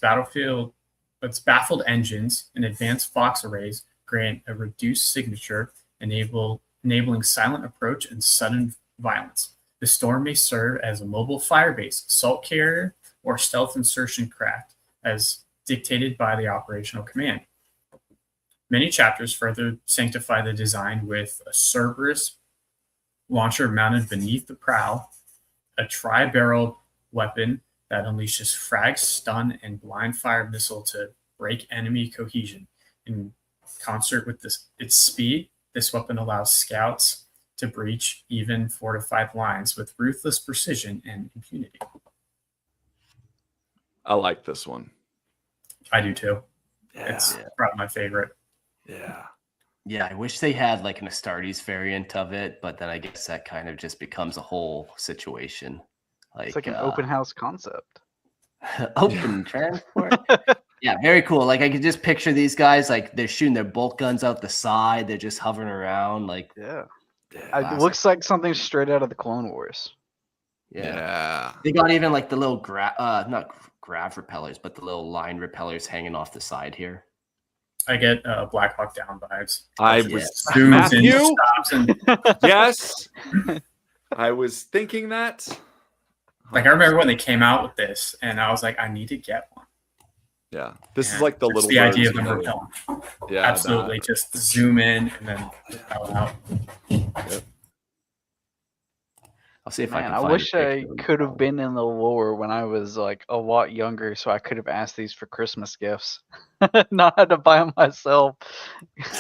[SPEAKER 4] baffled engines and advanced Fox arrays grant a reduced signature, enabling silent approach and sudden violence. The Storm may serve as a mobile fire base, assault carrier, or stealth insertion craft, as dictated by the operational command. Many chapters further sanctify the design with a Cerberus launcher mounted beneath the prow, a tri-barreled weapon that unleashes frag, stun, and blind fire missile to break enemy cohesion. In concert with its speed, this weapon allows scouts to breach even fortified lines with ruthless precision and impunity.
[SPEAKER 2] I like this one.
[SPEAKER 4] I do too.
[SPEAKER 2] Yeah.
[SPEAKER 4] It's probably my favorite.
[SPEAKER 2] Yeah.
[SPEAKER 1] Yeah, I wish they had like an Astartes variant of it, but then I guess that kind of just becomes a whole situation.
[SPEAKER 3] It's like an open house concept.
[SPEAKER 1] open transport. Yeah, very cool. Like I could just picture these guys like they're shooting their bolt guns out the side. They're just hovering around. Like
[SPEAKER 3] Yeah. It
[SPEAKER 1] classic.
[SPEAKER 3] looks like something straight out of the Clone Wars.
[SPEAKER 1] Yeah. They got even like the little not grav repellers, but the little line repellers hanging off the side here.
[SPEAKER 4] I get Black Hawk Down vibes.
[SPEAKER 2] I
[SPEAKER 1] Yeah.
[SPEAKER 2] was
[SPEAKER 4] Zooms in,
[SPEAKER 2] Matthew?
[SPEAKER 4] stops, and
[SPEAKER 2] Yes. I was thinking that.
[SPEAKER 4] like I remember when they came out with this, and I was like, I need to get one.
[SPEAKER 2] Yeah. This is
[SPEAKER 4] And
[SPEAKER 2] like the
[SPEAKER 4] just
[SPEAKER 2] little
[SPEAKER 4] the idea of
[SPEAKER 2] birds
[SPEAKER 4] them
[SPEAKER 2] really-
[SPEAKER 4] repelling.
[SPEAKER 2] Yeah.
[SPEAKER 4] Absolutely, just zoom in and then repel out.
[SPEAKER 1] I'll see if I
[SPEAKER 3] Man,
[SPEAKER 1] can
[SPEAKER 3] I
[SPEAKER 1] find
[SPEAKER 3] wish
[SPEAKER 1] a
[SPEAKER 3] I
[SPEAKER 1] picture of
[SPEAKER 3] could have been in the lore when I was like a lot younger, so I could have asked these for Christmas gifts, not had to buy them myself.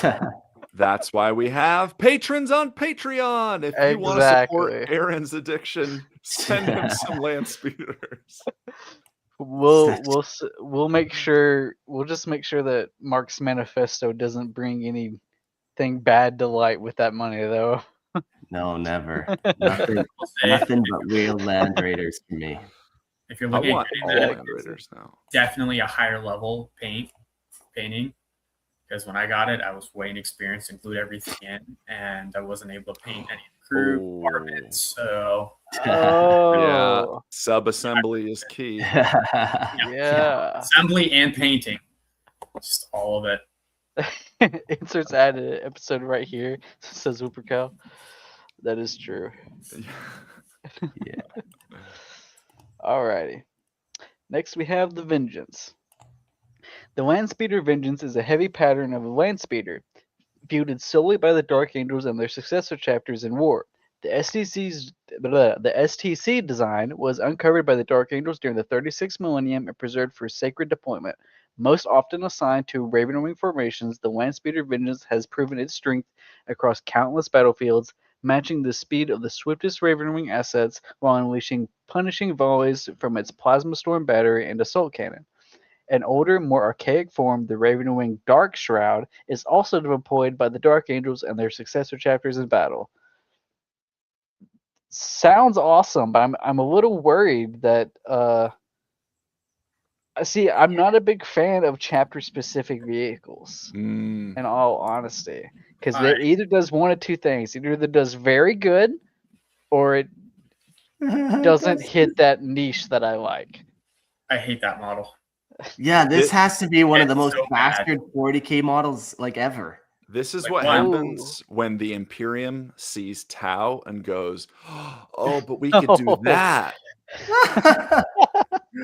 [SPEAKER 1] them.
[SPEAKER 2] That's why we have patrons on Patreon. If you want to support
[SPEAKER 3] Exactly.
[SPEAKER 2] Aaron's addiction, send him some land speeders.
[SPEAKER 3] We'll make sure just make sure that Mark's manifesto doesn't bring anything bad to light with that money, though.
[SPEAKER 1] No, never. Nothing but real land raiders for me.
[SPEAKER 4] If you're
[SPEAKER 2] I
[SPEAKER 4] looking at
[SPEAKER 2] want
[SPEAKER 4] getting
[SPEAKER 2] all
[SPEAKER 4] that,
[SPEAKER 2] land raiders now.
[SPEAKER 4] definitely a higher level painting. Because when I got it, I was way inexperienced, include everything in, and I wasn't able to paint any of the crew departments. So
[SPEAKER 2] Yeah.
[SPEAKER 3] Oh,
[SPEAKER 2] Sub-assembly is key.
[SPEAKER 3] yeah.
[SPEAKER 4] assembly and painting, just all of it.
[SPEAKER 3] Inserts added episode right here. Says Whooper Cow. That is true.
[SPEAKER 1] Yeah.
[SPEAKER 3] Alrighty. Next we have the Vengeance. The Landspeeder Vengeance is a heavy pattern of a Landspeeder, fielded solely by the Dark Angels and their successor chapters in war. The STC design was uncovered by the Dark Angels during the 36th millennium and preserved for sacred deployment. Most often assigned to Ravenwing formations, the Landspeeder Vengeance has proven its strength across countless battlefields, matching the speed of the swiftest Ravenwing assets while unleashing punishing volleys from its Plasma Storm battery and assault cannon. An older, more archaic form, the Ravenwing Dark Shroud, is also deployed by the Dark Angels and their successor chapters in battle. Sounds awesome, but I'm a little worried that see, I'm not a big fan of chapter specific vehicles, in all honesty. Because it either does one of two things. Either it does very good or it doesn't hit that niche that I like.
[SPEAKER 4] I hate that model.
[SPEAKER 1] Yeah, this has to be one of the
[SPEAKER 4] It's
[SPEAKER 1] most
[SPEAKER 4] so bad.
[SPEAKER 1] bastard 40k models like ever.
[SPEAKER 2] This is
[SPEAKER 4] Like,
[SPEAKER 2] what
[SPEAKER 4] wow.
[SPEAKER 2] happens when the Imperium sees Tau and goes, "Oh, but we could do that."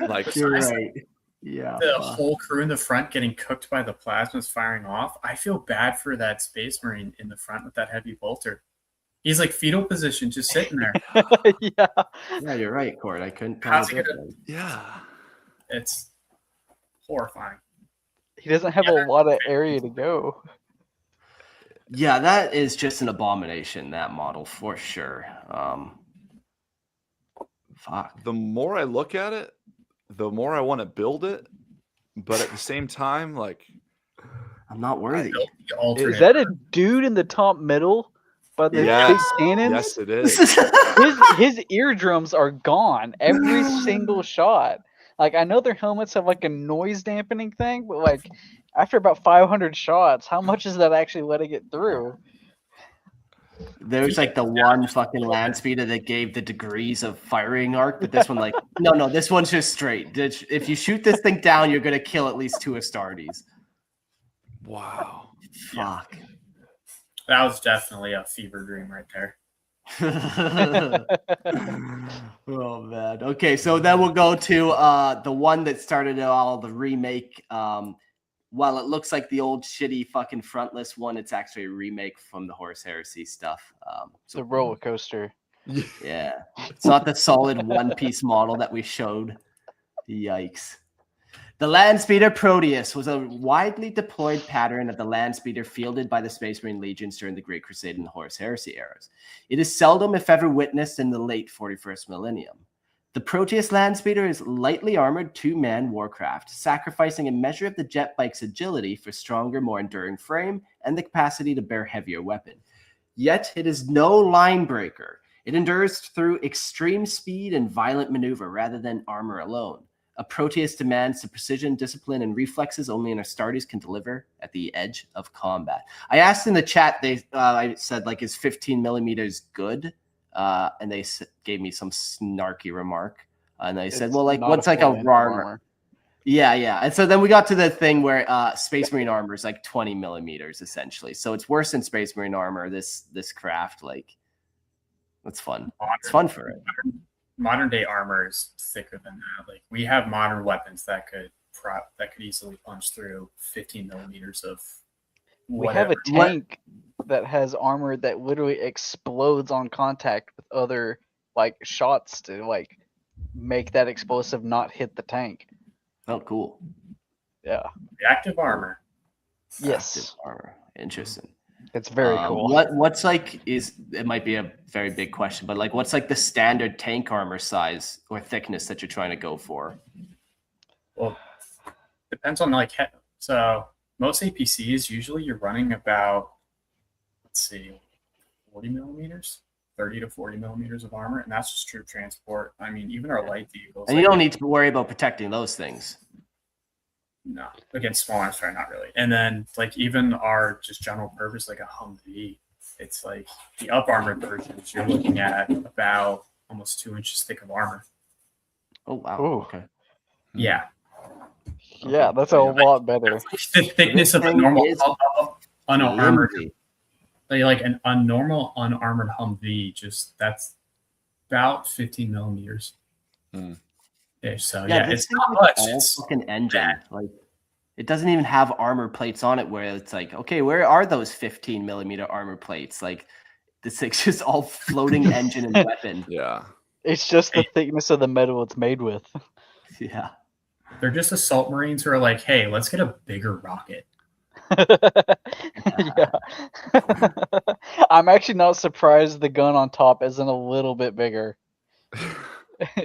[SPEAKER 2] Like,
[SPEAKER 1] You're right. Yeah.
[SPEAKER 4] The
[SPEAKER 1] fuck.
[SPEAKER 4] whole crew in the front getting cooked by the plasmas firing off. I feel bad for that Space Marine in the front with that heavy bolter. He's like fetal position, just sitting there.
[SPEAKER 3] Yeah.
[SPEAKER 1] Yeah, you're right, Cord. I couldn't tell
[SPEAKER 4] How's
[SPEAKER 1] the
[SPEAKER 4] he gonna-
[SPEAKER 1] difference.
[SPEAKER 2] yeah.
[SPEAKER 4] It's horrifying.
[SPEAKER 3] He doesn't have a lot of area to go.
[SPEAKER 1] Yeah, that is just an abomination, that model, for sure. Fuck.
[SPEAKER 2] The more I look at it, the more I want to build it, but at the same time, like,
[SPEAKER 1] I'm not worthy.
[SPEAKER 4] Built the alternate.
[SPEAKER 3] Is that a dude in the top middle by the
[SPEAKER 2] Yes.
[SPEAKER 3] big cannons?
[SPEAKER 2] yes, it is.
[SPEAKER 3] His eardrums are gone every single shot. Like, I know their helmets have like a noise dampening thing, but like after about 500 shots, how much is that actually letting it through?
[SPEAKER 1] There's like the one fucking land speeder that gave the degrees of firing arc, but this one, like, no, this one's just straight. If you shoot this thing down, you're gonna kill at least 2 Astartes.
[SPEAKER 2] Wow.
[SPEAKER 1] Fuck.
[SPEAKER 4] That was definitely a fever dream right there.
[SPEAKER 1] Oh man. Okay, so then we'll go to the one that started it all, the remake. While it looks like the old shitty fucking frontless one, it's actually a remake from the Horus Heresy stuff. So
[SPEAKER 3] The roller coaster.
[SPEAKER 1] yeah, it's not the solid one-piece model that we showed. Yikes. The Landspeeder Proteus was a widely deployed pattern of the Landspeeder fielded by the Space Marine Legions during the Great Crusade and the Horus Heresy eras. It is seldom, if ever, witnessed in the late 41st millennium. The Proteus Landspeeder is lightly armored 2-man warcraft, sacrificing a measure of the jet bike's agility for stronger, more enduring frame and the capacity to bear heavier weapon. Yet it is no line breaker. It endures through extreme speed and violent maneuver rather than armor alone. A Proteus demands the precision, discipline, and reflexes only an Astartes can deliver at the edge of combat. I asked in the chat, I said, like, is 15 millimeters good? And they gave me some snarky remark. And they said, well, like, what's like a armor? Yeah. And so then we got to the thing where Space Marine armor is like 20 millimeters, essentially. So it's worse than Space Marine armor, this craft. Like, it's fun. It's fun for it.
[SPEAKER 4] Modern day armor is thicker than that. Like, we have modern weapons that could easily punch through 15 millimeters of whatever.
[SPEAKER 3] We have a tank that has armor that literally explodes on contact with other like shots to like make that explosive not hit the tank.
[SPEAKER 1] Oh, cool.
[SPEAKER 3] Yeah.
[SPEAKER 4] Reactive armor.
[SPEAKER 3] Yes.
[SPEAKER 1] Active armor. Interesting.
[SPEAKER 3] It's very cool.
[SPEAKER 1] What's like it might be a very big question, but like what's like the standard tank armor size or thickness that you're trying to go for?
[SPEAKER 4] Well, depends on like so most APCs usually you're running about 40 millimeters, 30 to 40 millimeters of armor, and that's just troop transport. I mean, even our light vehicles.
[SPEAKER 1] And you don't need to worry about protecting those things.
[SPEAKER 4] No, against small arms, sorry, not really. And then like even our just general purpose, like a Humvee, it's like the up armored versions, you're looking at about almost 2 inches thick of armor.
[SPEAKER 1] Oh wow.
[SPEAKER 3] Ooh.
[SPEAKER 1] Okay.
[SPEAKER 4] Yeah.
[SPEAKER 3] Yeah, that's a lot better.
[SPEAKER 4] The thickness of a normal unarmored, like a normal unarmored Humvee, just that's about 15 millimeters. So yeah, it's not much. It's
[SPEAKER 1] fucking engine. Like, it doesn't even have armor plates on it where it's like, okay, where are those 15 millimeter armor plates? Like, this is just all floating engine and weapon.
[SPEAKER 2] Yeah.
[SPEAKER 3] It's just the thickness of the metal it's made with.
[SPEAKER 1] Yeah.
[SPEAKER 4] They're just assault marines who are like, hey, let's get a bigger rocket.
[SPEAKER 3] Yeah. I'm actually not surprised the gun on top isn't a little bit bigger.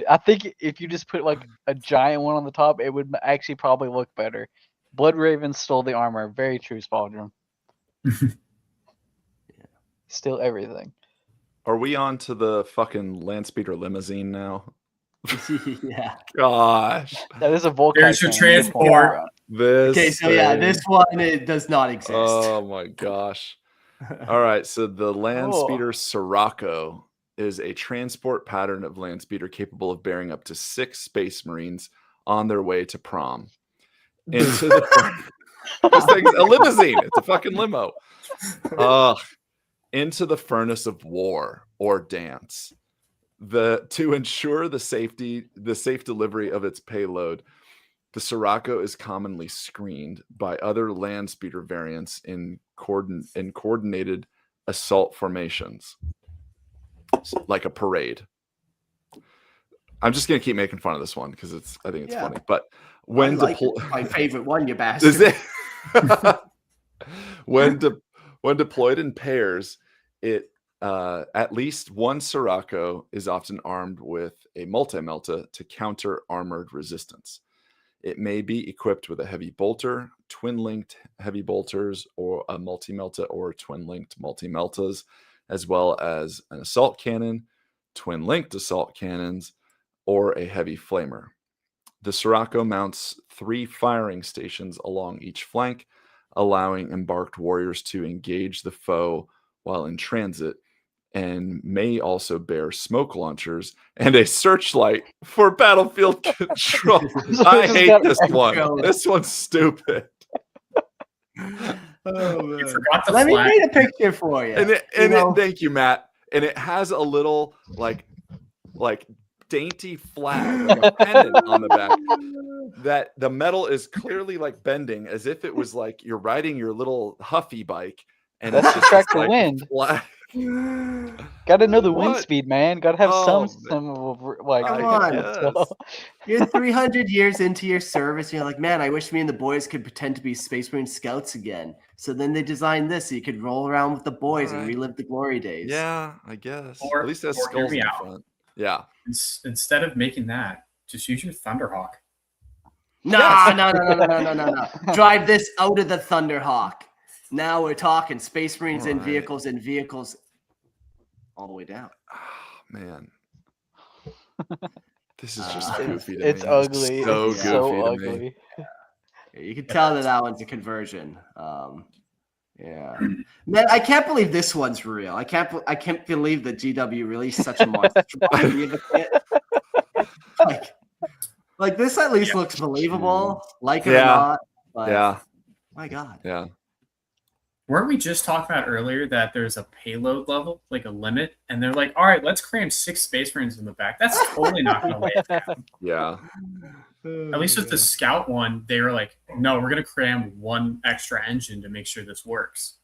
[SPEAKER 3] I think if you just put like a giant one on the top, it would actually probably look better. Blood Raven stole the armor. Very true, Spaldrum. Still everything.
[SPEAKER 2] Are we on to the fucking Landspeeder limousine now?
[SPEAKER 1] Yeah.
[SPEAKER 2] Gosh.
[SPEAKER 3] That is a Volkite.
[SPEAKER 4] There's your transport.
[SPEAKER 1] Okay, so yeah, this one it does not exist.
[SPEAKER 2] Oh my gosh. All right, so the Landspeeder Sirocco is a transport pattern of Landspeeder capable of bearing up to 6 Space Marines on their way to prom. Into the this thing's a limousine. It's a fucking limo. Into the furnace of war or dance. To ensure the safe delivery of its payload, the Sirocco is commonly screened by other Landspeeder variants in coordinated assault formations, like a parade. I'm just gonna keep making fun of this one because I think it's funny. But when
[SPEAKER 1] my favorite one, you bastard.
[SPEAKER 2] Is it? When deployed in pairs, at least one Sirocco is often armed with a multi-melta to counter armored resistance. It may be equipped with a heavy bolter, twin-linked heavy bolters, or a multi-melta or twin-linked multi-meltas, as well as an assault cannon, twin-linked assault cannons, or a heavy flamer. The Sirocco mounts 3 firing stations along each flank, allowing embarked warriors to engage the foe while in transit, and may also bear smoke launchers and a searchlight for battlefield control. I hate this one. This one's stupid.
[SPEAKER 4] You forgot the
[SPEAKER 1] Let me
[SPEAKER 4] flag.
[SPEAKER 1] paint a picture for you.
[SPEAKER 2] Thank you, Matt. And it has a little like dainty flag, like a pennant on the back. That the metal is clearly like bending, as if it was like you're riding your little Huffy bike, and
[SPEAKER 3] that's to track the wind. Got to know the wind speed, man. Got to have some like.
[SPEAKER 1] Come on. You're 300 years into your service, and you're like, man, I wish me and the boys could pretend to be Space Marine scouts again. So then they designed this so you could roll around with the boys and relive the glory days.
[SPEAKER 2] Yeah, I guess.
[SPEAKER 4] Or,
[SPEAKER 2] at least that's skulls in the front. Yeah.
[SPEAKER 4] Instead of making that, just use your Thunderhawk.
[SPEAKER 1] No. Drive this out of the Thunderhawk. Now we're talking Space Marines and vehicles all the way down.
[SPEAKER 2] Oh, man. This is just
[SPEAKER 1] It's-
[SPEAKER 2] goofy to
[SPEAKER 3] It's
[SPEAKER 2] me.
[SPEAKER 3] ugly.
[SPEAKER 2] So
[SPEAKER 3] It's
[SPEAKER 2] goofy
[SPEAKER 3] so
[SPEAKER 2] to me.
[SPEAKER 3] ugly.
[SPEAKER 1] You can tell that one's a conversion. Yeah, man, I can't believe this one's real. I can't believe that GW released such a monstrosity of a kit. Like this at least looks believable, like it or
[SPEAKER 2] Yeah.
[SPEAKER 1] not. But
[SPEAKER 2] Yeah.
[SPEAKER 1] my God.
[SPEAKER 2] Yeah.
[SPEAKER 4] Weren't we just talking about earlier that there's a payload level, like a limit, and they're like, all right, let's cram 6 Space Marines in the back. That's totally not going to lay it down.
[SPEAKER 2] Yeah.
[SPEAKER 4] At least with the Scout one, they were like, no, we're going to cram 1 extra engine to make sure this works.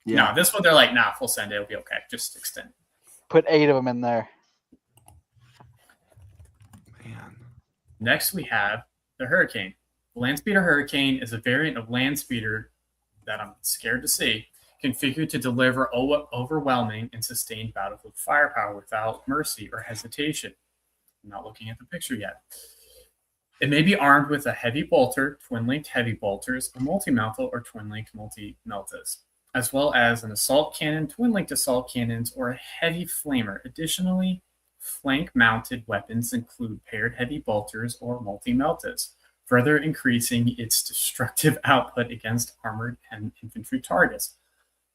[SPEAKER 1] Yeah.
[SPEAKER 4] No, this one, they're like, nah, full send, it'll be okay. Just extend.
[SPEAKER 3] Put 8 of them in there.
[SPEAKER 2] Man.
[SPEAKER 4] Next, we have the Hurricane. The Landspeeder Hurricane is a variant of Landspeeder that I'm scared to see, configured to deliver overwhelming and sustained battlefield firepower without mercy or hesitation. I'm not looking at the picture yet. It may be armed with a heavy bolter, twin-linked heavy bolters, a multi-melta or twin-linked multi-meltas, as well as an assault cannon, twin-linked assault cannons, or a heavy flamer. Additionally, flank-mounted weapons include paired heavy bolters or multi-meltas, further increasing its destructive output against armored and infantry targets.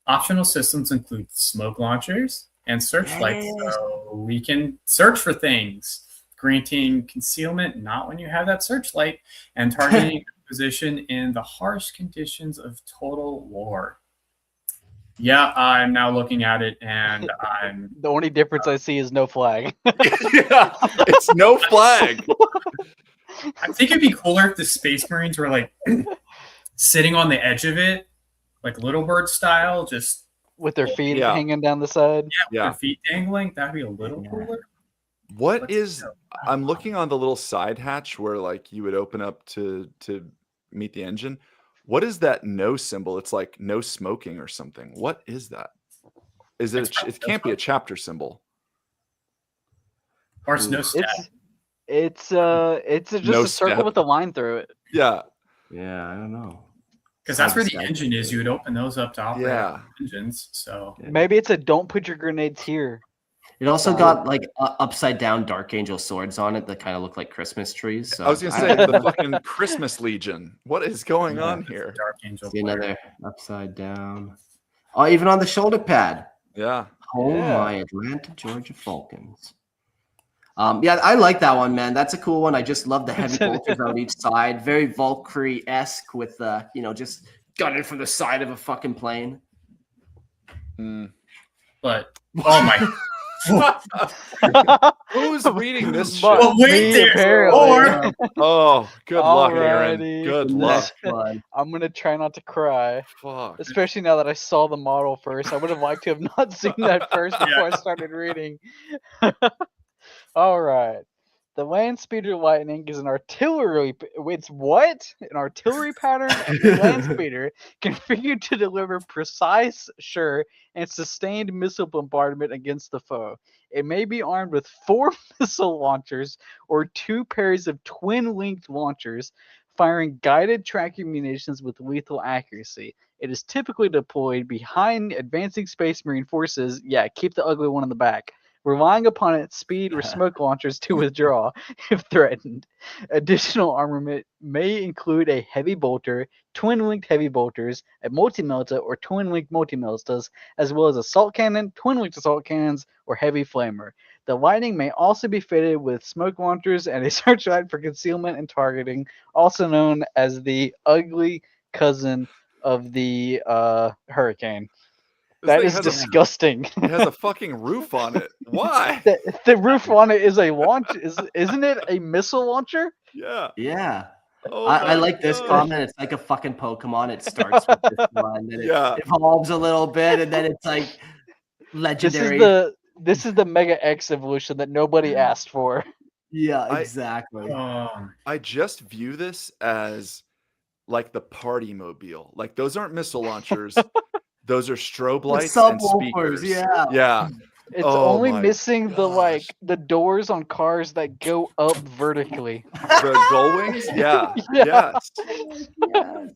[SPEAKER 4] Optional systems include smoke launchers and searchlights, so we can search for things, granting concealment not when you have that searchlight, and targeting position in the harsh conditions of total war. Yeah, I'm now looking at it, and I'm...
[SPEAKER 3] The only difference I see is no flag.
[SPEAKER 2] Yeah. It's no flag.
[SPEAKER 4] I think it'd be cooler if the Space Marines were like sitting on the edge of it, like Little Bird style, just
[SPEAKER 3] With their feet
[SPEAKER 2] Yeah.
[SPEAKER 3] hanging down the side.
[SPEAKER 4] with
[SPEAKER 2] Yeah.
[SPEAKER 4] their feet dangling. That'd be a little cooler.
[SPEAKER 2] What
[SPEAKER 4] Let's
[SPEAKER 2] is
[SPEAKER 4] go.
[SPEAKER 2] I'm looking on the little side hatch where like you would open up to meet the engine. What is that no symbol? It's like no smoking or something. What is that? Is it it can't be a chapter symbol.
[SPEAKER 4] Or it's no stat.
[SPEAKER 3] It's just
[SPEAKER 2] No
[SPEAKER 3] a circle
[SPEAKER 2] step.
[SPEAKER 3] with a line through it.
[SPEAKER 2] Yeah.
[SPEAKER 1] Yeah, I don't know.
[SPEAKER 4] Because that's where the
[SPEAKER 1] Sounds
[SPEAKER 4] engine is. You would open those up to operate
[SPEAKER 2] Yeah.
[SPEAKER 4] engines. So
[SPEAKER 1] Yeah.
[SPEAKER 3] Maybe it's a don't put your grenades here.
[SPEAKER 1] It also got like upside down Dark Angel swords on it that kind of look like Christmas trees. So
[SPEAKER 2] I was gonna say the fucking Christmas Legion. What is going
[SPEAKER 1] Yeah.
[SPEAKER 2] on here?
[SPEAKER 4] Dark Angel.
[SPEAKER 1] see
[SPEAKER 4] player.
[SPEAKER 1] another upside down. Oh, even on the shoulder pad.
[SPEAKER 2] Yeah.
[SPEAKER 1] Oh
[SPEAKER 3] Yeah.
[SPEAKER 1] my Atlanta, Georgia Falcons. Yeah, I like that one, man. That's a cool one. I just love the heavy bolters on each side. Very Valkyrie-esque with just gunning from the side of a fucking plane.
[SPEAKER 2] Mm.
[SPEAKER 4] But oh my.
[SPEAKER 2] Who's reading this shit?
[SPEAKER 3] But
[SPEAKER 4] Well, wait,
[SPEAKER 3] me,
[SPEAKER 4] there's
[SPEAKER 3] apparently.
[SPEAKER 4] more.
[SPEAKER 2] Oh, good luck, Aaron.
[SPEAKER 3] Alrighty.
[SPEAKER 2] Good luck.
[SPEAKER 1] Next one.
[SPEAKER 3] I'm gonna try not to cry,
[SPEAKER 2] Fuck.
[SPEAKER 3] especially now that I saw the model first. I would have liked to have not seen that first before I started reading. All right. The Landspeeder Lightning is an artillery. It's what? An artillery pattern Landspeeder configured to deliver precise, sure, and sustained missile bombardment against the foe. It may be armed with 4 missile launchers or 2 pairs of twin-linked launchers, firing guided tracking munitions with lethal accuracy. It is typically deployed behind advancing Space Marine forces. Yeah, keep the ugly one in the back. Relying upon its speed or smoke launchers to withdraw if threatened. Additional armament may include a heavy bolter, twin-linked heavy bolters, a multi-melta or twin-linked multi-meltas, as well as assault cannon, twin-linked assault cannons, or heavy flamer. The Lightning may also be fitted with smoke launchers and a searchlight for concealment and targeting, also known as the ugly cousin of the Hurricane.
[SPEAKER 2] This
[SPEAKER 3] That
[SPEAKER 2] thing
[SPEAKER 3] is
[SPEAKER 2] has
[SPEAKER 3] disgusting.
[SPEAKER 2] it has a fucking roof on it. Why?
[SPEAKER 3] The roof on it is a launch. Isn't it a missile launcher?
[SPEAKER 2] Yeah.
[SPEAKER 1] Yeah.
[SPEAKER 2] Oh
[SPEAKER 1] I
[SPEAKER 2] my
[SPEAKER 1] like this
[SPEAKER 2] God.
[SPEAKER 1] comment. It's like a fucking Pokemon. It starts with this one, then it
[SPEAKER 2] Yeah.
[SPEAKER 1] evolves a little bit, and then it's like
[SPEAKER 3] This
[SPEAKER 1] legendary.
[SPEAKER 3] is the Mega X evolution that nobody asked for.
[SPEAKER 1] Yeah, exactly.
[SPEAKER 2] I just view this as like the party mobile. Like those aren't missile launchers. Those are strobe lights and
[SPEAKER 1] subwoofers,
[SPEAKER 2] speakers.
[SPEAKER 1] yeah.
[SPEAKER 2] Yeah.
[SPEAKER 3] It's
[SPEAKER 2] Oh
[SPEAKER 3] only
[SPEAKER 2] my
[SPEAKER 3] missing
[SPEAKER 2] gosh.
[SPEAKER 3] the doors on cars that go up vertically.
[SPEAKER 2] The gull wings? Yeah.
[SPEAKER 3] Yeah.
[SPEAKER 2] Yes.
[SPEAKER 1] Yes.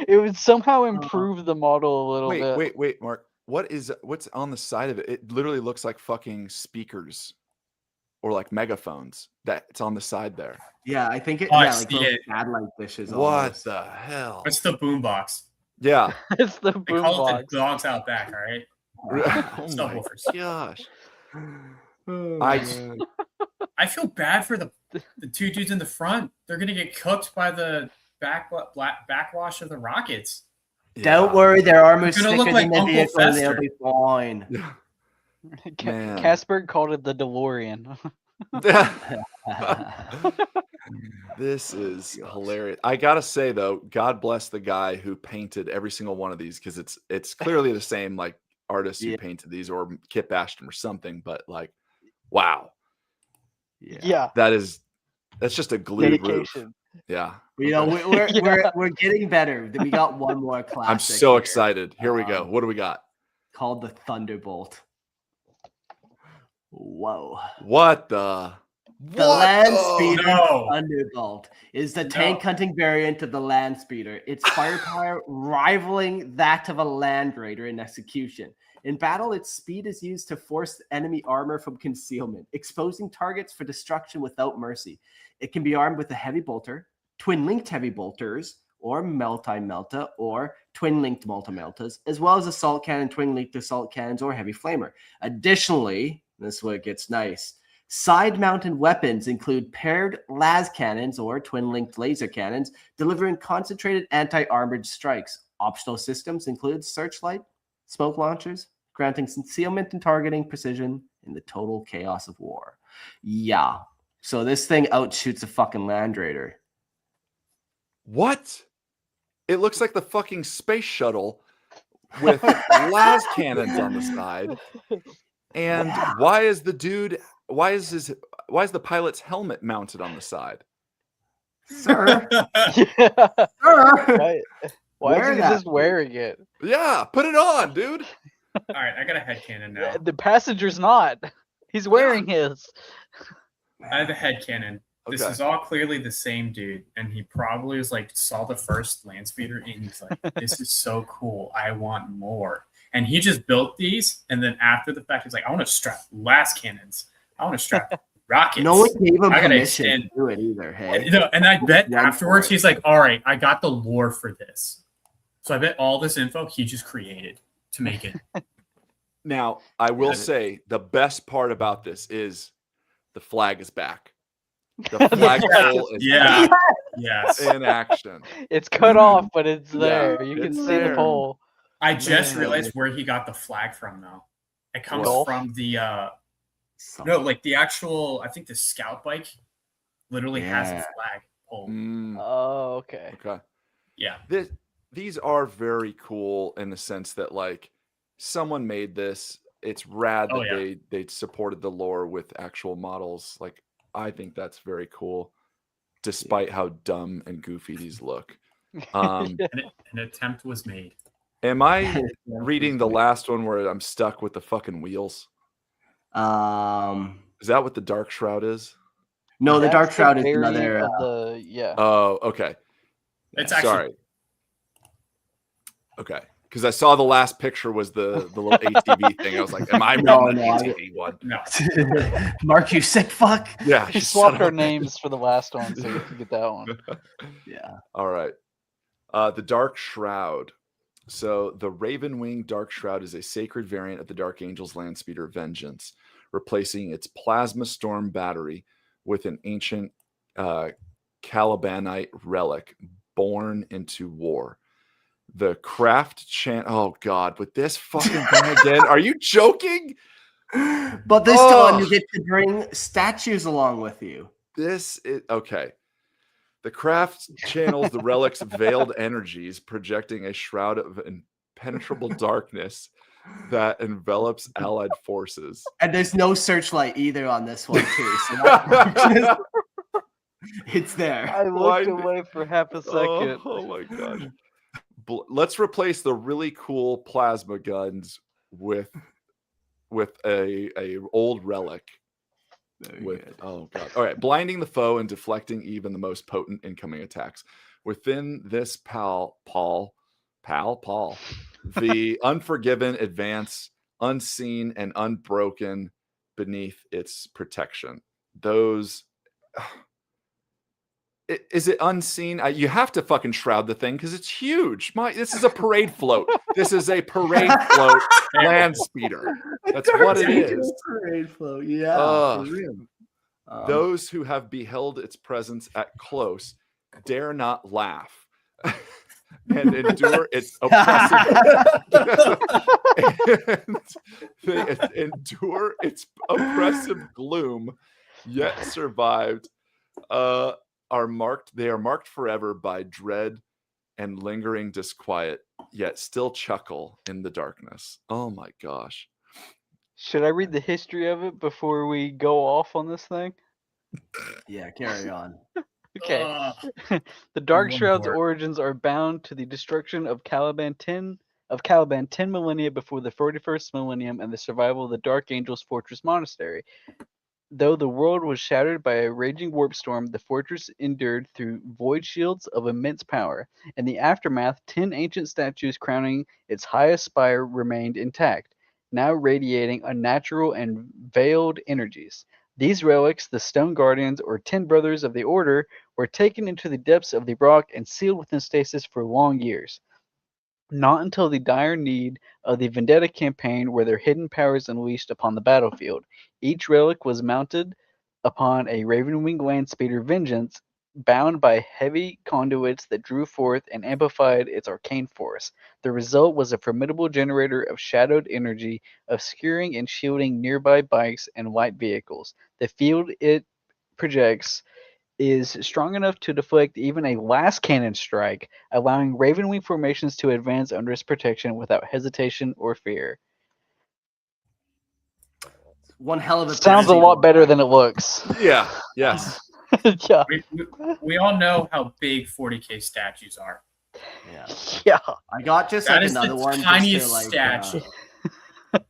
[SPEAKER 3] It would somehow improve the model a little bit.
[SPEAKER 2] Wait, Mark. What's on the side of it? It literally looks like fucking speakers or like megaphones that's on the side there.
[SPEAKER 1] Yeah, I think it.
[SPEAKER 4] Oh, I
[SPEAKER 1] Yeah, like
[SPEAKER 4] see
[SPEAKER 1] those
[SPEAKER 4] it.
[SPEAKER 1] satellite dishes.
[SPEAKER 2] What
[SPEAKER 1] almost.
[SPEAKER 2] the hell?
[SPEAKER 4] It's the boombox.
[SPEAKER 2] Yeah.
[SPEAKER 3] It's the
[SPEAKER 4] They call it
[SPEAKER 3] boombox.
[SPEAKER 4] the dogs out back. All right.
[SPEAKER 2] Oh my
[SPEAKER 4] Subwoofers.
[SPEAKER 2] gosh.
[SPEAKER 1] Oh,
[SPEAKER 2] I-
[SPEAKER 1] man.
[SPEAKER 4] I feel bad for the two dudes in the front. They're gonna get cooked by the backwash of the rockets.
[SPEAKER 1] Don't worry, their armor's
[SPEAKER 4] It's
[SPEAKER 1] thicker
[SPEAKER 4] gonna look
[SPEAKER 1] than
[SPEAKER 4] like
[SPEAKER 1] the
[SPEAKER 4] Uncle
[SPEAKER 1] vehicle, and they'll
[SPEAKER 4] Fester.
[SPEAKER 1] be fine.
[SPEAKER 2] Yeah. Man.
[SPEAKER 3] Casper called it the DeLorean.
[SPEAKER 2] This is hilarious. I gotta say though, God bless the guy who painted every single one of these, because it's clearly the same like artist who
[SPEAKER 1] Yeah.
[SPEAKER 2] painted these, or Kip Ashton or something. But like, wow,
[SPEAKER 3] Yeah.
[SPEAKER 2] that's just a glued roof.
[SPEAKER 3] Dedication.
[SPEAKER 2] Yeah,
[SPEAKER 1] You know, we're
[SPEAKER 3] Yeah.
[SPEAKER 1] we're getting better. We got one more classic.
[SPEAKER 2] I'm so
[SPEAKER 1] here,
[SPEAKER 2] excited. Here we go. What do we got?
[SPEAKER 1] called the Thunderbolt. Whoa.
[SPEAKER 2] What the?
[SPEAKER 1] The land
[SPEAKER 2] Oh,
[SPEAKER 1] speeder
[SPEAKER 4] no.
[SPEAKER 1] Thunderbolt is the
[SPEAKER 4] No.
[SPEAKER 1] tank hunting variant of the land speeder. Its firepower rivaling that of a land raider in execution. In battle, its speed is used to force enemy armor from concealment, exposing targets for destruction without mercy. It can be armed with a heavy bolter, twin-linked heavy bolters, or multi-melta, or twin-linked multi-meltas, as well as assault cannon, twin-linked assault cannons, or heavy flamer. Additionally, this is where it gets nice, side-mounted weapons include paired las cannons or twin-linked laser cannons, delivering concentrated anti-armored strikes. Optional systems include searchlight, smoke launchers, granting concealment and targeting precision in the total chaos of war. Yeah. So this thing outshoots a fucking Land Raider.
[SPEAKER 2] What? It looks like the fucking space shuttle with las cannons on the side. And
[SPEAKER 1] Yeah.
[SPEAKER 2] why is the pilot's helmet mounted on the side?
[SPEAKER 1] Sir,
[SPEAKER 3] Yeah.
[SPEAKER 1] sir.
[SPEAKER 3] Why
[SPEAKER 1] Wear
[SPEAKER 3] is he
[SPEAKER 1] that
[SPEAKER 3] just wearing it?
[SPEAKER 2] Yeah, put it on, dude.
[SPEAKER 4] All right, I got a headcanon now.
[SPEAKER 3] The passenger's not. He's wearing his.
[SPEAKER 4] I have a headcanon. This
[SPEAKER 2] Okay.
[SPEAKER 4] is all clearly the same dude, and he probably was like saw the first land speeder and he's like, "This is so cool. I want more." And he just built these, and then after the fact, he's like, "I want to strap las cannons. I want to strap rockets."
[SPEAKER 1] No one gave him
[SPEAKER 4] I gotta
[SPEAKER 1] permission
[SPEAKER 4] extend-
[SPEAKER 1] to do it either. Hey,
[SPEAKER 4] You know, and I bet
[SPEAKER 1] Run for
[SPEAKER 4] afterwards
[SPEAKER 1] it.
[SPEAKER 4] he's like, "All right, I got the lore for this." So I bet all this info he just created to make it.
[SPEAKER 2] Now, I will
[SPEAKER 1] Yeah.
[SPEAKER 2] say the best part about this is the flag is back. The flagpole is
[SPEAKER 4] Yeah.
[SPEAKER 2] back
[SPEAKER 4] Yes.
[SPEAKER 2] in action.
[SPEAKER 3] It's cut off, but it's
[SPEAKER 2] Yeah,
[SPEAKER 3] there. You can
[SPEAKER 2] it's
[SPEAKER 3] see
[SPEAKER 2] there.
[SPEAKER 3] the pole.
[SPEAKER 4] I just
[SPEAKER 2] Man.
[SPEAKER 4] realized where he got the flag from, though. It comes
[SPEAKER 3] Golf?
[SPEAKER 4] from the no, like the actual. I think the scout bike literally has a
[SPEAKER 1] Yeah.
[SPEAKER 4] flag pole.
[SPEAKER 2] Mm,
[SPEAKER 3] Oh, okay.
[SPEAKER 2] okay.
[SPEAKER 4] Yeah,
[SPEAKER 2] These are very cool in the sense that like someone made this. It's rad that
[SPEAKER 4] Oh, yeah.
[SPEAKER 2] they supported the lore with actual models. Like I think that's very cool, despite how dumb and goofy these look.
[SPEAKER 4] an attempt was made.
[SPEAKER 2] Am I reading the last one where I'm stuck with the fucking wheels? Is that what the Dark Shroud is?
[SPEAKER 1] No, the
[SPEAKER 3] That's
[SPEAKER 1] Dark Shroud is
[SPEAKER 3] variant
[SPEAKER 1] another.
[SPEAKER 3] of the yeah.
[SPEAKER 2] Oh, okay.
[SPEAKER 4] It's actually
[SPEAKER 2] Sorry. Okay. Because I saw the last picture was the little ATV thing. I was like, am I reading
[SPEAKER 1] No,
[SPEAKER 2] the
[SPEAKER 1] no, I-
[SPEAKER 2] ATV one?
[SPEAKER 4] no.
[SPEAKER 1] Mark, you sick fuck.
[SPEAKER 2] Yeah.
[SPEAKER 3] We
[SPEAKER 2] you
[SPEAKER 3] swapped
[SPEAKER 2] son
[SPEAKER 3] our
[SPEAKER 2] of a-
[SPEAKER 3] names for the last one, so you can get that one.
[SPEAKER 1] Yeah.
[SPEAKER 2] All right. The Dark Shroud. So the Ravenwing Dark Shroud is a sacred variant of the Dark Angels Landspeeder Vengeance, replacing its Plasma Storm battery with an ancient Calibanite relic born into war. The craft oh God, with this fucking thing again. Are you joking?
[SPEAKER 1] But this
[SPEAKER 2] Oh.
[SPEAKER 1] time you get to bring statues along with you.
[SPEAKER 2] This is okay. The craft channels the relic's veiled energies, projecting a shroud of impenetrable darkness that envelops allied forces.
[SPEAKER 1] And there's no searchlight either on this one too. So that- it's there.
[SPEAKER 3] I
[SPEAKER 2] Why
[SPEAKER 3] looked
[SPEAKER 2] did-
[SPEAKER 3] away for half a second.
[SPEAKER 2] Oh my gosh. Let's replace the really cool plasma guns with a old relic.
[SPEAKER 1] Very
[SPEAKER 2] With
[SPEAKER 1] good.
[SPEAKER 2] oh god. All right, blinding the foe and deflecting even the most potent incoming attacks. Within this Paul, the Unforgiven advance unseen and unbroken beneath its protection. those. Is it unseen? You have to fucking shroud the thing because it's huge. This is a parade float. This is a parade float land speeder. That's what it is.
[SPEAKER 1] Parade float, yeah. For real.
[SPEAKER 2] Those who have beheld its presence at close dare not laugh and endure its oppressive endure its oppressive gloom, yet survived. They are marked forever by dread and lingering disquiet, yet still chuckle in the darkness. Oh my gosh.
[SPEAKER 3] Should I read the history of it before we go off on this thing?
[SPEAKER 1] Yeah, carry on.
[SPEAKER 3] Okay. The Dark
[SPEAKER 4] One
[SPEAKER 3] Shroud's
[SPEAKER 4] more.
[SPEAKER 3] origins are bound to the destruction of Caliban 10 millennia before the 41st millennium and the survival of the Dark Angels Fortress Monastery. Though the world was shattered by a raging warp storm, the fortress endured through void shields of immense power. In the aftermath, 10 ancient statues crowning its highest spire remained intact, now radiating unnatural and veiled energies. These relics, the Stone Guardians, or 10 Brothers of the Order, were taken into the depths of the rock and sealed within stasis for long years. Not until the dire need of the Vendetta campaign were their hidden powers unleashed upon the battlefield. Each relic was mounted upon a Ravenwing Landspeeder Vengeance, bound by heavy conduits that drew forth and amplified its arcane force. The result was a formidable generator of shadowed energy, obscuring and shielding nearby bikes and light vehicles. The field it projects is strong enough to deflect even a last cannon strike, allowing Ravenwing formations to advance under its protection without hesitation or fear.
[SPEAKER 1] One hell of a
[SPEAKER 3] Sounds a
[SPEAKER 1] parody.
[SPEAKER 3] lot better than it looks.
[SPEAKER 2] Yeah. Yes.
[SPEAKER 3] Yeah.
[SPEAKER 4] We all know how big 40K statues are.
[SPEAKER 1] Yeah.
[SPEAKER 3] Yeah.
[SPEAKER 1] I got just
[SPEAKER 4] That
[SPEAKER 1] like
[SPEAKER 4] is
[SPEAKER 1] another
[SPEAKER 4] the
[SPEAKER 1] one. just to,
[SPEAKER 4] tiniest
[SPEAKER 1] like,
[SPEAKER 4] statue.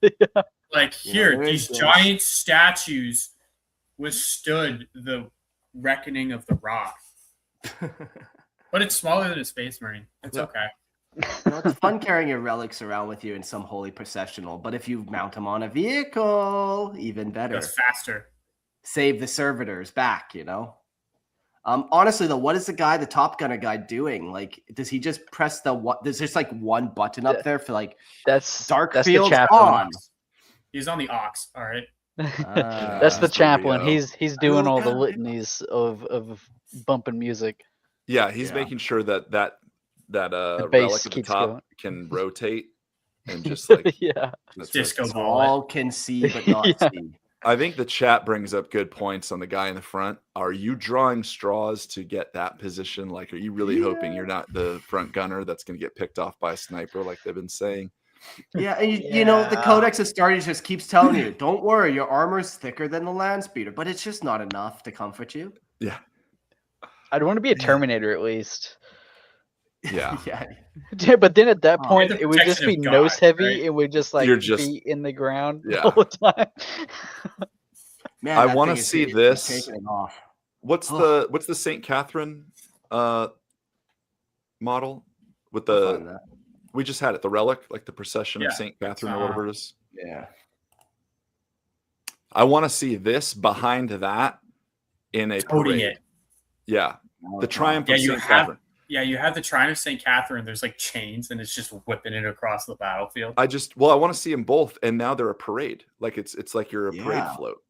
[SPEAKER 3] Yeah.
[SPEAKER 4] Like
[SPEAKER 1] You know,
[SPEAKER 4] here,
[SPEAKER 1] there is
[SPEAKER 4] these
[SPEAKER 1] this-
[SPEAKER 4] giant statues withstood the reckoning of the rock. But it's smaller than a space marine. It's
[SPEAKER 1] Yeah.
[SPEAKER 4] okay.
[SPEAKER 1] You know, it's fun carrying your relics around with you in some holy processional, but if you mount them on a vehicle, even better.
[SPEAKER 4] That's faster.
[SPEAKER 1] Save the servitors back, you know? Honestly, though, what is the Top Gunner guy doing? Like, does he just press there's just like one button up there for like
[SPEAKER 3] That's
[SPEAKER 1] dark
[SPEAKER 3] the
[SPEAKER 1] fields
[SPEAKER 3] chaplain.
[SPEAKER 1] on?
[SPEAKER 4] He's on the ox. All right.
[SPEAKER 3] That's the
[SPEAKER 2] Mr.
[SPEAKER 3] chaplain.
[SPEAKER 2] Rio.
[SPEAKER 3] He's doing all the
[SPEAKER 1] Okay.
[SPEAKER 3] litanies of bumping music.
[SPEAKER 2] Yeah, he's
[SPEAKER 1] Yeah.
[SPEAKER 2] making sure that
[SPEAKER 3] bass
[SPEAKER 2] relic at the
[SPEAKER 3] keeps
[SPEAKER 2] top
[SPEAKER 3] going.
[SPEAKER 2] can rotate and just like
[SPEAKER 3] Yeah.
[SPEAKER 2] that's
[SPEAKER 4] Disco
[SPEAKER 2] right.
[SPEAKER 4] ball.
[SPEAKER 1] All can see but not
[SPEAKER 3] Yeah.
[SPEAKER 1] see.
[SPEAKER 2] I think the chat brings up good points on the guy in the front. Are you drawing straws to get that position? Like, are you really hoping you're not the front gunner that's going to get picked off by a sniper like they've been saying?
[SPEAKER 1] Yeah, and you know, the
[SPEAKER 3] Yeah.
[SPEAKER 1] Codex Astartes just keeps telling you, don't worry, your armor's thicker than the land speeder, but it's just not enough to comfort you.
[SPEAKER 2] Yeah.
[SPEAKER 3] I'd want to be a Terminator at least.
[SPEAKER 2] Yeah.
[SPEAKER 1] Yeah.
[SPEAKER 3] Yeah, but then at that
[SPEAKER 1] Oh.
[SPEAKER 3] point,
[SPEAKER 4] The
[SPEAKER 3] it would just
[SPEAKER 4] protection
[SPEAKER 3] be
[SPEAKER 4] of
[SPEAKER 3] nose
[SPEAKER 4] God,
[SPEAKER 3] heavy.
[SPEAKER 4] right?
[SPEAKER 3] It would just like
[SPEAKER 2] You're just-
[SPEAKER 3] be in the ground
[SPEAKER 2] Yeah.
[SPEAKER 3] all the time.
[SPEAKER 1] Man,
[SPEAKER 2] I
[SPEAKER 1] that
[SPEAKER 2] wanna
[SPEAKER 1] thing is
[SPEAKER 2] see
[SPEAKER 1] really
[SPEAKER 2] this.
[SPEAKER 1] taking it off.
[SPEAKER 2] What's
[SPEAKER 1] Oh.
[SPEAKER 2] the St. Catherine model with
[SPEAKER 1] I'll
[SPEAKER 2] the
[SPEAKER 1] find that.
[SPEAKER 2] we just had it, the relic, like the procession
[SPEAKER 4] Yeah.
[SPEAKER 2] of St. Catherine or whatever it is.
[SPEAKER 1] Yeah.
[SPEAKER 2] I want to see this behind that in a
[SPEAKER 4] Toting
[SPEAKER 2] parade.
[SPEAKER 4] it.
[SPEAKER 2] Yeah. The triumph
[SPEAKER 4] Yeah,
[SPEAKER 2] of
[SPEAKER 4] you
[SPEAKER 2] St.
[SPEAKER 4] have-
[SPEAKER 2] Catherine.
[SPEAKER 4] Yeah, you have the Triumph of St. Catherine. There's like chains, and it's just whipping it across the battlefield.
[SPEAKER 2] I want to see them both, and now they're a parade. Like it's like you're a parade
[SPEAKER 1] Yeah.
[SPEAKER 2] float.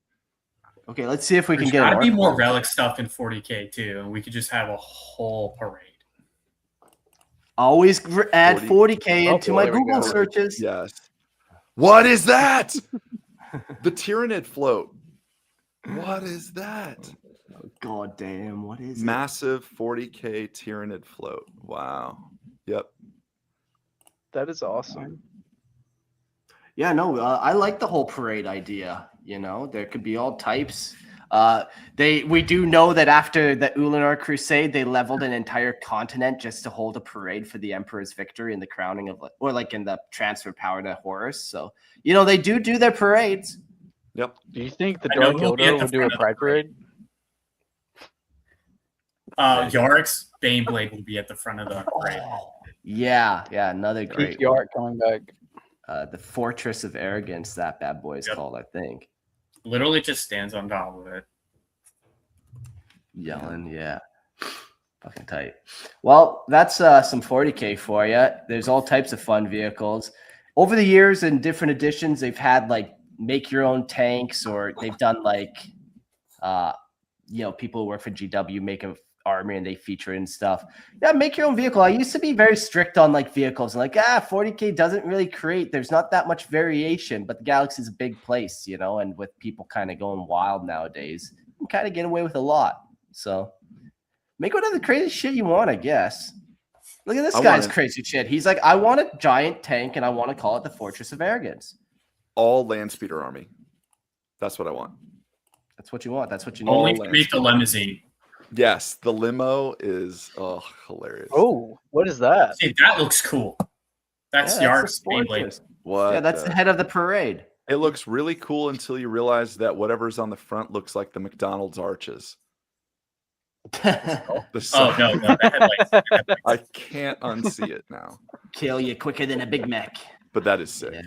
[SPEAKER 1] Okay, let's see if we
[SPEAKER 4] There's
[SPEAKER 1] can
[SPEAKER 4] got
[SPEAKER 1] get
[SPEAKER 4] to be
[SPEAKER 1] an
[SPEAKER 4] more
[SPEAKER 1] arc.
[SPEAKER 4] relic stuff in 40K too, and we could just have a whole parade.
[SPEAKER 1] Always add
[SPEAKER 2] 40.
[SPEAKER 1] 40K
[SPEAKER 3] Oh,
[SPEAKER 1] into my
[SPEAKER 3] there we
[SPEAKER 1] Google
[SPEAKER 3] go.
[SPEAKER 1] searches.
[SPEAKER 2] Yes. What is that? The Tyranid float. What is that?
[SPEAKER 1] Oh, God damn, what is it?
[SPEAKER 2] Massive 40K Tyranid float. Wow. Yep.
[SPEAKER 3] That is awesome.
[SPEAKER 1] Yeah, no, I like the whole parade idea. You know, there could be all types. We do know that after the Ulinar Crusade, they leveled an entire continent just to hold a parade for the Emperor's victory and the crowning of, or like in the transfer power to Horus. So, you know, they do their parades.
[SPEAKER 2] Yep.
[SPEAKER 3] Do you think the
[SPEAKER 4] I know
[SPEAKER 3] Dark
[SPEAKER 4] we'll be at
[SPEAKER 3] Eldar
[SPEAKER 4] the
[SPEAKER 3] would do a
[SPEAKER 4] front of the
[SPEAKER 3] pride parade?
[SPEAKER 4] Yorick's Baneblade will be at the front of the parade.
[SPEAKER 1] Yeah, another great
[SPEAKER 3] Keith Yark coming back.
[SPEAKER 1] one. The Fortress of Arrogance, that bad boy is
[SPEAKER 4] Yep.
[SPEAKER 1] called, I think.
[SPEAKER 4] Literally just stands on top of it.
[SPEAKER 1] yelling. Yeah. Fucking tight. Well, that's some 40K for you. There's all types of fun vehicles. Over the years in different editions, they've had like make your own tanks, or they've done like people who work for GW make an army and they feature it and stuff. Yeah, make your own vehicle. I used to be very strict on like vehicles and like 40K doesn't really create, there's not that much variation, but the Galaxy is a big place, and with people kind of going wild nowadays, you can kind of get away with a lot. So make whatever crazy shit you want, I guess. Look at this guy's crazy shit. He's like, I want a giant tank and I want to call it the Fortress of Arrogance.
[SPEAKER 2] All land speeder army. That's what I want.
[SPEAKER 1] That's what you want. That's what you need.
[SPEAKER 4] Only to meet the limousine.
[SPEAKER 2] Yes, the limo is hilarious.
[SPEAKER 3] Oh, what is that?
[SPEAKER 4] See, that looks cool. That's the art gameplay.
[SPEAKER 2] What?
[SPEAKER 1] Yeah, that's the head of the parade.
[SPEAKER 2] It looks really cool until you realize that whatever's on the front looks like the McDonald's arches.
[SPEAKER 4] No. The headlights.
[SPEAKER 2] I can't unsee it now.
[SPEAKER 1] Kill you quicker than a Big Mac.
[SPEAKER 2] But that is sick.
[SPEAKER 1] Yeah.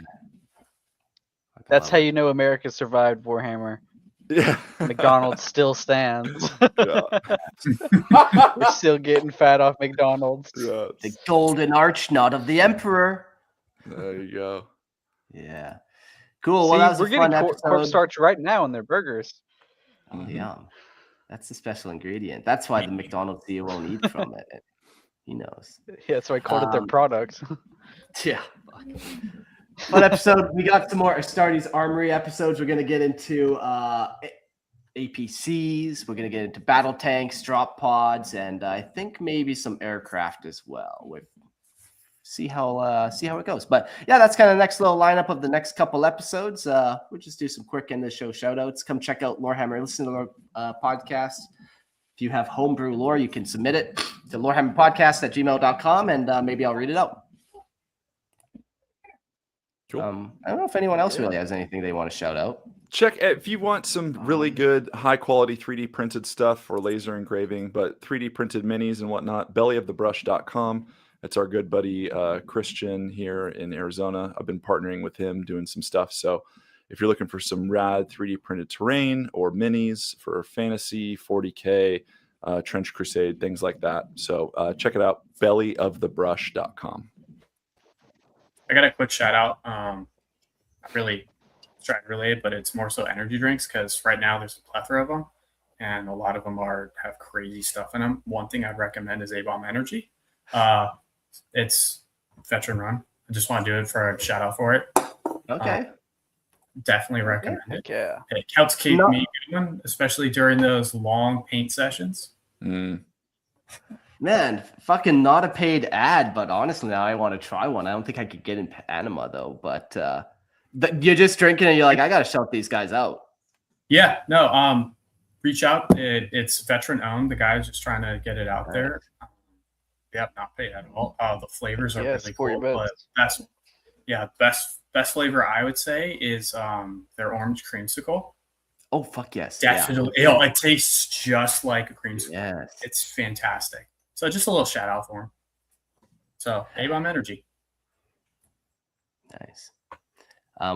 [SPEAKER 3] That's how you know America survived Warhammer.
[SPEAKER 2] Yeah.
[SPEAKER 3] McDonald's still stands.
[SPEAKER 2] Yeah.
[SPEAKER 3] We're still getting fat off McDonald's.
[SPEAKER 2] Yes.
[SPEAKER 1] The golden arch knot of the Emperor.
[SPEAKER 2] There you go.
[SPEAKER 1] Yeah. Cool.
[SPEAKER 3] See,
[SPEAKER 1] Well, that was
[SPEAKER 3] we're
[SPEAKER 1] a
[SPEAKER 3] getting
[SPEAKER 1] fun
[SPEAKER 3] corpse
[SPEAKER 1] episode.
[SPEAKER 3] starch right now in their burgers.
[SPEAKER 1] Oh, yum. That's the special ingredient. That's why the McDonald's CEO won't eat from it. He knows.
[SPEAKER 3] Yeah, that's why I called it their product.
[SPEAKER 1] Yeah. Fun episode. We got some more Astartes Armoury episodes. We're going to get into APCs. We're going to get into battle tanks, drop pods, and I think maybe some aircraft as well. We'll see how it goes. But yeah, that's kind of the next little lineup of the next couple episodes. We'll just do some quick end of show shout outs. Come check out Lorehammer. Listen to our podcast. If you have homebrew lore, you can submit it to lorehammerpodcast@gmail.com, and maybe I'll read it out.
[SPEAKER 2] Cool.
[SPEAKER 1] I don't know if anyone else really has anything they want to shout out.
[SPEAKER 2] Check if you want some really good high quality 3D printed stuff or laser engraving, but 3D printed minis and whatnot, bellyofthebrush.com. It's our good buddy Christian here in Arizona. I've been partnering with him doing some stuff. So if you're looking for some rad 3D printed terrain or minis for fantasy, 40K, Trench Crusade, things like that. So check it out, bellyofthebrush.com.
[SPEAKER 4] I got a quick shout out. Not really strike related, but it's more so energy drinks, because right now there's a plethora of them, and a lot of them have crazy stuff in them. One thing I'd recommend is A-Bomb Energy. It's veteran run. I just want to do it for a shout out for it.
[SPEAKER 1] Okay.
[SPEAKER 4] Definitely recommend it.
[SPEAKER 3] Yeah.
[SPEAKER 4] It helps keep me going, especially during those long paint sessions.
[SPEAKER 1] Man, fucking not a paid ad, but honestly, now I want to try one. I don't think I could get in Panama though, but you're just drinking and you're like, I got to shout these guys out.
[SPEAKER 4] Yeah, no, reach out. It's veteran owned. The guy's just trying to get it out there. Not paid at all. The flavors are really cool, but best flavor I would say is their orange creamsicle.
[SPEAKER 1] Oh fuck yes!
[SPEAKER 4] Definitely, it tastes just like a creamsicle.
[SPEAKER 1] Yes,
[SPEAKER 4] it's fantastic. So just a little shout out for him. So A-Bomb Energy.
[SPEAKER 1] Nice.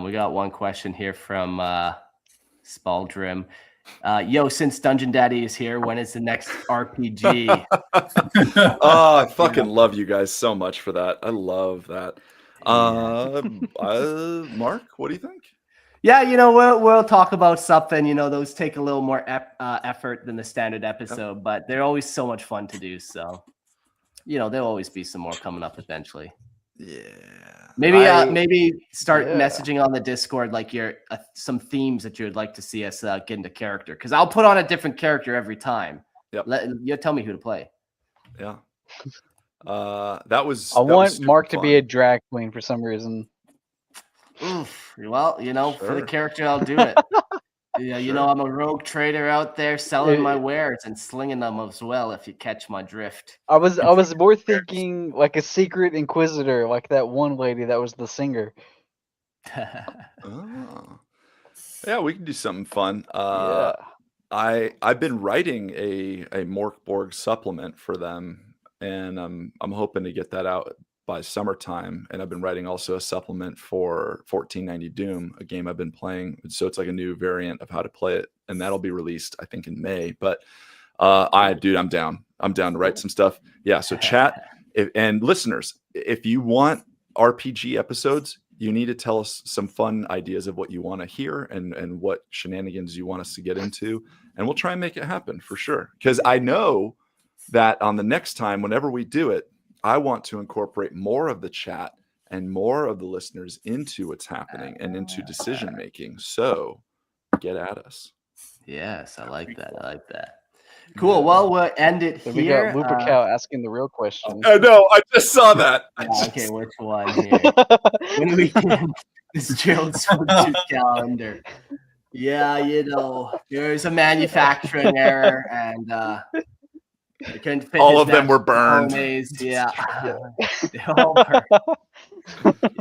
[SPEAKER 1] We got one question here from Spaldrim. Since Dungeon Daddy is here, when is the next RPG?
[SPEAKER 2] Oh, I fucking love you guys so much for that. I love that. Mark, what do you think?
[SPEAKER 1] Yeah, we'll talk about something. Those take a little more effort than the standard episode, but they're always so much fun to do. So, there'll always be some more coming up eventually.
[SPEAKER 2] Yeah.
[SPEAKER 1] Maybe start messaging on the Discord like some themes that you would like to see us get into character, because I'll put on a different character every time.
[SPEAKER 2] Yep.
[SPEAKER 1] You tell me who to play.
[SPEAKER 2] Yeah. I
[SPEAKER 3] want Mark to be a drag queen for some reason.
[SPEAKER 1] Well, for the character, I'll do it. I'm a rogue trader out there selling my wares and slinging them as well, if you catch my drift.
[SPEAKER 3] I was more thinking like a secret inquisitor, like that one lady that was the singer.
[SPEAKER 2] Oh. Yeah, we can do something fun. I've been writing a Morkborg supplement for them, and I'm hoping to get that out by summertime. And I've been writing also a supplement for 1490 Doom, a game I've been playing. So it's like a new variant of how to play it, and that'll be released, I think, in May. But I'm down. I'm down to write some stuff. Yeah. So chat and listeners, if you want RPG episodes, you need to tell us some fun ideas of what you want to hear and what shenanigans you want us to get into. And we'll try and make it happen for sure. Because I know that on the next time, whenever we do it, I want to incorporate more of the chat and more of the listeners into what's happening and into decision making. So get at us.
[SPEAKER 1] Yes, I like that. I like that. Cool. Well, we'll end it
[SPEAKER 3] So
[SPEAKER 1] here.
[SPEAKER 3] we got Lupa Cow asking the real question.
[SPEAKER 2] I know. I just saw that.
[SPEAKER 1] Okay, which one here? When we can this Gerald's calendar. Yeah, there's a manufacturing error, and they couldn't fit
[SPEAKER 2] all
[SPEAKER 1] his
[SPEAKER 2] of them were burned.
[SPEAKER 1] ponies. Yeah. They all burned.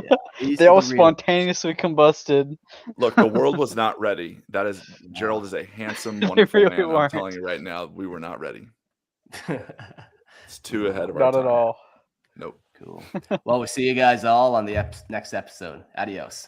[SPEAKER 1] Yeah,
[SPEAKER 3] They all spontaneously combusted.
[SPEAKER 2] Look, the world was not ready. Gerald is a handsome, wonderful
[SPEAKER 3] really
[SPEAKER 2] man. I'm
[SPEAKER 3] weren't.
[SPEAKER 2] telling you right now, we were not ready. It's too ahead of our
[SPEAKER 3] Not
[SPEAKER 2] time.
[SPEAKER 3] at all.
[SPEAKER 2] Nope.
[SPEAKER 1] Cool. Well, we'll see you guys all on the next episode. Adios.